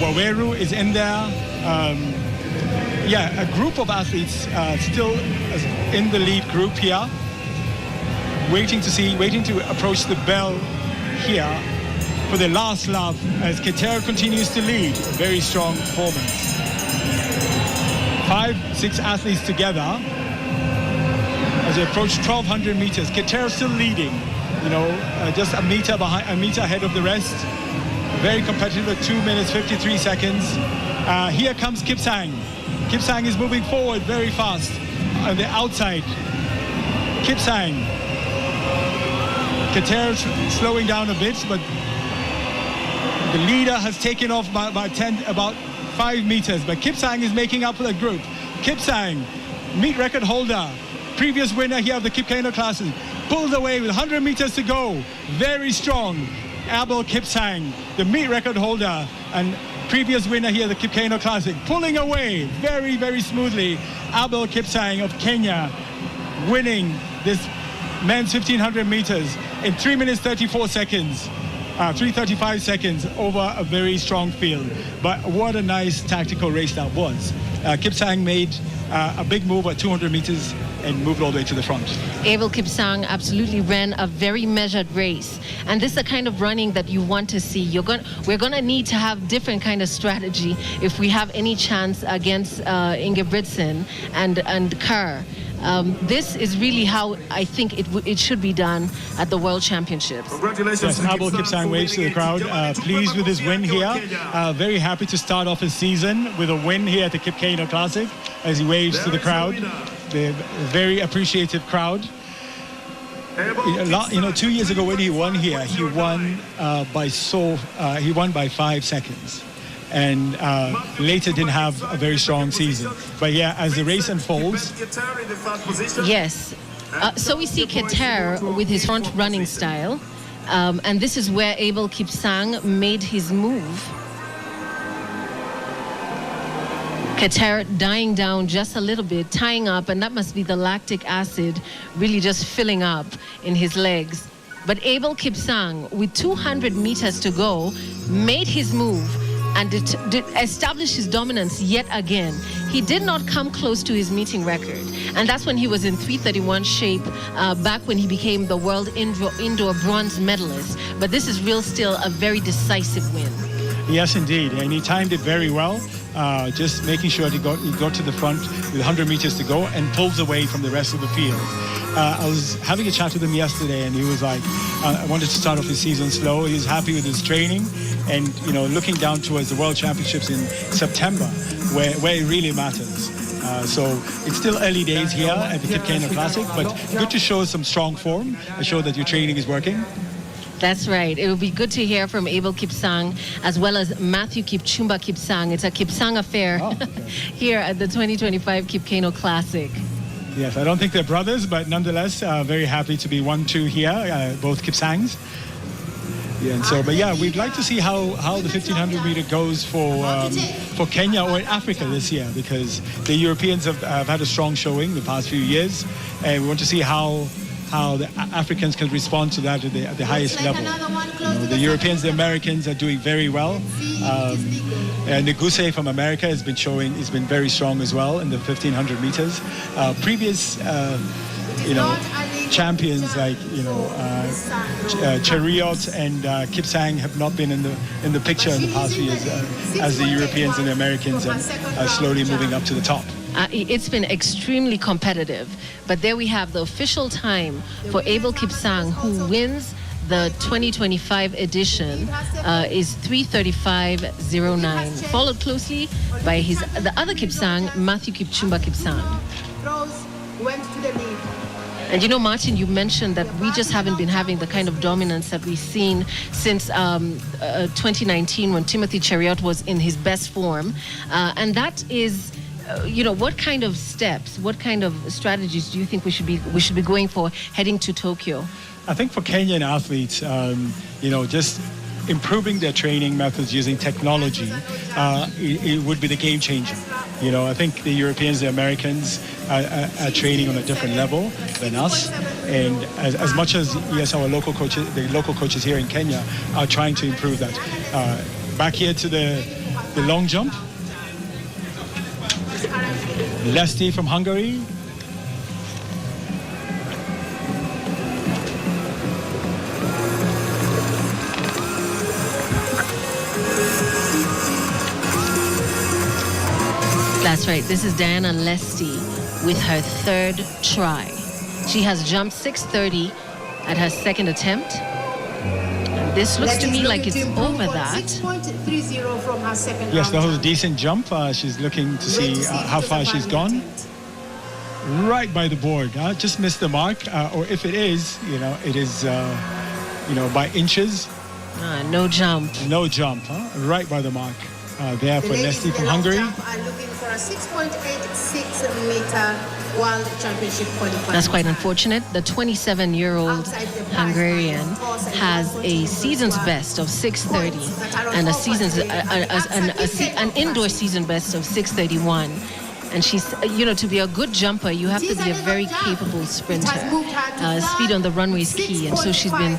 Waweru is in there. A group of athletes still in the lead group here, waiting to approach the bell here for the last lap as Keter continues to lead. A very strong performance. 5-6 athletes together as they approach 1,200 meters. Keter still leading. Just a meter ahead of the rest. Very competitive at 2 minutes 53 seconds. Here comes Kipsang. Kipsang is moving forward very fast on the outside. Kipsang. Keter slowing down a bit, but the leader has taken off by about 5 meters. But Kipsang is making up for the group. Kipsang, meet record holder, previous winner here of the Keino classes. Pulls away with 100 meters to go. Very strong. Abel Kipsang, the meet record holder and previous winner here at the Keino Classic, pulling away very, very smoothly. Abel Kipsang of Kenya winning this men's 1,500 meters in 3 minutes 34 seconds. 3:35 seconds over a very strong field. But what a nice tactical race that was. Kipsang made a big move at 200 meters and moved all the way to the front. Abel Kipsang absolutely ran a very measured race. And this is the kind of running that you want to see. We're going to need to have different kind of strategy if we have any chance against Ingebrigtsen and Kerr. This is really how I think it should be done at the World Championships. Congratulations. Yes, Abel Kipsang waves to the crowd. Pleased with his win here. Very happy to start off his season with a win here at the Keino Classic as he waves to the crowd. The very appreciative crowd. 2 years ago when he won here, he won by 5 seconds. And later didn't have a very strong season. But yeah, as the race unfolds. Yes. So we see Keter with his front running style. And this is where Abel Kipsang made his move. Keter dying down just a little bit, tying up, and that must be the lactic acid really just filling up in his legs. But Abel Kipsang, with 200 meters to go, made his move and did establish his dominance yet again. He did not come close to his meeting record. And that's when he was in 3:31 shape, back when he became the world indoor bronze medalist. But this is still a very decisive win. Yes, indeed. And he timed it very well. Just making sure he got to the front with 100 meters to go and pulls away from the rest of the field. I was having a chat with him yesterday, and he was like, I wanted to start off his season slow. He was happy with his training and, looking down towards the World Championships in September, where it really matters. So it's still early days here at the Keino Classic, but good to show some strong form and show that your training is working. That's right. It would be good to hear from Abel Kipsang as well as Matthew Kipchumba Kipsang. It's a Kipsang affair here at the 2025 Keino Classic. Yes, I don't think they're brothers, but nonetheless, very happy to be 1-2 here, both Kipsangs. Yeah, and so, but yeah, we'd like to see how the 1,500 meter goes for Kenya or in Africa this year, because the Europeans have had a strong showing the past few years, and we want to see how the Africans can respond to that at the highest level. The Europeans, the Americans are doing very well. And Neguse from America has been very strong as well in the 1,500 meters. champions like Chariot and Kipsang have not been in the picture in the past few years as the Europeans and the Americans are slowly moving up to the top. It's been extremely competitive, but there we have the official time for Abel Kipsang, who wins the 2025 edition, is 3:35.09, followed closely by the other Kipsang, Matthew Kipchumba Kipsang. Went to the lead. And you know, Martin, you mentioned that we just haven't been having the kind of dominance that we've seen since 2019 when Timothy Chariot was in his best form. And that is, what kind of steps, what kind of strategies do you think we should be going for heading to Tokyo? I think for Kenyan athletes, just improving their training methods using technology, it would be the game changer. I think the Europeans, the Americans are training on a different level than us. And as much as, yes, our local coaches, the local coaches here in Kenya are trying to improve that. Back here to the long jump. Lesti from Hungary. That's right. This is Diana Lesti with her third try. She has jumped 6:30 at her second attempt. And this looks to me like it's over that. 6.30 from her second Yes, that was a round. decent jump. She's looking to see how far she's gone. Right by the board. Just missed the mark. Or if it is, it is, by inches. No jump. No jump. Right by the mark. There for Lesti from Hungary. Are looking for a 6.86 meter World Championship qualifier. That's quite unfortunate. The 27-year-old Hungarian has a season's best of 6:30 and an indoor season best of 6:31. And she's, to be a good jumper, you have to be a very capable sprinter. Speed on the runway is key. And so she's been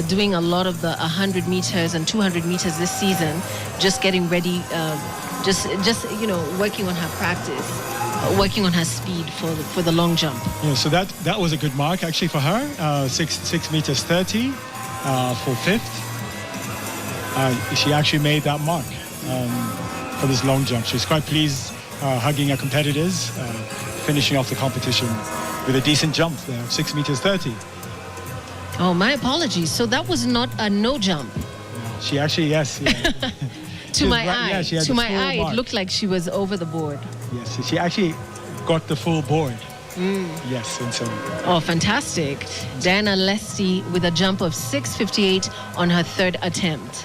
doing a lot of the 100 meters and 200 meters this season, just getting ready, working on her practice, working on her speed for the long jump. Yeah, so that was a good mark actually for her. 6 meters 30 for fifth. She actually made that mark for this long jump. She's quite pleased. Hugging her competitors, finishing off the competition with a decent jump there, 6 meters 30. Oh, my apologies. So that was not a no jump. She actually, yes. Yeah. To my eye, mark. it looked like she was over the board. Yes, so she actually got the full board. Yes, and so. Oh, fantastic. Diana Lesti with a jump of 6:58 on her third attempt.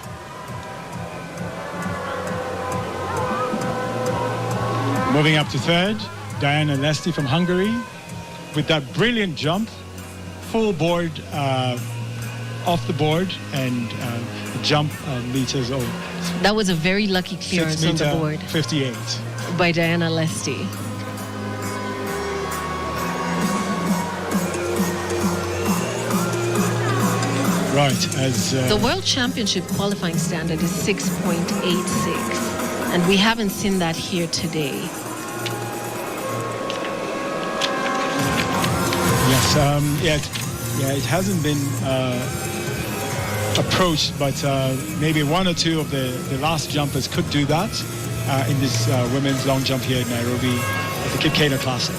Moving up to third, Diana Lesti from Hungary with that brilliant jump, full board off the board and jump meters over. That was a very lucky clearance on the board 58 by Diana Lesti. Right, as the World Championship qualifying standard is 6.86, and we haven't seen that here today. Yes, it hasn't been approached, but maybe one or two of the last jumpers could do that in this women's long jump here in Nairobi at the Keino Classic.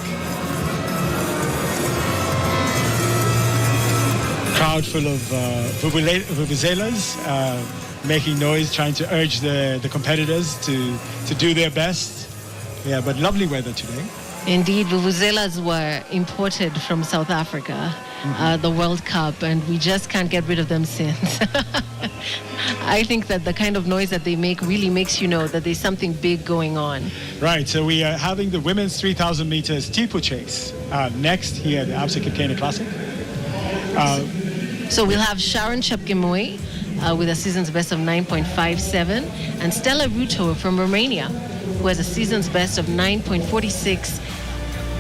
Crowd full of vuvuzelas making noise, trying to urge the competitors to do their best. Yeah, but lovely weather today. Indeed, vuvuzelas were imported from South Africa, the World Cup, and we just can't get rid of them since. I think that the kind of noise that they make really makes you know that there's something big going on. Right, so we are having the women's 3,000 meters steeplechase next here at the Absa Keino Classic. So we'll have Sharon Chepkemoi with a season's best of 9.57, and Stella Ruto from Romania, who has a season's best of 9.46,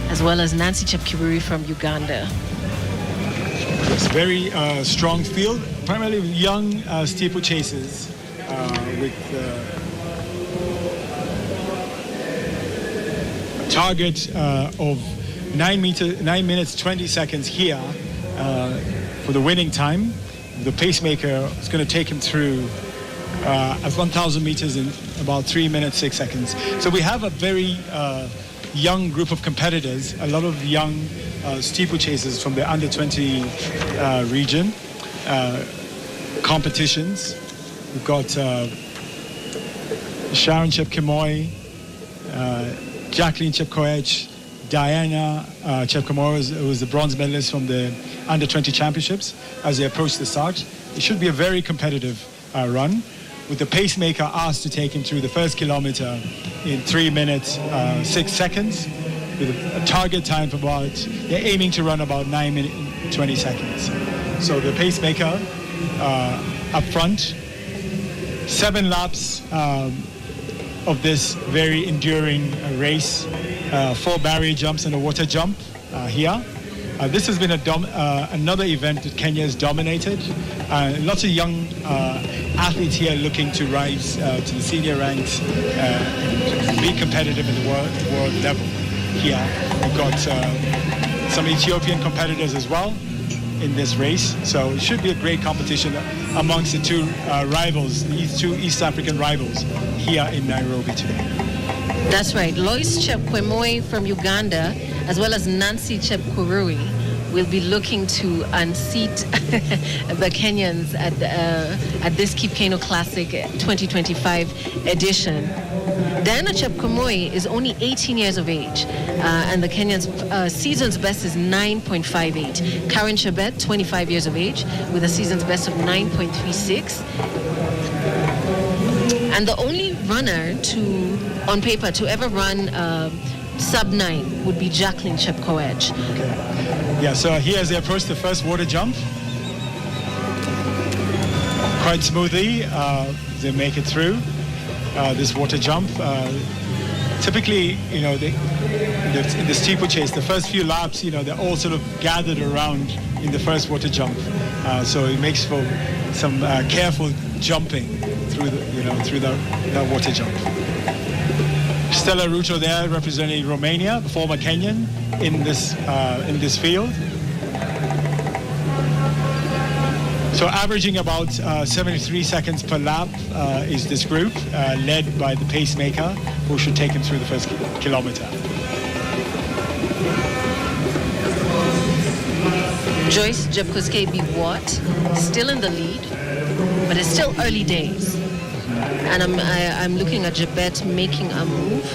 as well as Nancy Chepkiburi from Uganda. It's a very strong field, primarily young steeplechasers with a target of 9 minutes 20 seconds here for the winning time. The pacemaker is going to take him through at 1,000 meters in about 3 minutes, 6 seconds. So we have a very young group of competitors, a lot of young steeplechasers from the under 20 region competitions. We've got Sharon Chepkemoi, Jacqueline Chepkoech, Diana Chepkemoi, who was the bronze medalist from the under 20 championships. As they approach the start, it should be a very competitive run, with the pacemaker asked to take him through the first kilometer in 3 minutes 6 seconds, with a target time for about, they're aiming to run about 9 minutes 20 seconds. So the pacemaker up front, 7 laps of this very enduring race, 4 barrier jumps and a water jump here. This has been another event that Kenya has dominated. Lots of young athletes here looking to rise to the senior ranks and be competitive at the world level here. We've got some Ethiopian competitors as well in this race, so it should be a great competition amongst the two rivals, these two East African rivals here in Nairobi today. That's right. Lois Chepkemoi from Uganda, as well as Nancy Chepkurui, will be looking to unseat the Kenyans at this Keino Classic 2025 edition. Diana Chepkemoi is only 18 years of age, and the Kenyans' season's best is 9.58. Karen Chebet, 25 years of age, with a season's best of 9.36. And the only runner on paper to ever run sub-9 would be Jacqueline Chepkoech. Okay. Yeah, so here as they approach the first water jump, quite smoothly, they make it through this water jump. Typically, you know, in the steeplechase, the first few laps, you know, they're all sort of gathered around in the first water jump. So it makes for some careful jumping through that water jump. Stella Ruto there representing Romania, the former Kenyan in this field. So averaging about 73 seconds per lap is this group, led by the pacemaker, who should take him through the first kilometer. Joyce Jepkoskei-Biwott still in the lead, but it's still early days. And I'm looking at Jebet making a move.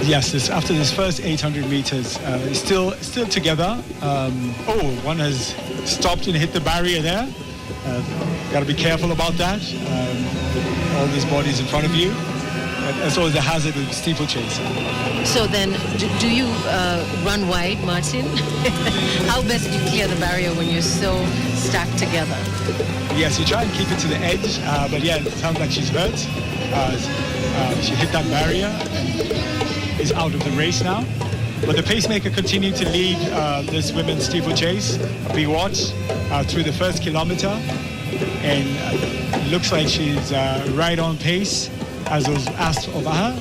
Yes, after this first 800 meters, it's still together. One has stopped and hit the barrier there. Got to be careful about that. All these bodies in front of you. That's always the hazard of steeplechase. So then, do you run wide, Martin? How best do you clear the barrier when you're so stacked together? Yes, you try and keep it to the edge, but yeah, it sounds like she's hurt. She hit that barrier and is out of the race now. But the pacemaker continued to lead this women's steeplechase, Biwott, through the first kilometer. And it looks like she's right on pace, as was asked of her.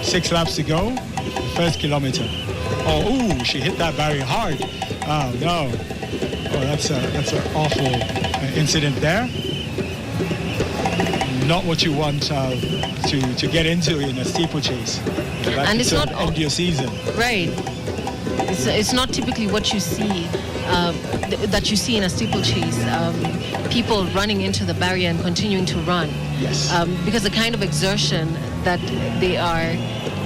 6 laps to go, first kilometer. She hit that barrier hard. Oh, no. Oh, that's an awful incident there. Not what you want to get into in a steeplechase. And it's not end your season. Right. It's not typically what you see that you see in a steeplechase. People running into the barrier and continuing to run. Yes. Because the kind of exertion that they are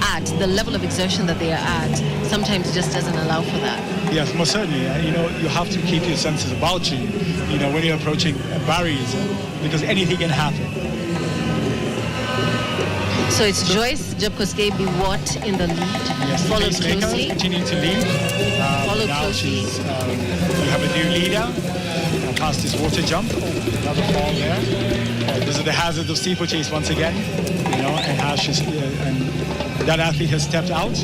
at, the level of exertion that they are at, sometimes just doesn't allow for that. Yes, most certainly. You have to keep your senses about you, when you're approaching barriers, because anything can happen. So it's Joyce Jepkoskei-Biwott in the lead, yes, followed closely. Continuing to lead. Followed now closely. We have a new leader past this water jump. Another fall there. These are the hazards of steeplechase once again. And how and that athlete has stepped out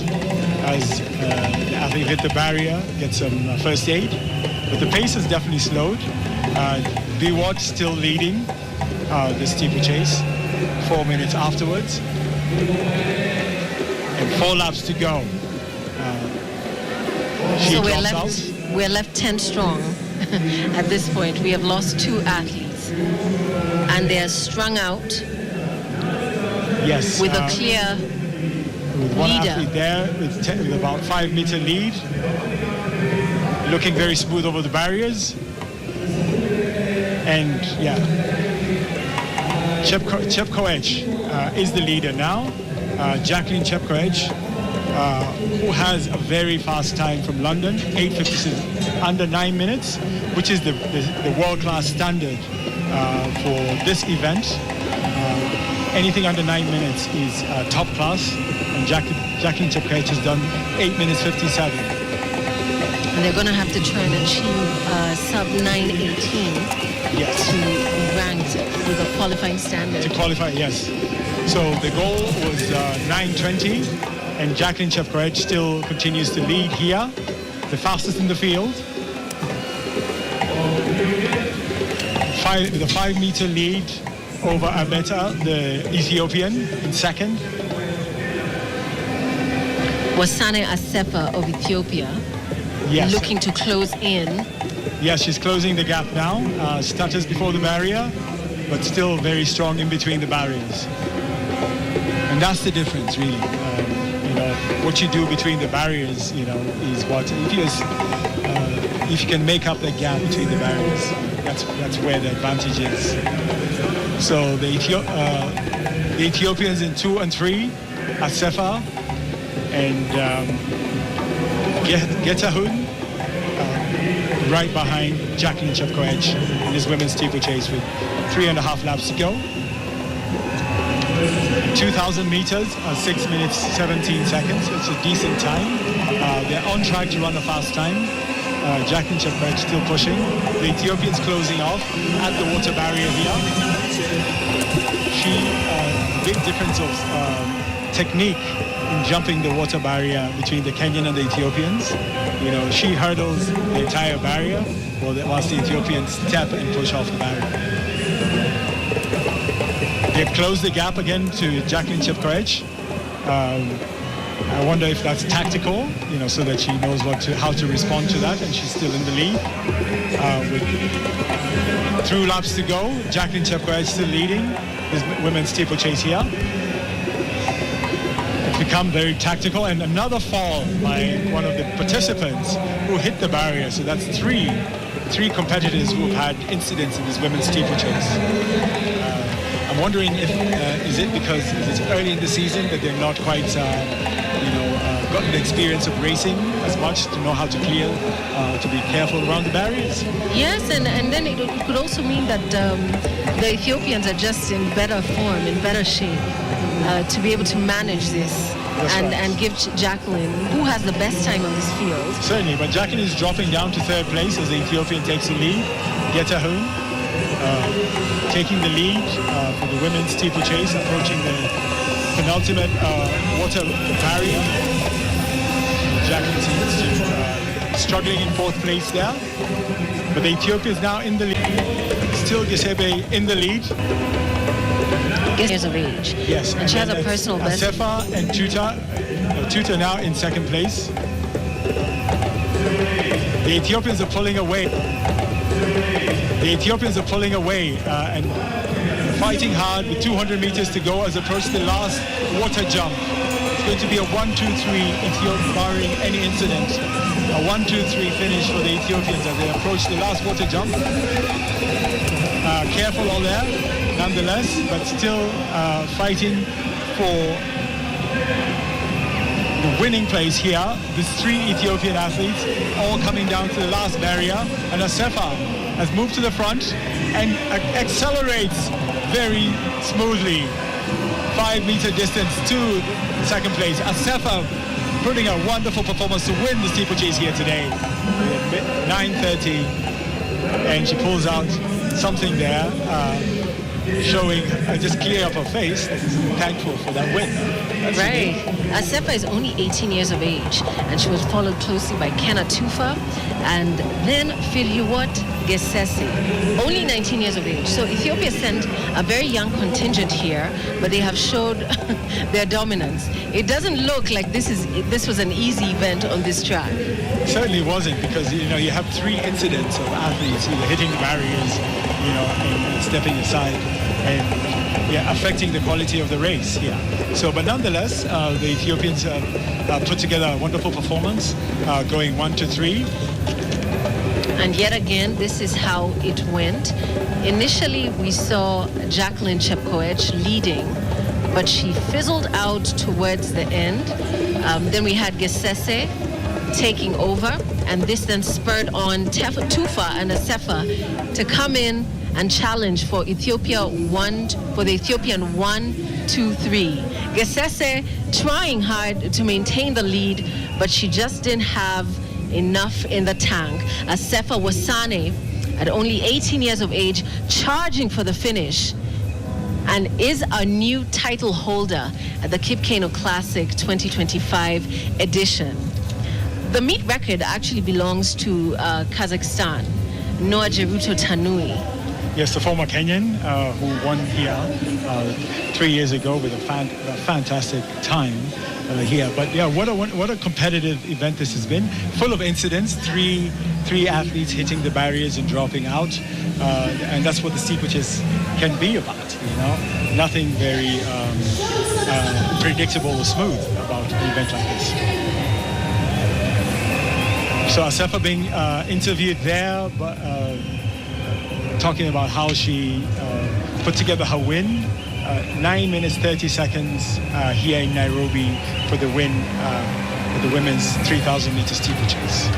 as the athlete hit the barrier, get some first aid. But the pace has definitely slowed. Biwott still leading the steeplechase. 4 minutes afterwards. And 4 laps to go. She So drops out. we're left 10 strong at this point. We have lost 2 athletes, and they are strung out Yes. with a clear with one leader. athlete there with about 5 meter lead, looking very smooth over the barriers. And yeah, Chepkoech is the leader now. Jacqueline Chepkoech, who has a very fast time from London, 8:56, under 9 minutes, which is the world-class standard for this event. Anything under 9 minutes is top class, and Jacqueline Chepkoech has done 8 minutes 57. And they're going to have to try and achieve sub 9:18 Yes. to be ranked with a qualifying standard. To qualify, yes. So the goal was 9:20, and Jacqueline Chepkoech still continues to lead here, the fastest in the field. With a 5 meter lead over Abeta, the Ethiopian, in second. Wasane Asefa of Ethiopia Yes. looking to close in. Yes, she's closing the gap now. Stutters before the barrier, but still very strong in between the barriers. And that's the difference, really. What you do between the barriers, is what if you can make up the gap between the barriers, that's where the advantage is. So the Ethiopians in 2 and 3, Asefa and Getahun, right behind Jacqueline Chepkoech in this women's steeplechase with 3.5 laps to go. 2,000 meters, 6 minutes 17 seconds. It's a decent time. They're on track to run a fast time. Jacqueline Chepkoech still pushing. The Ethiopians closing off at the water barrier here. Big difference of technique in jumping the water barrier between the Kenyan and the Ethiopians. She hurdles the entire barrier, whilst the Ethiopians step and push off the barrier. They've closed the gap again to Jacqueline Chepkoech. I wonder if that's tactical, so that she knows how to respond to that, and she's still in the lead. With 2 laps to go, Jacqueline Chepkoech still leading this women's steeplechase here. It's become very tactical, and another fall by one of the participants who hit the barrier. So that's three competitors who have had incidents in this women's steeplechase. I'm wondering if is it because it's early in the season that they're not quite gotten the experience of racing as much to know how to clear, to be careful around the barriers. Yes, and then it could also mean that the Ethiopians are just in better form, in better shape to be able to manage this. And give Jacqueline, who has the best time on this field. Certainly, but Jacqueline is dropping down to 3rd place as the Ethiopian takes the lead. Getahun taking the lead for the women's steeplechase, approaching the penultimate water barrier. Jacqueline seems to struggling in 4th place there. But the Ethiopians now in the lead. Still Gisebe in the lead. Years of age. Yes, and she has a personal best. Asefa and Tuta now in 2nd place. The Ethiopians are pulling away. And fighting hard with 200 meters to go as approach the last water jump. It's going to be a 1-2-3 Ethiopia, barring any incident. A 1-2-3 finish for the Ethiopians as they approach the last water jump. Careful all there, nonetheless, but still fighting for the winning place here. These 3 Ethiopian athletes all coming down to the last barrier, and Asefa has moved to the front and accelerates very smoothly. 5 meter distance to 2nd place. Asefa putting a wonderful performance to win the steeplechase here today. 9:30, and she pulls out something there, showing just clear up her face, thankful for that win. That's right. Asefa is only 18 years of age, and she was followed closely by Kena Tufa, and then Filiwot Gesese, only 19 years of age. So Ethiopia sent a very young contingent here, but they have showed their dominance. It doesn't look like this was an easy event on this track. certainly wasn't, because you have 3 incidents of athletes either hitting the barriers, and stepping aside, and affecting the quality of the race. So, but nonetheless, the Ethiopians put together a wonderful performance, going 1 to 3. And yet again, this is how it went. Initially, we saw Jacqueline Chepkoech leading, but she fizzled out towards the end. Then we had Gesese taking over, and this then spurred on Tufa and Asefa to come in and challenge for the Ethiopian 1, 2, 3. Gesese trying hard to maintain the lead, but she just didn't have enough in the tank. Asefa Wasane, at only 18 years of age, charging for the finish, and is a new title holder at the Keino Classic 2025 edition. The meet record actually belongs to Kazakhstan, Noah Jeruto Tanui. Yes, the former Kenyan who won here 3 years ago with a fantastic time here. But what a competitive event this has been. Full of incidents, three athletes hitting the barriers and dropping out, and that's what the steeplechase can be about. Nothing very predictable or smooth about an event like this. So Asefa being interviewed there, but talking about how she put together her win. 9 minutes 30 seconds here in Nairobi for the win for the women's 3,000 meter steeplechase.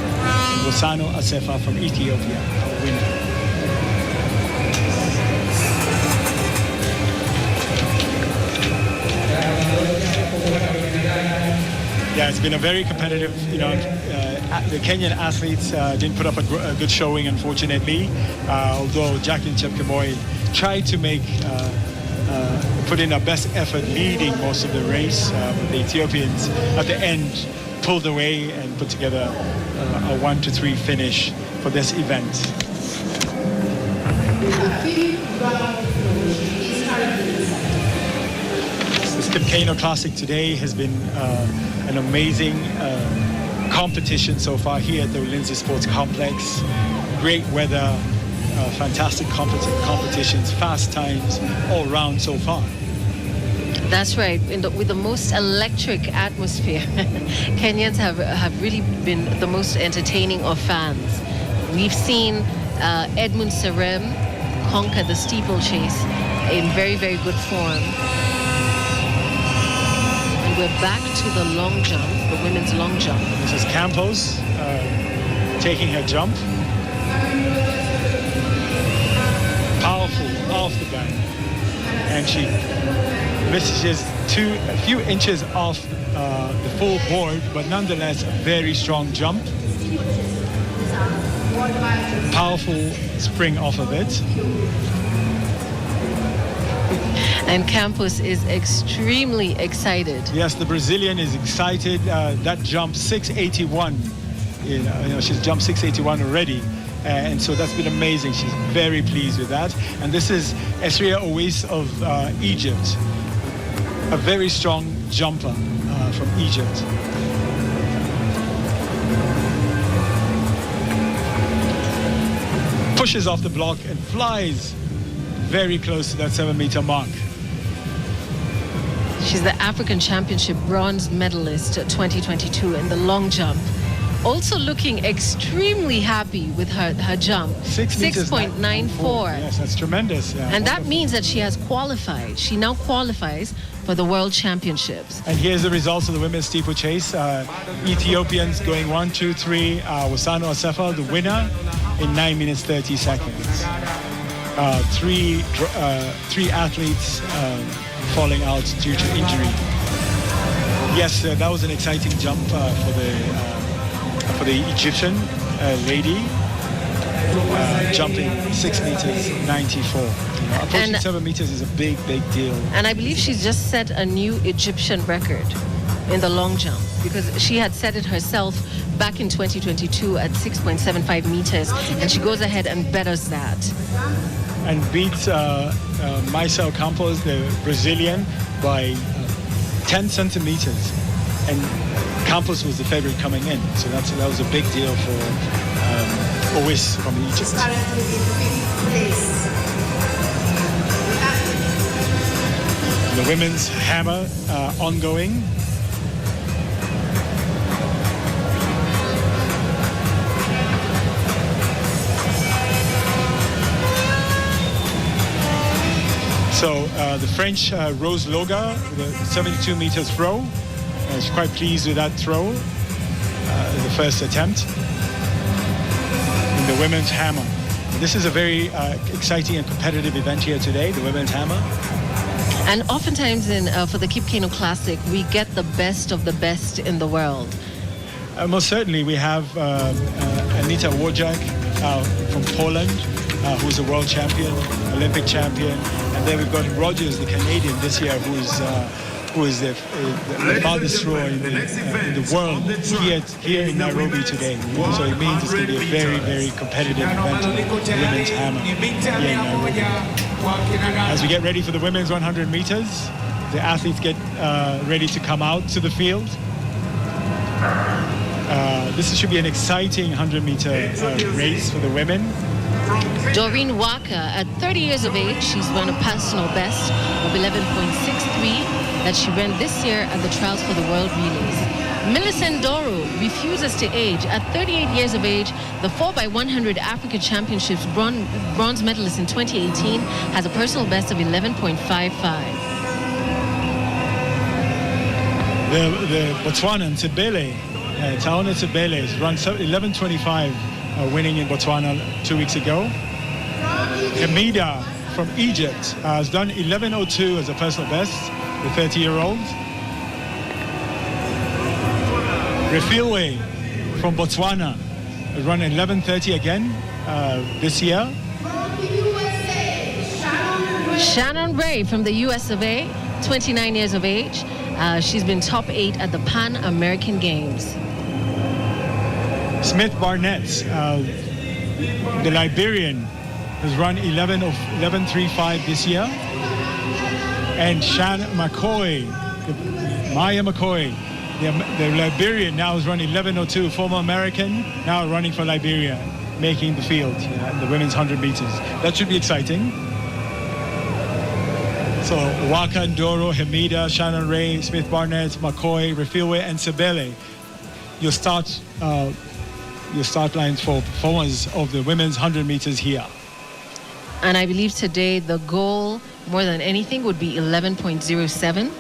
Wosano Asefa from Ethiopia, our winner. Yeah, it's been a very competitive, the Kenyan athletes didn't put up a good showing, unfortunately, although Jacqueline Chepkoech tried to put in her best effort leading most of the race. But the Ethiopians at the end pulled away and put together a 1 to 3 finish for this event. This Keino Classic today has been an amazing competition so far here at the Ulinzi Sports Complex. Great weather, fantastic competitions, fast times all round so far. That's right. With the most electric atmosphere, Kenyans have really been the most entertaining of fans. We've seen Edmund Serem conquer the steeplechase in very, very good form. And we're back to the long jump, the women's long jump. This is Campos taking her jump. Powerful off the back. And she misses a few inches off the full board, but nonetheless a very strong jump. Powerful spring off of it. And Campos is extremely excited. Yes, the Brazilian is excited. That jump 681. She's jumped 681 already. And so that's been amazing. She's very pleased with that. And this is Esria Owais of Egypt, a very strong jumper from Egypt. Pushes off the block and flies very close to that 7-meter mark. She's the African Championship bronze medalist 2022 in the long jump. Also looking extremely happy with her jump. 6.94. Yes, that's tremendous. Yeah, and that means that she has qualified. She now qualifies for the World Championships. And here's the results of the women's steeplechase. Ethiopians going 1, 2, 3. Wosano Asefa, the winner, in 9 minutes 30 seconds. Three athletes falling out due to injury. Yes, that was an exciting jump for the Egyptian lady, jumping 6 meters 94. Approaching 7 meters is a big deal. And I believe she's just set a new Egyptian record in the long jump, because she had set it herself back in 2022 at 6.75 meters, and she goes ahead and betters that. And beats Maisel Campos, the Brazilian, by 10 centimeters. and Campos was the favorite coming in. So that was a big deal for Owis from Egypt. Currently in 5th place. The women's hammer ongoing. So the French Rose Loga, the 72 meters throw. She's quite pleased with that throw, the first attempt. In the women's hammer. This is a very exciting and competitive event here today, the women's hammer. And oftentimes for the Keino Classic, we get the best of the best in the world. Most certainly, we have Anita Wojak from Poland, who's a world champion, Olympic champion, and then we've got Rogers, the Canadian this year, who is the farthest thrower in the world here in Nairobi today. So it means it's going to be a very, very competitive event, the women's hammer here in Nairobi. As we get ready for the women's 100 meters, the athletes get ready to come out to the field. This should be an exciting 100-meter race for the women. Doreen Walker, at 30 years of age, she's run a personal best of 11.63 that she ran this year at the Trials for the World Relays. Millicent Doro refuses to age. At 38 years of age, the 4x100 Africa Championships bronze medalist in 2018 has a personal best of 11.55. The Botswana, Tsebele, Taona Tsebele has run 11.25, winning in Botswana 2 weeks ago. Hamida from Egypt has done 11.02 as a personal best, the 30-year-old. Refilwe from Botswana has run 11.30 again this year. Shannon Ray from the US of A, 29 years of age. She's been top 8 at the Pan American Games. Smith Barnett, the Liberian, has run 11.35 this year. And Shan McCoy, Maya McCoy, the Liberian, now is running 11.02, former American, now running for Liberia, making the field in the women's 100 meters. That should be exciting. So Waka Ndoro, Hamida, Shannon Ray, Smith Barnett, McCoy, Refilwe, and Sebele. Your start lines for performers of the women's 100 meters here. And I believe today the goal, more than anything, would be 11.07,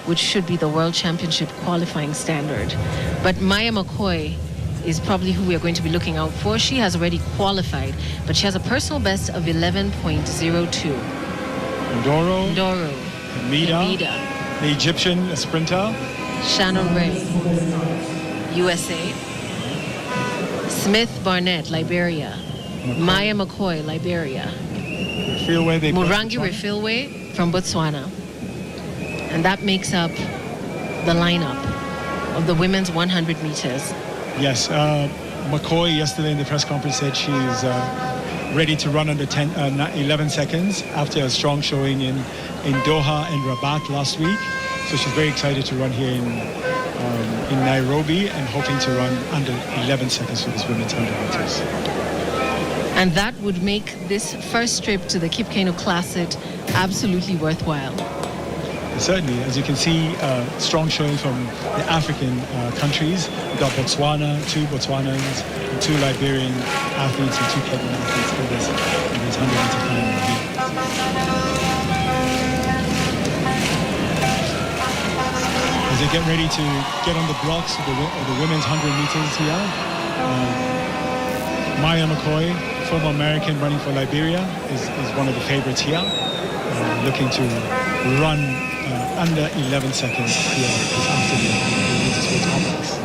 which should be the World Championship qualifying standard. But Maya McCoy is probably who we are going to be looking out for. She has already qualified, but she has a personal best of 11.02. Ndoro, Hamida, the Egyptian sprinter. Shannon Ray, USA. Smith Barnett, Liberia. Maya McCoy, Liberia. Murangi Refilwe from Botswana. And that makes up the lineup of the women's 100 meters. Yes, McCoy yesterday in the press conference said she's ready to run under 11 seconds after a strong showing in Doha and Rabat last week. So she's very excited to run here in Nairobi and hoping to run under 11 seconds for this women's 100 meters. And that would make this first trip to the Keino Classic absolutely worthwhile. Certainly, as you can see, strong showing from the African countries. We've got Botswana, 2 Botswanans, and 2 Liberian athletes and 2 Kenyan athletes in this 100-meter final. As they get ready to get on the blocks of the women's 100 meters here, Maya McCoy, former American running for Liberia, is one of the favorites here, looking to run under 11 seconds here after the Sports Complex.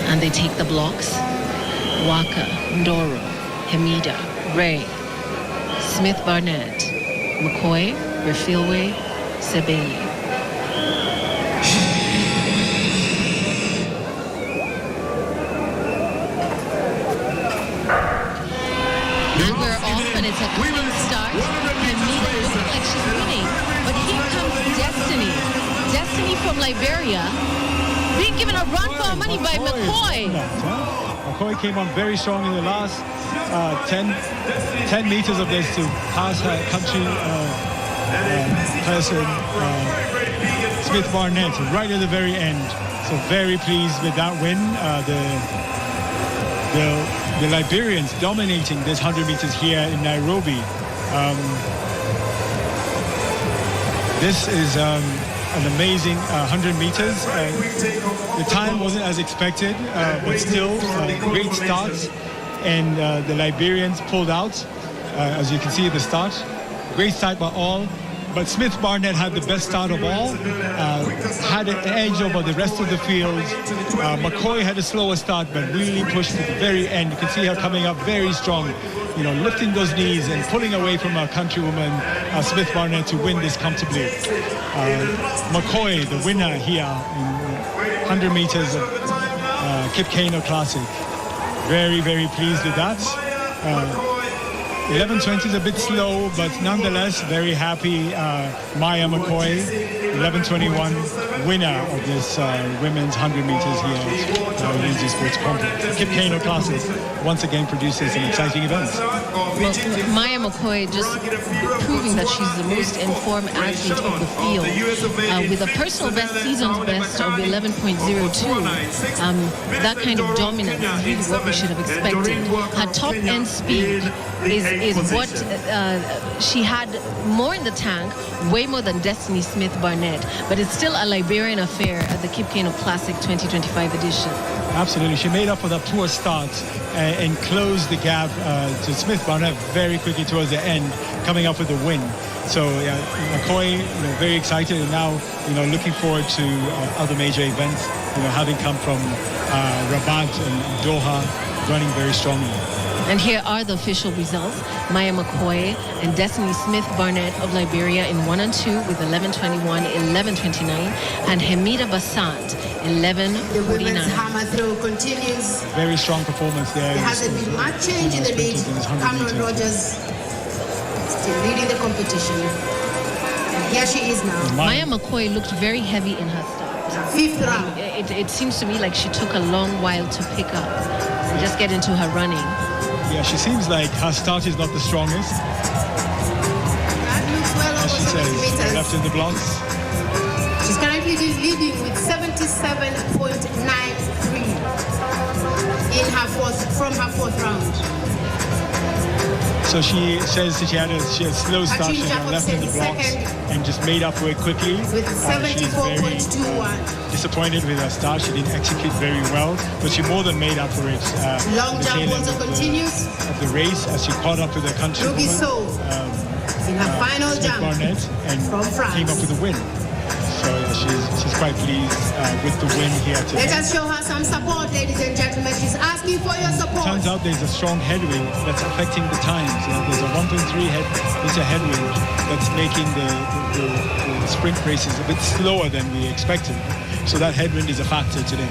And they take the blocks. Waka, Ndoro, Hamida, Ray, Smith Barnett, McCoy, Refilwe, Sebele. a clean start. Keino looks like she's winning, but here comes Destiny. Destiny from Liberia, being given a run for her money by McCoy. McCoy came on very strong in the last 10 meters of this to pass her country person, Smith Barnett, right at the very end. So very pleased with that win. The Liberians dominating this 100 meters here in Nairobi. This is an amazing 100 meters. The time wasn't as expected, but still great starts. And the Liberians pulled out, as you can see at the start. Great start by all. But Smith Barnett had the best start of all, had an edge over the rest of the field. McCoy had a slower start, but really pushed to the very end. You can see her coming up very strong, lifting those knees and pulling away from her countrywoman, Smith Barnett, to win this comfortably. McCoy, the winner here in 100 meters of Keino Classic. Very, very pleased with that. 11:20 is a bit slow, but nonetheless, very happy. Maya McCoy, 11:21, winner of this women's 100 meters here at Lindsay Sports Complex. Keino Classic once again produces an exciting event. Well, Maya McCoy just proving that she's the most informed athlete of the field. With a personal best, season's best of 11.02, that kind of dominance is really what we should have expected. Her top end speed is what she had more in the tank, way more than Destiny Smith Barnett, but it's still a Liberian affair at the Keino Classic 2025 edition. Absolutely, she made up for that poor start and closed the gap to Smith Barnett very quickly towards the end, coming up with the win. So McCoy, very excited, and now looking forward to other major events. Having come from Rabat and Doha, running very strongly. And here are the official results. Maya McCoy and Destiny Smith Barnett of Liberia in 1 and 2 with 11:21, 11:29, and Hamida Bassant, 11:49. The women's hammer throw continues. Very strong performance there. There hasn't been much change in the lead. Cameron Rogers still leading the competition. And here she is now. Maya McCoy looked very heavy in her start. Fifth round. It seems to me like she took a long while to pick up and just get into her running. Yeah, she seems like her start is not the strongest. That looks well over 70 meters. Left in the blocks. She's currently leading with 77.93 from her fourth round. So she says that she had a slow start, she got left in the blocks and just made up for it quickly. With 74.21. Disappointed with her start. She didn't execute very well, but she more than made up for it. Long jump also continues. Of the race as she caught up with her countrywoman. In her final jump Barnett, and from France. Came up with a win. So she's quite pleased with the win here today. Let us show her some support, ladies and gentlemen. She's asking for your support. Turns out there's a strong headwind that's affecting the times. There's a 1.3 meter headwind that's making the sprint races a bit slower than we expected. So that headwind is a factor today.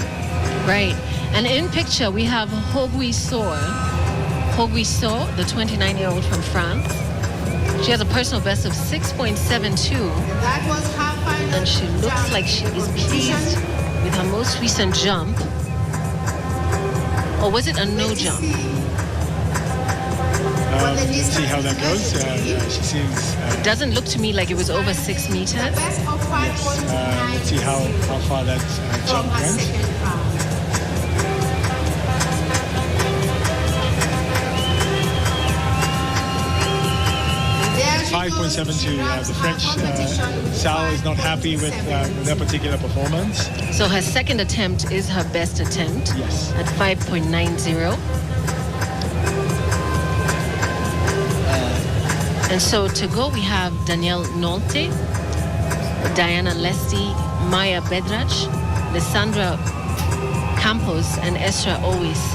Right. And in picture, we have Hogui So, the 29-year-old from France. She has a personal best of 6.72. That was her final and she looks like she is pleased with her most recent jump. Or was it a no jump? Let's see how that goes. She seems... it doesn't look to me like it was over 6 meters. Best of 5.9. Let's see how far that jump went. 5.72. The French Sal is not happy with their particular performance. So her second attempt is her best attempt. Yes. At 5.90. And so to go, we have Danielle Nolte, Diana Lesty, Maya Bedrach, Lissandra Campos, and Esra Owis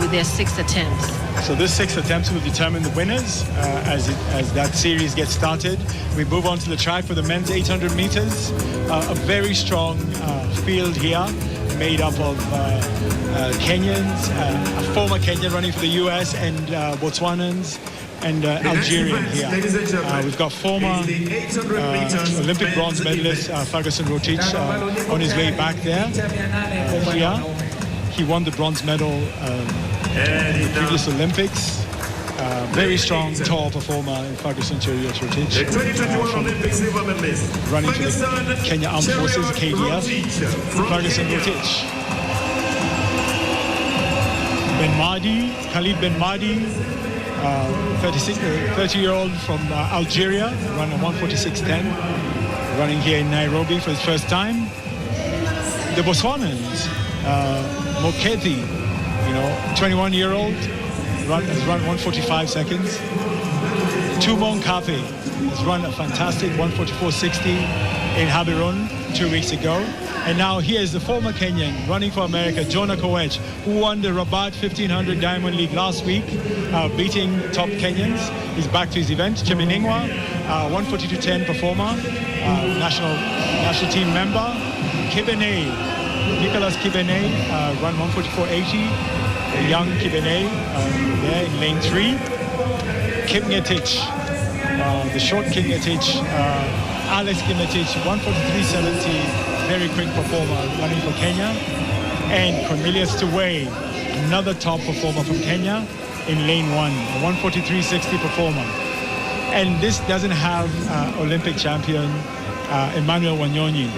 with their 6 attempts. So this 6 attempts will determine the winners as that series gets started. We move on to the track for the men's 800 meters. A very strong field here, made up of Kenyans, a former Kenyan running for the US, and Botswanans. and Algerian here. We've got former Olympic bronze medalist Ferguson Rotich on his way back there. Here, he won the bronze medal in the previous Olympics. Very strong, tall performer in Ferguson Rotich. The 2021 Olympic silver medalist, running for the Kenya Armed Forces, KDF, Ferguson Rotich. Khalid Ben Mahdi, 30-year-old from Algeria, running 146.10, running here in Nairobi for his first time. The Botswanans, Moketi, 21-year-old, has run 145 seconds. Tumon Kape has run a fantastic 144.60 in Gaborone 2 weeks ago. And now here's the former Kenyan running for America, Jonah Koech, who won the Rabat 1500 Diamond League last week, beating top Kenyans. He's back to his event. Chiminingwa, 142.10 performer, national team member. Kibene, Nicholas Kibene, run 144.80. Young Kibene there in lane 3. Kipngetich, the short Kipngetich, Alex Kipngetich, 143.70. Very quick performer running for Kenya. And Cornelius Tuwei, another top performer from Kenya in lane 1, a 143.60 performer. And this doesn't have Olympic champion Emmanuel Wanyonyi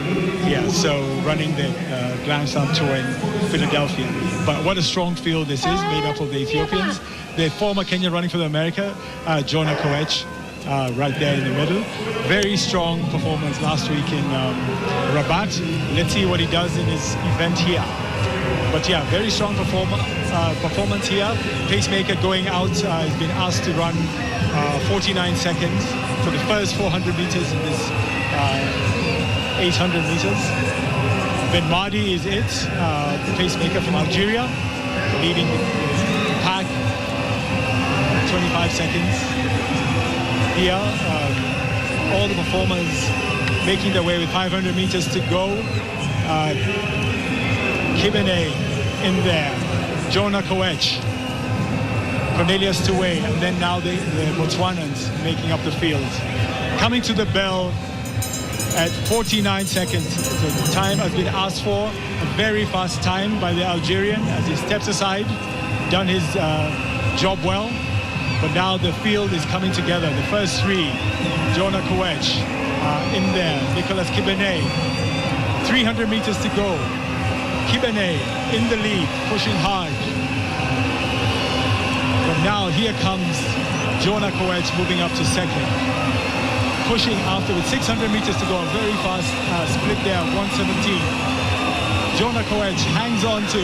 here, so running the Grand Slam Tour in Philadelphia. But what a strong field this is, made up of the Ethiopians. The former Kenya running for America, Jonah Koech, right there in the middle. Very strong performance last week in Rabat. Let's see what he does in his event here. But yeah, very strong performance here. Pacemaker going out. He's been asked to run 49 seconds for the first 400 meters in this 800 meters. Ben Mahdi is it, the pacemaker from Algeria, leading the pack. 25 seconds. Here, all the performers making their way with 500 meters to go. Kibene in there, Jonah Koech, Cornelius Tuwei, and then now the Botswanans making up the field. Coming to the bell at 49 seconds. The time has been asked for, a very fast time by the Algerian as he steps aside, done his job well. But now the field is coming together. The first 3, Jonah Koech in there, Nicholas Kibene, 300 meters to go. Kibene in the lead, pushing hard. But now here comes Jonah Koech moving up to second. Pushing after with 600 meters to go, a very fast split there, 117. Jonah Koech hangs on to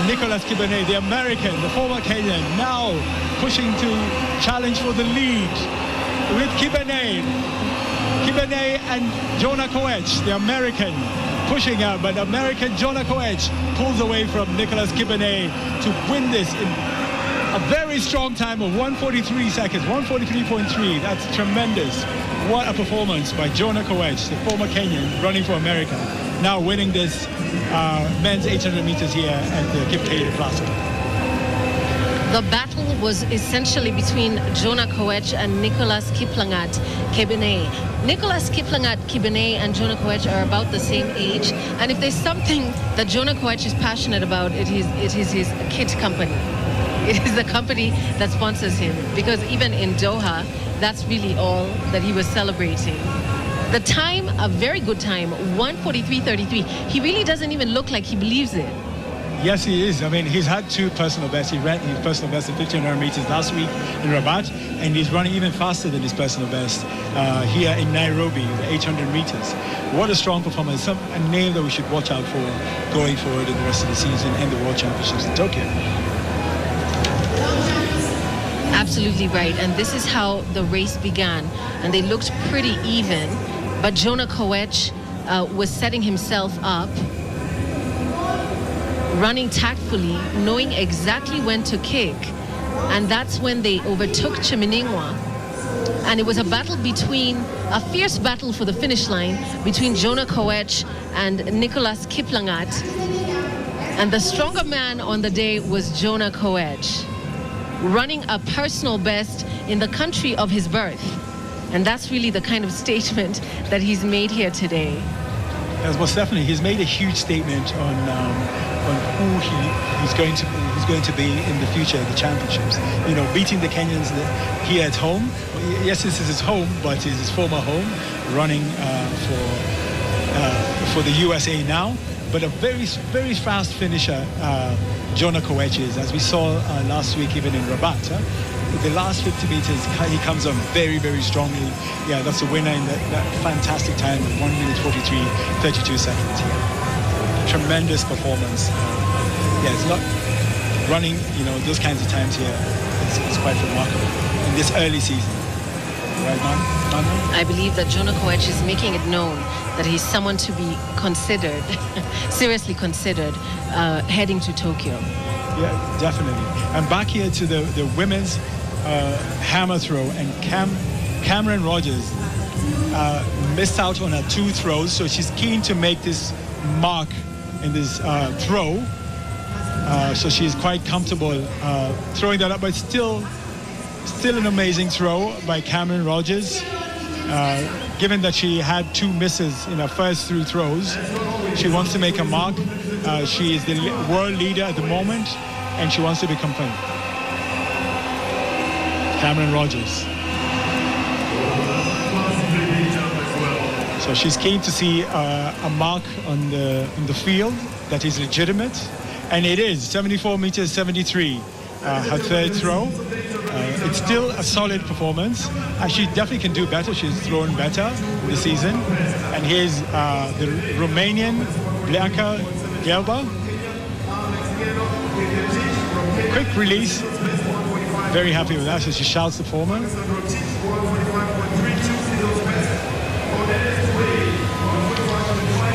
Nicholas Kibene, the American, the former Kenyan, now pushing to challenge for the lead with Kibene and Jonah Koech, the American, pushing out, but American Jonah Koech pulls away from Nicholas Kibene to win this in a very strong time of 143 seconds, 143.3. That's tremendous. What a performance by Jonah Koech, the former Kenyan running for America, now winning this men's 800 meters here at the Keino Plaza. The battle was essentially between Jonah Koech and Nicholas Kiplangat Kibene. Nicholas Kiplangat Kibene and Jonah Koech are about the same age, and if there's something that Jonah Koech is passionate about, it is his kit company. It is the company that sponsors him, because even in Doha, that's really all that he was celebrating. The time, a very good time, 1:43.33. He really doesn't even look like he believes it. Yes, he is. I mean, he's had 2 personal bests. He ran his personal best at 1500 meters last week in Rabat, and he's running even faster than his personal best here in Nairobi, the 800 meters. What a strong performance. A name that we should watch out for going forward in the rest of the season and the World Championships in Tokyo. Absolutely right, and this is how the race began, and they looked pretty even, but Jonah Koech was setting himself up, running tactfully, knowing exactly when to kick, and that's when they overtook Chiminingwa. And it was a fierce battle for the finish line between Jonah Koech and Nicholas Kiplangat, and the stronger man on the day was Jonah Koech. running a personal best in the country of his birth. And that's really the kind of statement that he's made here today. Yes, most definitely. He's made a huge statement on who he's going to be in the future of the championships. You know, beating the Kenyans here at home. Yes, this is his home, but it's his former home, running for the USA now. But a very, very fast finisher, Jonah Koech is, as we saw last week even in Rabat. The last 50 meters, he comes on very, very strongly. Yeah, that's a winner in that fantastic time of 1 minute 43, 32 seconds. Yeah. Tremendous performance. Yeah, it's not running, you know, those kinds of times here. It's quite remarkable in this early season. Right, Manu? I believe that Jonah Koech is making it known that he's someone to be considered, seriously considered, heading to Tokyo. Yeah, definitely. And back here to the women's hammer throw, and Cameron Rogers missed out on her 2 throws, so she's keen to make this mark in this throw. So she's quite comfortable throwing that up, but still an amazing throw by Cameron Rogers. Given that she had 2 misses in her first 3 throws, she wants to make a mark. She is the world leader at the moment, and she wants to be complete. Cameron Rogers. So she's keen to see a mark on the field that is legitimate, and it is 74 meters 73. Her third throw. It's still a solid performance. She definitely can do better. She's thrown better this season. And here's the Romanian Blanca Gelba. Quick release. Very happy with that. So she shouts the former.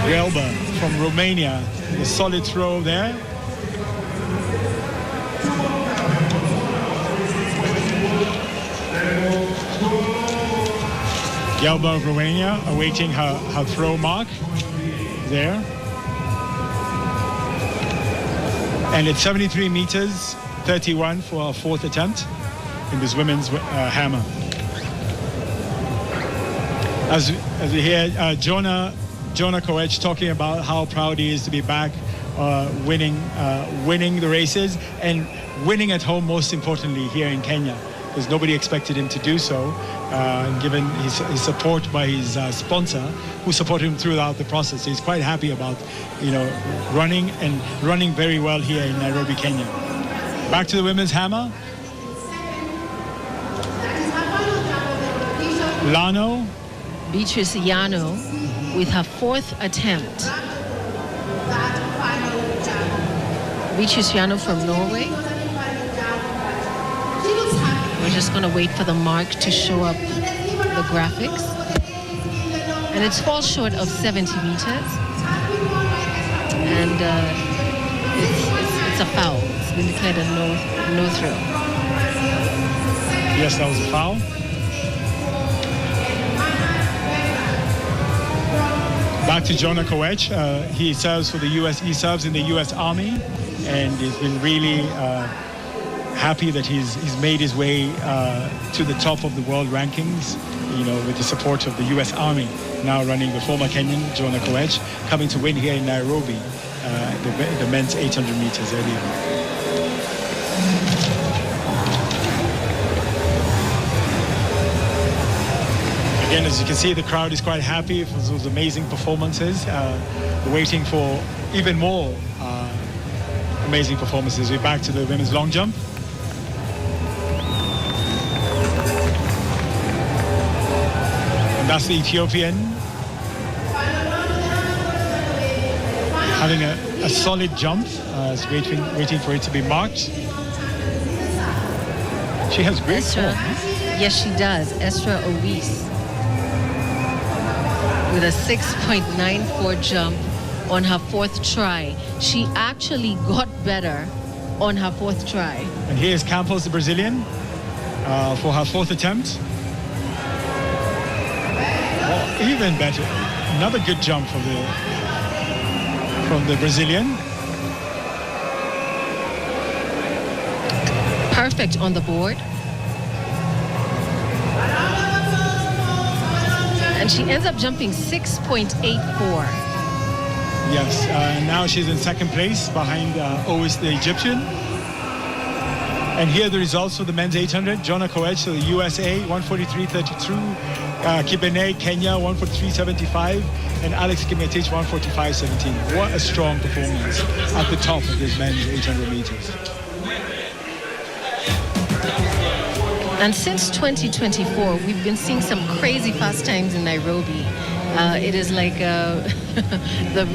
Gelba from Romania. A solid throw there. Gelba of Romania awaiting her throw mark there. And it's 73 meters, 31 for our 4th attempt in this women's hammer. As we hear Jonah Koech talking about how proud he is to be back winning the races and winning at home, most importantly here in Kenya, because nobody expected him to do so, given his support by his sponsor, who supported him throughout the process. He's quite happy about, running very well here in Nairobi, Kenya. Back to the women's hammer. Lano. Beatrice Yano with her 4th attempt. Beatrice Yano from Norway. We're just going to wait for the mark to show up the graphics. And it falls short of 70 meters. And it's a foul. It's been declared a no throw. Yes, that was a foul. Back to Jonah Koech. He serves for the U.S. He serves in the U.S. Army, and he's been really happy that he's made his way to the top of the world rankings, with the support of the U.S. Army. Now running the former Kenyan, Jonah Koech, coming to win here in Nairobi, the men's 800 meters earlier. Again, as you can see, the crowd is quite happy for those amazing performances, waiting for even more amazing performances. We're back to the women's long jump. And that's the Ethiopian having a solid jump, waiting for it to be marked. She has great form. Yes, she does. Estra Owis with a 6.94 jump on her 4th try. She actually got better on her 4th try. And here's Campos, the Brazilian, for her 4th attempt. Well, even better. Another good jump from the Brazilian. perfect on the board. And she ends up jumping 6.84. Yes, now she's in second place behind Owis, the Egyptian. And here are the results for the men's 800. Jonah Koech, so the USA, 143.32. Kibene, Kenya, 143.75. And Alex Kimetich, 145.17. What a strong performance at the top of this men's 800 meters. And since 2024, we've been seeing some crazy fast times in Nairobi. It is like the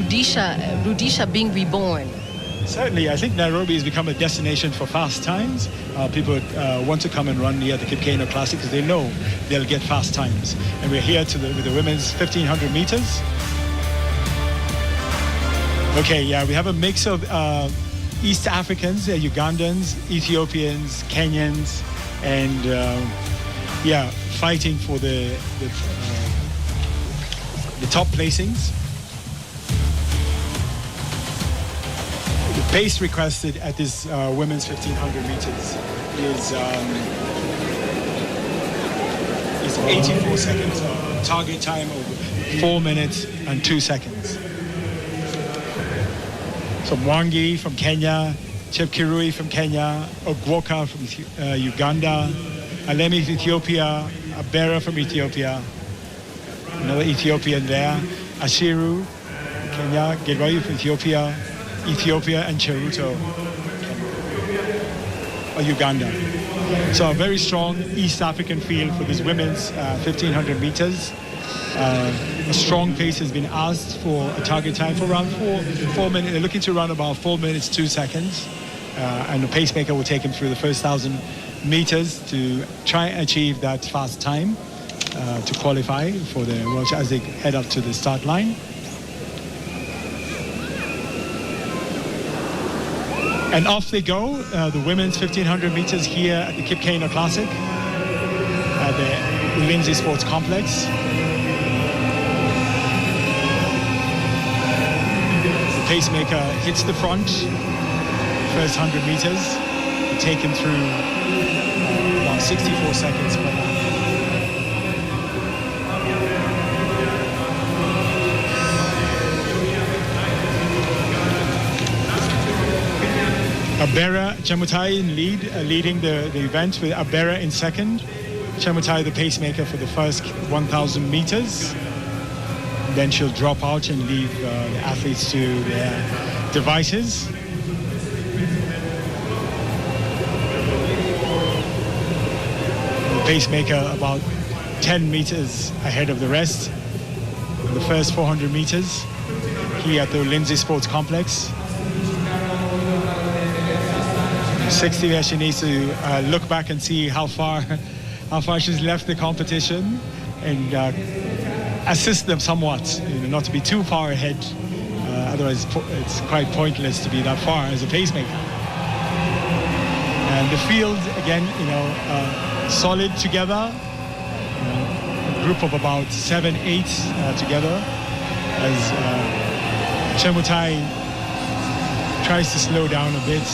Rudisha being reborn. Certainly, I think Nairobi has become a destination for fast times. People want to come and run near the Keino Classic because they know they'll get fast times. And we're here with the women's 1,500 meters. Okay, yeah, we have a mix of East Africans, Ugandans, Ethiopians, Kenyans, and fighting for the top placings. The pace requested at this women's 1,500 meters is 84 seconds. Target time of 4 minutes and 2 seconds. So Mwangi from Kenya, Chepkirui from Kenya, Ogwoka from Uganda, Alemi from Ethiopia, Abera from Ethiopia, another Ethiopian there, Ashiru from Kenya, Gedwayu from Ethiopia, and Cheruto, Uganda. So a very strong East African field for this women's 1,500 meters. A strong pace has been asked for a target time for around 4 minutes. They're looking to run about 4 minutes, 2 seconds. And the pacemaker will take him through the first 1,000 meters to try and achieve that fast time to qualify for the World as they head up to the start line. And off they go, the women's 1,500 meters here at the Keino Classic at the Lindsay Sports Complex. The pacemaker hits the front, first 100 meters, taken through about 64 seconds per lap. Abera Chemutai in leading the event with Abera in second. Chemutai the pacemaker for the first 1,000 meters. Then she'll drop out and leave the athletes to their devices. The pacemaker about 10 meters ahead of the rest. The first 400 meters here at the Lindsay Sports Complex. 60 where she needs to look back and see how far she's left the competition and assist them somewhat, not to be too far ahead. Otherwise, it's quite pointless to be that far as a pacemaker. And the field, again, solid together. A group of about 7, 8 together as Chemutai tries to slow down a bit.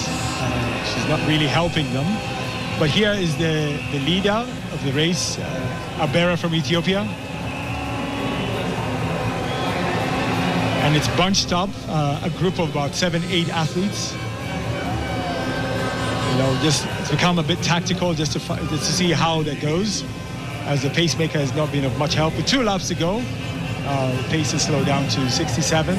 She's not really helping them. But here is the leader of the race, Abera from Ethiopia. And it's bunched up, a group of about 7, 8 athletes. It's become a bit tactical just to see how that goes, as the pacemaker has not been of much help. With 2 laps to go, the pace has slowed down to 67.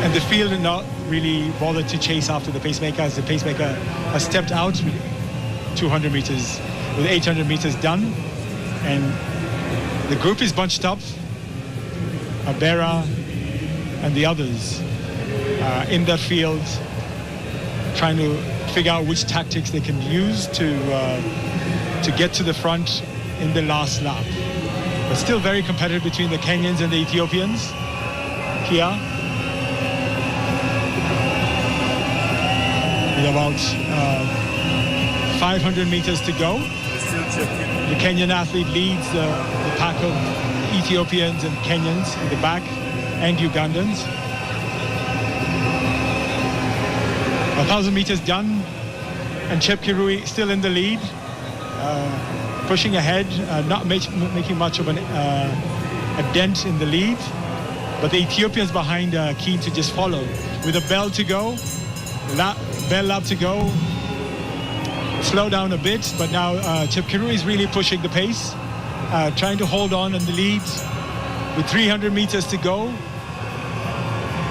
And the field did not really bother to chase after the pacemaker, as the pacemaker has stepped out with 200 meters, with 800 meters done. And the group is bunched up, Abera and the others in that field, trying to figure out which tactics they can use to get to the front in the last lap. But still very competitive between the Kenyans and the Ethiopians here. With about 500 meters to go. The Kenyan athlete leads the pack of Ethiopians and Kenyans in the back, and Ugandans. 1,000 meters done, and Chepkirui still in the lead, pushing ahead, not making much of a dent in the lead, but the Ethiopians behind are keen to just follow. With a bell to go, bell lap to go, slow down a bit, but now Chepkirui is really pushing the pace, trying to hold on in the lead with 300 meters to go.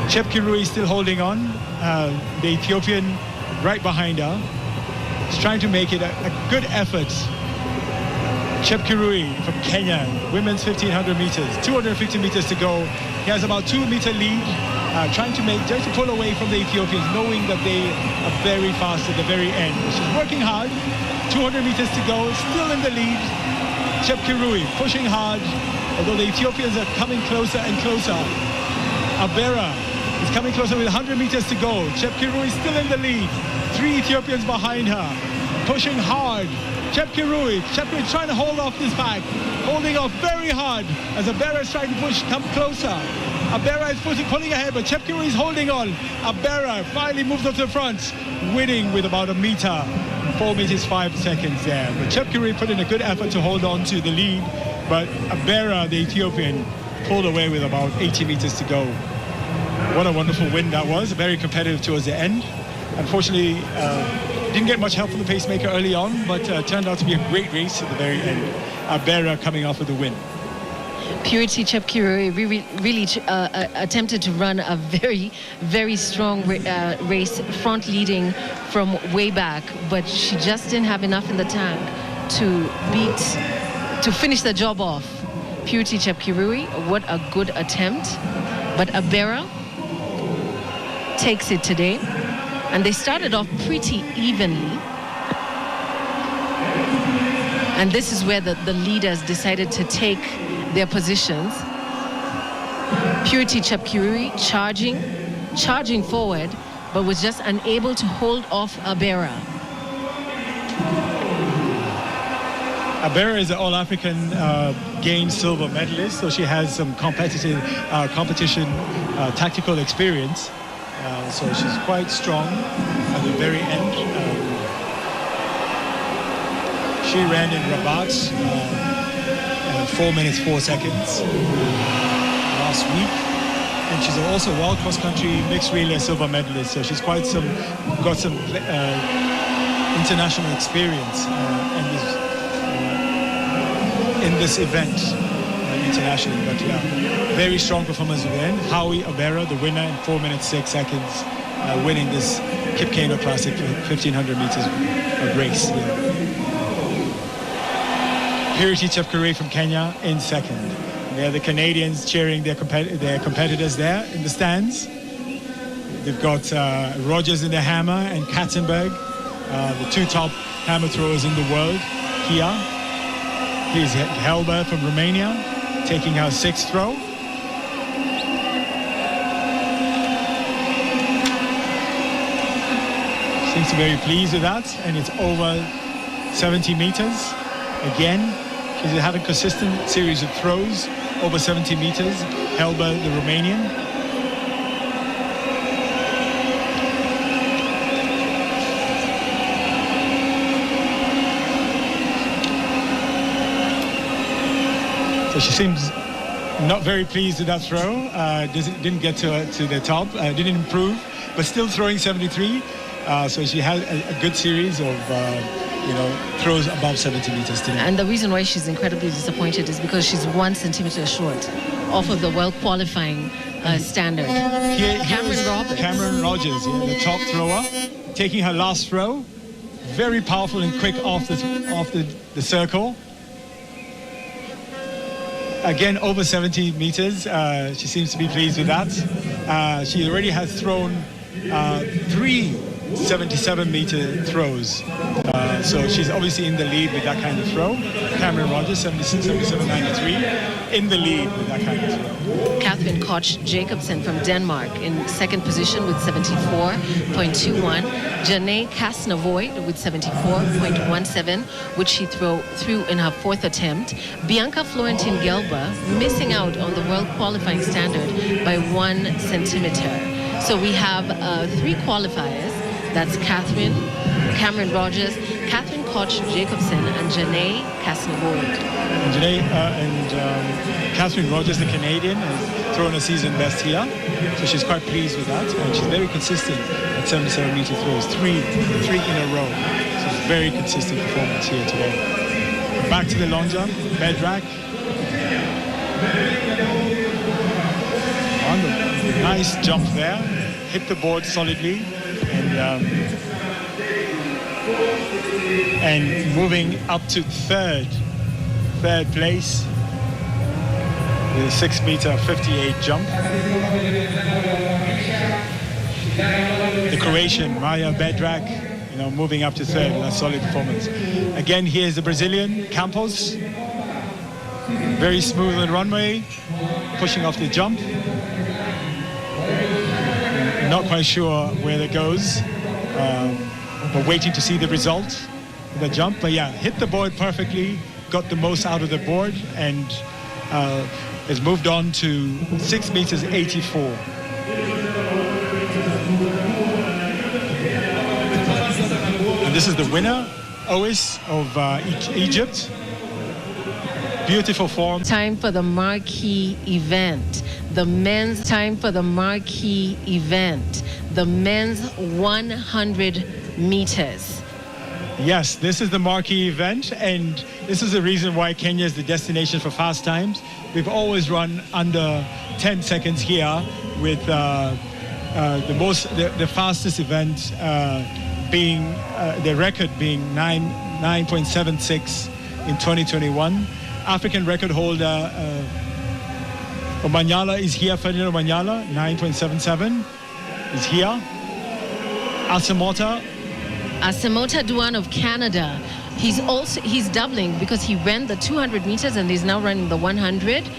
Chepkirui is still holding on. The Ethiopian right behind her is trying to make it a good effort. Chepkirui from Kenya, women's 1,500 meters, 250 meters to go. He has about 2-meter lead, trying to pull away from the Ethiopians, knowing that they are very fast at the very end. She's working hard. 200 meters to go, still in the lead. Chepkirui pushing hard, although the Ethiopians are coming closer and closer. Abera is coming closer with 100 meters to go. Chepkirui is still in the lead. 3 Ethiopians behind her, pushing hard. Chepkirui trying to hold off this pack, holding off very hard as Abera is trying to come closer. Abera is pulling ahead, but Chepkirui is holding on. Abera finally moves up to the front, winning with about a meter, 4 meters 5 seconds there. But Chepkirui put in a good effort to hold on to the lead, but Abera, the Ethiopian, pulled away with about 80 meters to go. What a wonderful win that was, very competitive towards the end. Unfortunately, didn't get much help from the pacemaker early on, but turned out to be a great race at the very end. Abera coming off with the win. Purity Chepkirui really attempted to run a very, very strong race, front leading from way back, but she just didn't have enough in the tank to finish the job off. Purity Chepkirui, what a good attempt, but Abera takes it today. And they started off pretty evenly. And this is where the leaders decided to take their positions. Purity Chepkirui charging forward, but was just unable to hold off Abera. Abera is an All-African Games silver medalist, so she has some competition tactical experience. So she's quite strong at the very end. She ran in Rabat 4 minutes 4 seconds last week, and she's also world cross country mixed relay silver medalist. So she's got some international experience in this event internationally. But yeah, very strong performance again. Howie Abera, the winner, in 4 minutes 6 seconds, winning this Keino Classic 1,500 meters race. Yeah. Purity Chepkirui from Kenya in second. There are the Canadians cheering their competitors there in the stands. They've got Rogers in the hammer and Katzenberg, the 2 top hammer throwers in the world here. Here's Helber from Romania, taking her 6th throw. Seems to be very pleased with that, and it's over 70 meters. Again, she's having consistent series of throws over 70 meters. Helber, the Romanian. So she seems not very pleased with that throw. Didn't get to the top, didn't improve, but still throwing 73. So she had a good series of throws above 70 meters today. And the reason why she's incredibly disappointed is because she's 1 centimeter short off of the qualifying standard. Cameron Rogers, the top thrower, taking her last throw. Very powerful and quick off the circle. Again, over 70 meters. She seems to be pleased with that. She already has thrown 3 77-meter throws. So she's obviously in the lead with that kind of throw. Cameron Rogers, 77.93, in the lead with that kind of throw. Catherine Koch Jacobsen from Denmark in second position with 74.21. Janae Kasnavoy with 74.17, which she threw in her 4th attempt. Bianca Florentine Gelba missing out on the world qualifying standard by 1 centimeter. So we have 3 qualifiers That's Cameron Rogers, Catherine Koch Jacobson, and Janae Cassenvold. And Janae and Catherine Rogers, the Canadian, has thrown a season best here, so she's quite pleased with that, and she's very consistent at 77-meter throws, three in a row. So it's very consistent performance here today. Back to the long jump, Bedrak. Nice jump there, hit the board solidly, and moving up to third place, the 6-meter 58 jump. The Croatian Maja Bedrak, moving up to third, a solid performance. Again, here's the Brazilian Campos, very smooth on the runway, pushing off the jump. Not quite sure where that goes. We're waiting to see the result of the jump. But yeah, hit the board perfectly, got the most out of the board, and has moved on to 6 meters 84. And this is the winner, Ois of Egypt. Beautiful form. Time for the marquee event. The men's 100 meters. Yes, this is the marquee event, and this is the reason why Kenya is the destination for fast times. We've always run under 10 seconds here, with the fastest event being the record being 9.76 in 2021. African record holder Omanyala is here. Ferdinand Omanyala, 9.77 is here. Asamota Duan of Canada. He's doubling because he ran the 200 meters and he's now running the 100.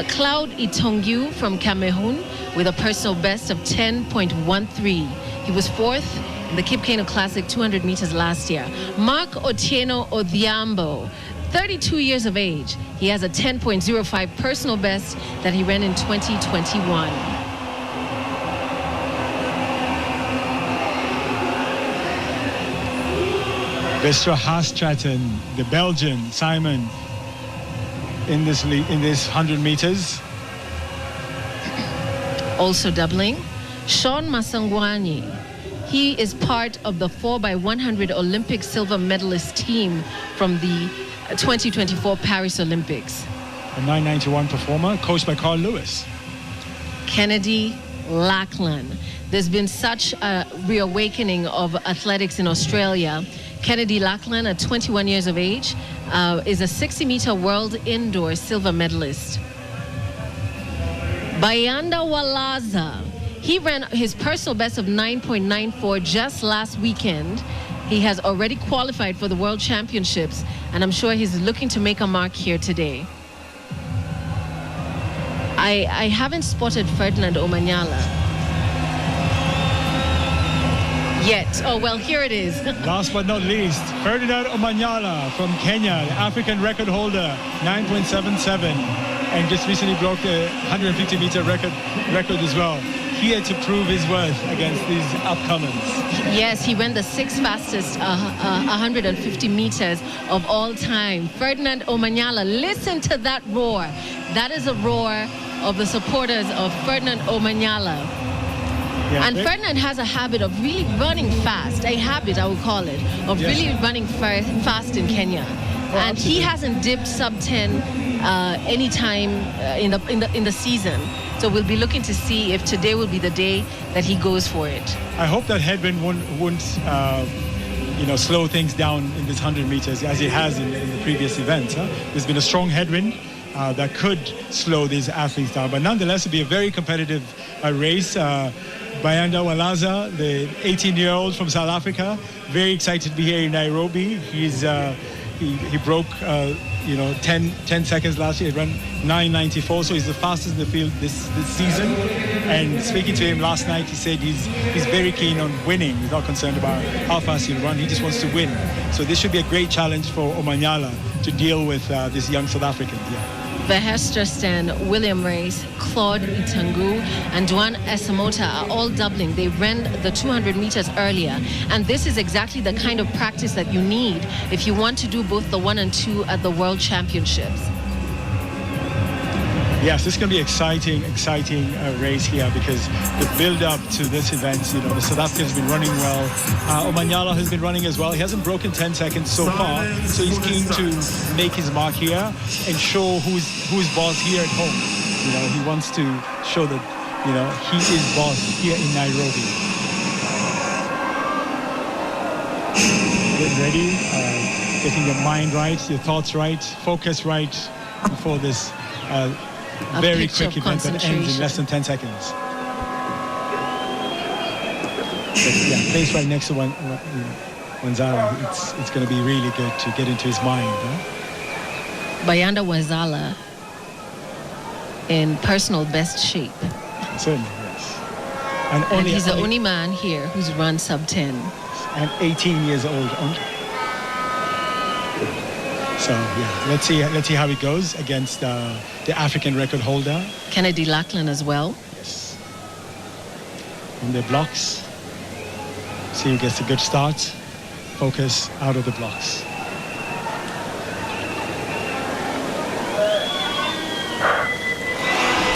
Cloud Itongyu from Cameroon with a personal best of 10.13. He was fourth in the Cape Keino Classic 200 meters last year. Mark Otieno Odhiambo, 32 years of age. He has a 10.05 personal best that he ran in 2021. Vestra Hastraten, the Belgian, Simon, in this 100 meters. Also doubling, Sean Masangwani. He is part of the 4x100 Olympic silver medalist team from the 2024 Paris Olympics. A 991 performer, coached by Carl Lewis. Kennedy Lackland. There's been such a reawakening of athletics in Australia. Kennedy Lackland, at 21 years of age, is a 60-meter world indoor silver medalist. Bayanda Walaza, he ran his personal best of 9.94 just last weekend. He has already qualified for the World Championships, and I'm sure he's looking to make a mark here today. I haven't spotted Ferdinand Omanyala yet. Oh, well, here it is. Last but not least, Ferdinand Omanyala from Kenya, the African record holder, 9.77, and just recently broke the 150-meter record as well. Here to prove his worth against these upcomers. Yes, he ran the 6th fastest 150 meters of all time. Ferdinand Omanyala, listen to that roar. That is a roar of the supporters of Ferdinand Omanyala. Yeah, and Ferdinand has a habit of really running fast, a habit I would call it, of really running fast in Kenya. And he hasn't dipped sub 10 any time in the season. So we'll be looking to see if today will be the day that he goes for it. I hope that headwind won't slow things down in this 100 meters as it has in the previous events. There's been a strong headwind that could slow these athletes down. But nonetheless, it'll be a very competitive race. Bayanda Walaza, the 18-year-old from South Africa, very excited to be here in Nairobi. He broke 10 seconds last year. He ran 9.94, so he's the fastest in the field this season. And speaking to him last night, he said he's very keen on winning. He's not concerned about how fast he'll run. He just wants to win. So this should be a great challenge for Omanyala to deal with this young South African. Yeah. Verhestresten, William Race, Claude Itangu, and Duan Esamota are all doubling. They ran the 200 meters earlier, and this is exactly the kind of practice that you need if you want to do both the 1 and 2 at the World Championships. Yes, this is going to be exciting race here, because the build-up to this event, the South African has been running well. Omanyala has been running as well. He hasn't broken 10 seconds so far, so he's keen to make his mark here and show who's boss here at home. He wants to show that, he is boss here in Nairobi. Getting ready, getting your mind right, your thoughts right, focus right before this very quick event that ends in less than 10 seconds. But, place right next to Wanzala. It's going to be really good to get into his mind. Bayanda Wanzala in personal best shape. Certainly, yes. And he's the only man here who's run sub 10. And 18 years old only. So yeah, let's see how it goes against the African record holder. Kennedy Lackland as well. Yes. On their blocks. See who gets a good start. Focus out of the blocks.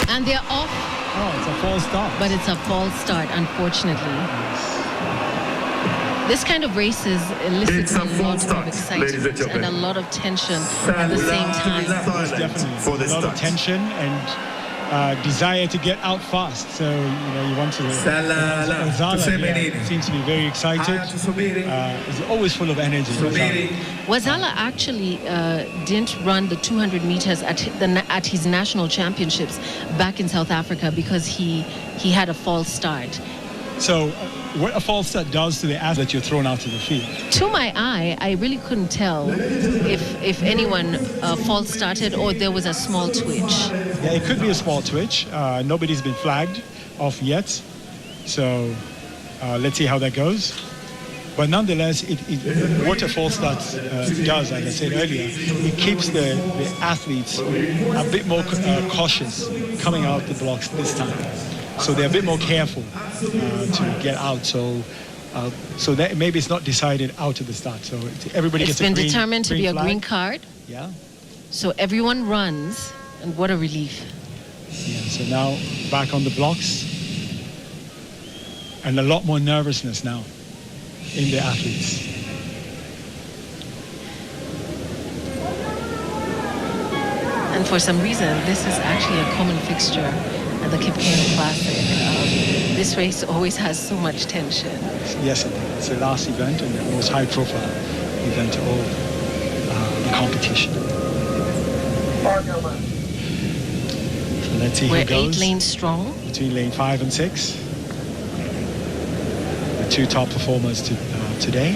And they're off. Oh, it's a false start. But it's a false start, unfortunately. Yes. This kind of races elicits a lot of excitement and a lot of tension at the same time. Yes, definitely. A lot of tension and desire to get out fast. So, you want to... Wanzala seems to be very excited. He's always full of energy. Wanzala actually didn't run the 200 meters at his national championships back in South Africa because he had a false start. So what a false start does to the athlete, you're thrown out of the field. To my eye, I really couldn't tell if anyone false started or there was a small twitch. Yeah, it could be a small twitch. Nobody's been flagged off yet. So let's see how that goes. But nonetheless, what a false start does, like I said earlier, it keeps the athletes a bit more cautious coming out the blocks this time. So they're a bit more careful to get out. So that maybe it's not decided out of the start. So everybody gets a green. It's been determined to be a flag. green card. Yeah. So everyone runs, and what a relief. Yeah. So now back on the blocks, and a lot more nervousness now in the athletes. And for some reason, this is actually a common fixture at the Keino Classic. This race always has so much tension. Yes, it's the last event and the most high-profile event of the competition. So let's see who goes. We're 8 lanes strong. Between lane 5 and 6. The two top performers today.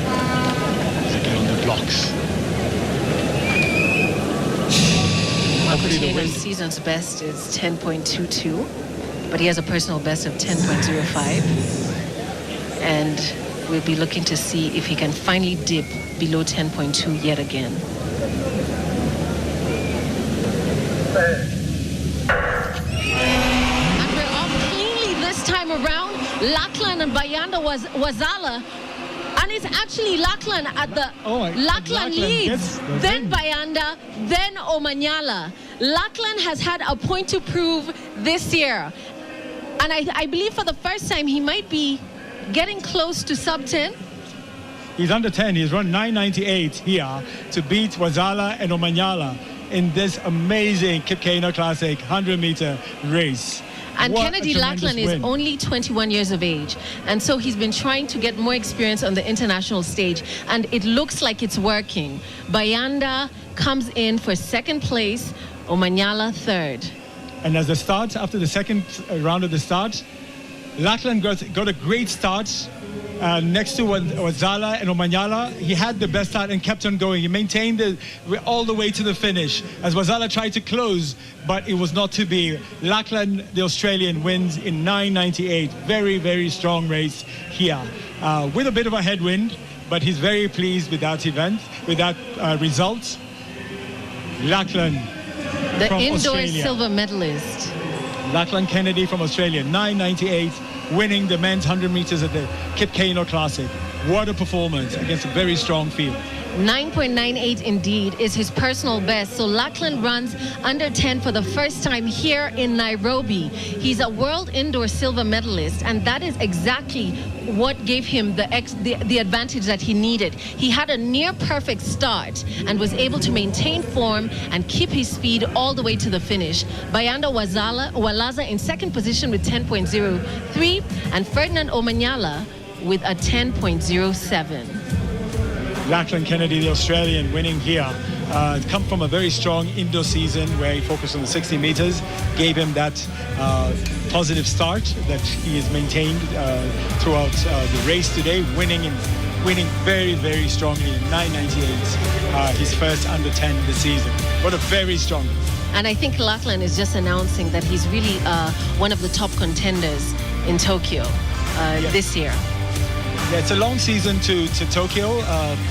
As they get on the blocks. Keino's season's best is 10.22, but he has a personal best of 10.05. And we'll be looking to see if he can finally dip below 10.2 yet again. And we're off cleanly this time around. Lackland and Bayanda Wanzala. And it's actually Lackland at the... Lackland leads, then Bayanda, then Omanyala. Lackland has had a point to prove this year. And I believe for the first time he might be getting close to sub 10. He's under 10. He's run 9:98 here to beat Wanzala and Omanyala in this amazing Keino Classic 100-meter race. And what Kennedy Lackland is only 21 years of age. And so he's been trying to get more experience on the international stage. And it looks like it's working. Bayanda comes in for second place, Omanyala third. And as the start, after the second round of the start, Lackland got a great start next to Wanzala and Omanyala. He had the best start and kept on going. He maintained it all the way to the finish as Wanzala tried to close, but it was not to be. Lackland, the Australian, wins in 9:98. Very, very strong race here with a bit of a headwind, but he's very pleased with that event, with that result. Lachlan The from indoor Australia. silver medalist. Lachlan Kennedy from Australia, 9:98, winning the men's 100 meters at the Keino Classic. What a performance against a very strong field. 9.98 indeed is his personal best. So Lachlan runs under 10 for the first time here in Nairobi. He's a world indoor silver medalist, and that is exactly what gave him the advantage that he needed. He had a near perfect start and was able to maintain form and keep his speed all the way to the finish. Bayanda Walaza in second position with 10.03 and Ferdinand Omanyala with a 10.07. Lachlan Kennedy, the Australian, winning here. Come from a very strong indoor season where he focused on the 60 meters, gave him that positive start that he has maintained throughout the race today, winning very, very strongly in 9:98, his first under 10 this season. What a very strong. And I think Lachlan is just announcing that he's really one of the top contenders in Tokyo this year. Yeah, it's a long season to Tokyo,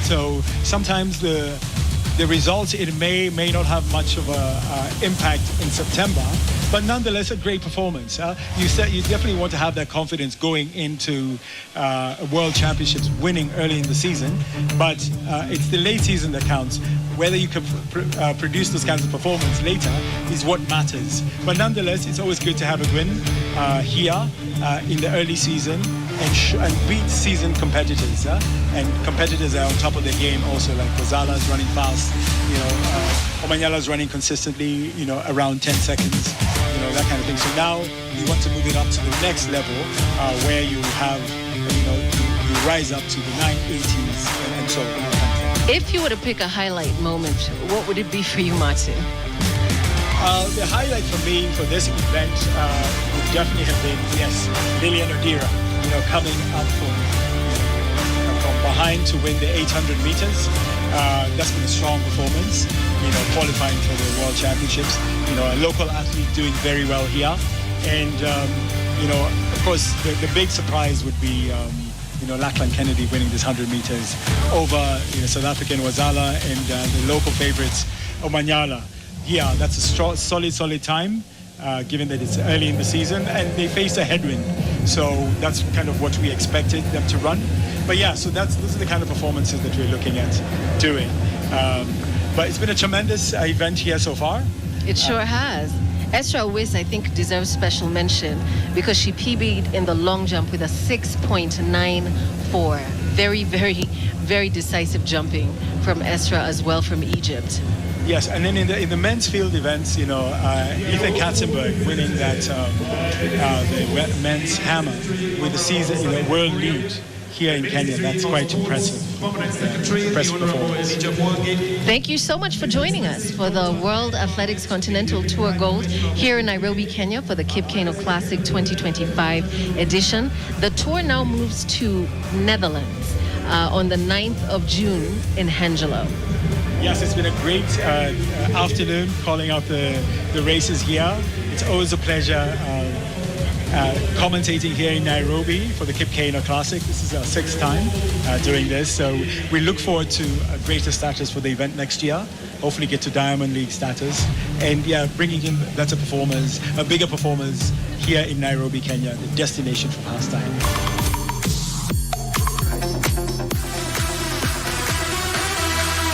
so sometimes the results, it may not have much of a impact in September, but nonetheless a great performance. You definitely want to have that confidence going into World Championships, winning early in the season, but it's the late season that counts. Whether you can produce those kinds of performance later is what matters. But nonetheless, it's always good to have a win here in the early season and beat seasoned competitors. And competitors are on top of their game also, like Wazala is running fast, Omanyala is running consistently, around 10 seconds, that kind of thing. So now you want to move it up to the next level where you have, you rise up to the 980s and so on. If you were to pick a highlight moment, what would it be for you, Martin? The highlight for me for this event would definitely have been, Lilian Odira, coming up from behind to win the 800 meters. That's been a strong performance, qualifying for the World Championships. A local athlete doing very well here. And, of course, the big surprise would be, Lachlan Kennedy winning this 100 meters over South African Wazala and the local favorites Omanyala. Yeah, that's a solid time, given that it's early in the season and they faced a headwind. So that's kind of what we expected them to run. But yeah, so those are the kind of performances that we're looking at doing. But it's been a tremendous event here so far. It sure has. Esra Wiss, I think, deserves special mention because she PB'd in the long jump with a 6.94. Very, very, very decisive jumping from Esra as well from Egypt. Yes, and then in the men's field events, Ethan Katzenberg winning that the men's hammer with the season world lead here in Kenya. That's quite impressive. Impressive performance. Thank you so much for joining us for the World Athletics Continental Tour Gold here in Nairobi, Kenya for the Keino Classic 2025 edition. The tour now moves to Netherlands on the 9th of June in Hengelo. Yes, it's been a great afternoon calling out the races here. It's always a pleasure commentating here in Nairobi for the Keino Classic. This is our 6th time doing this, so we look forward to a greater status for the event next year. Hopefully get to Diamond League status, and bringing in better performers, bigger performers here in Nairobi, Kenya, the destination for pastime.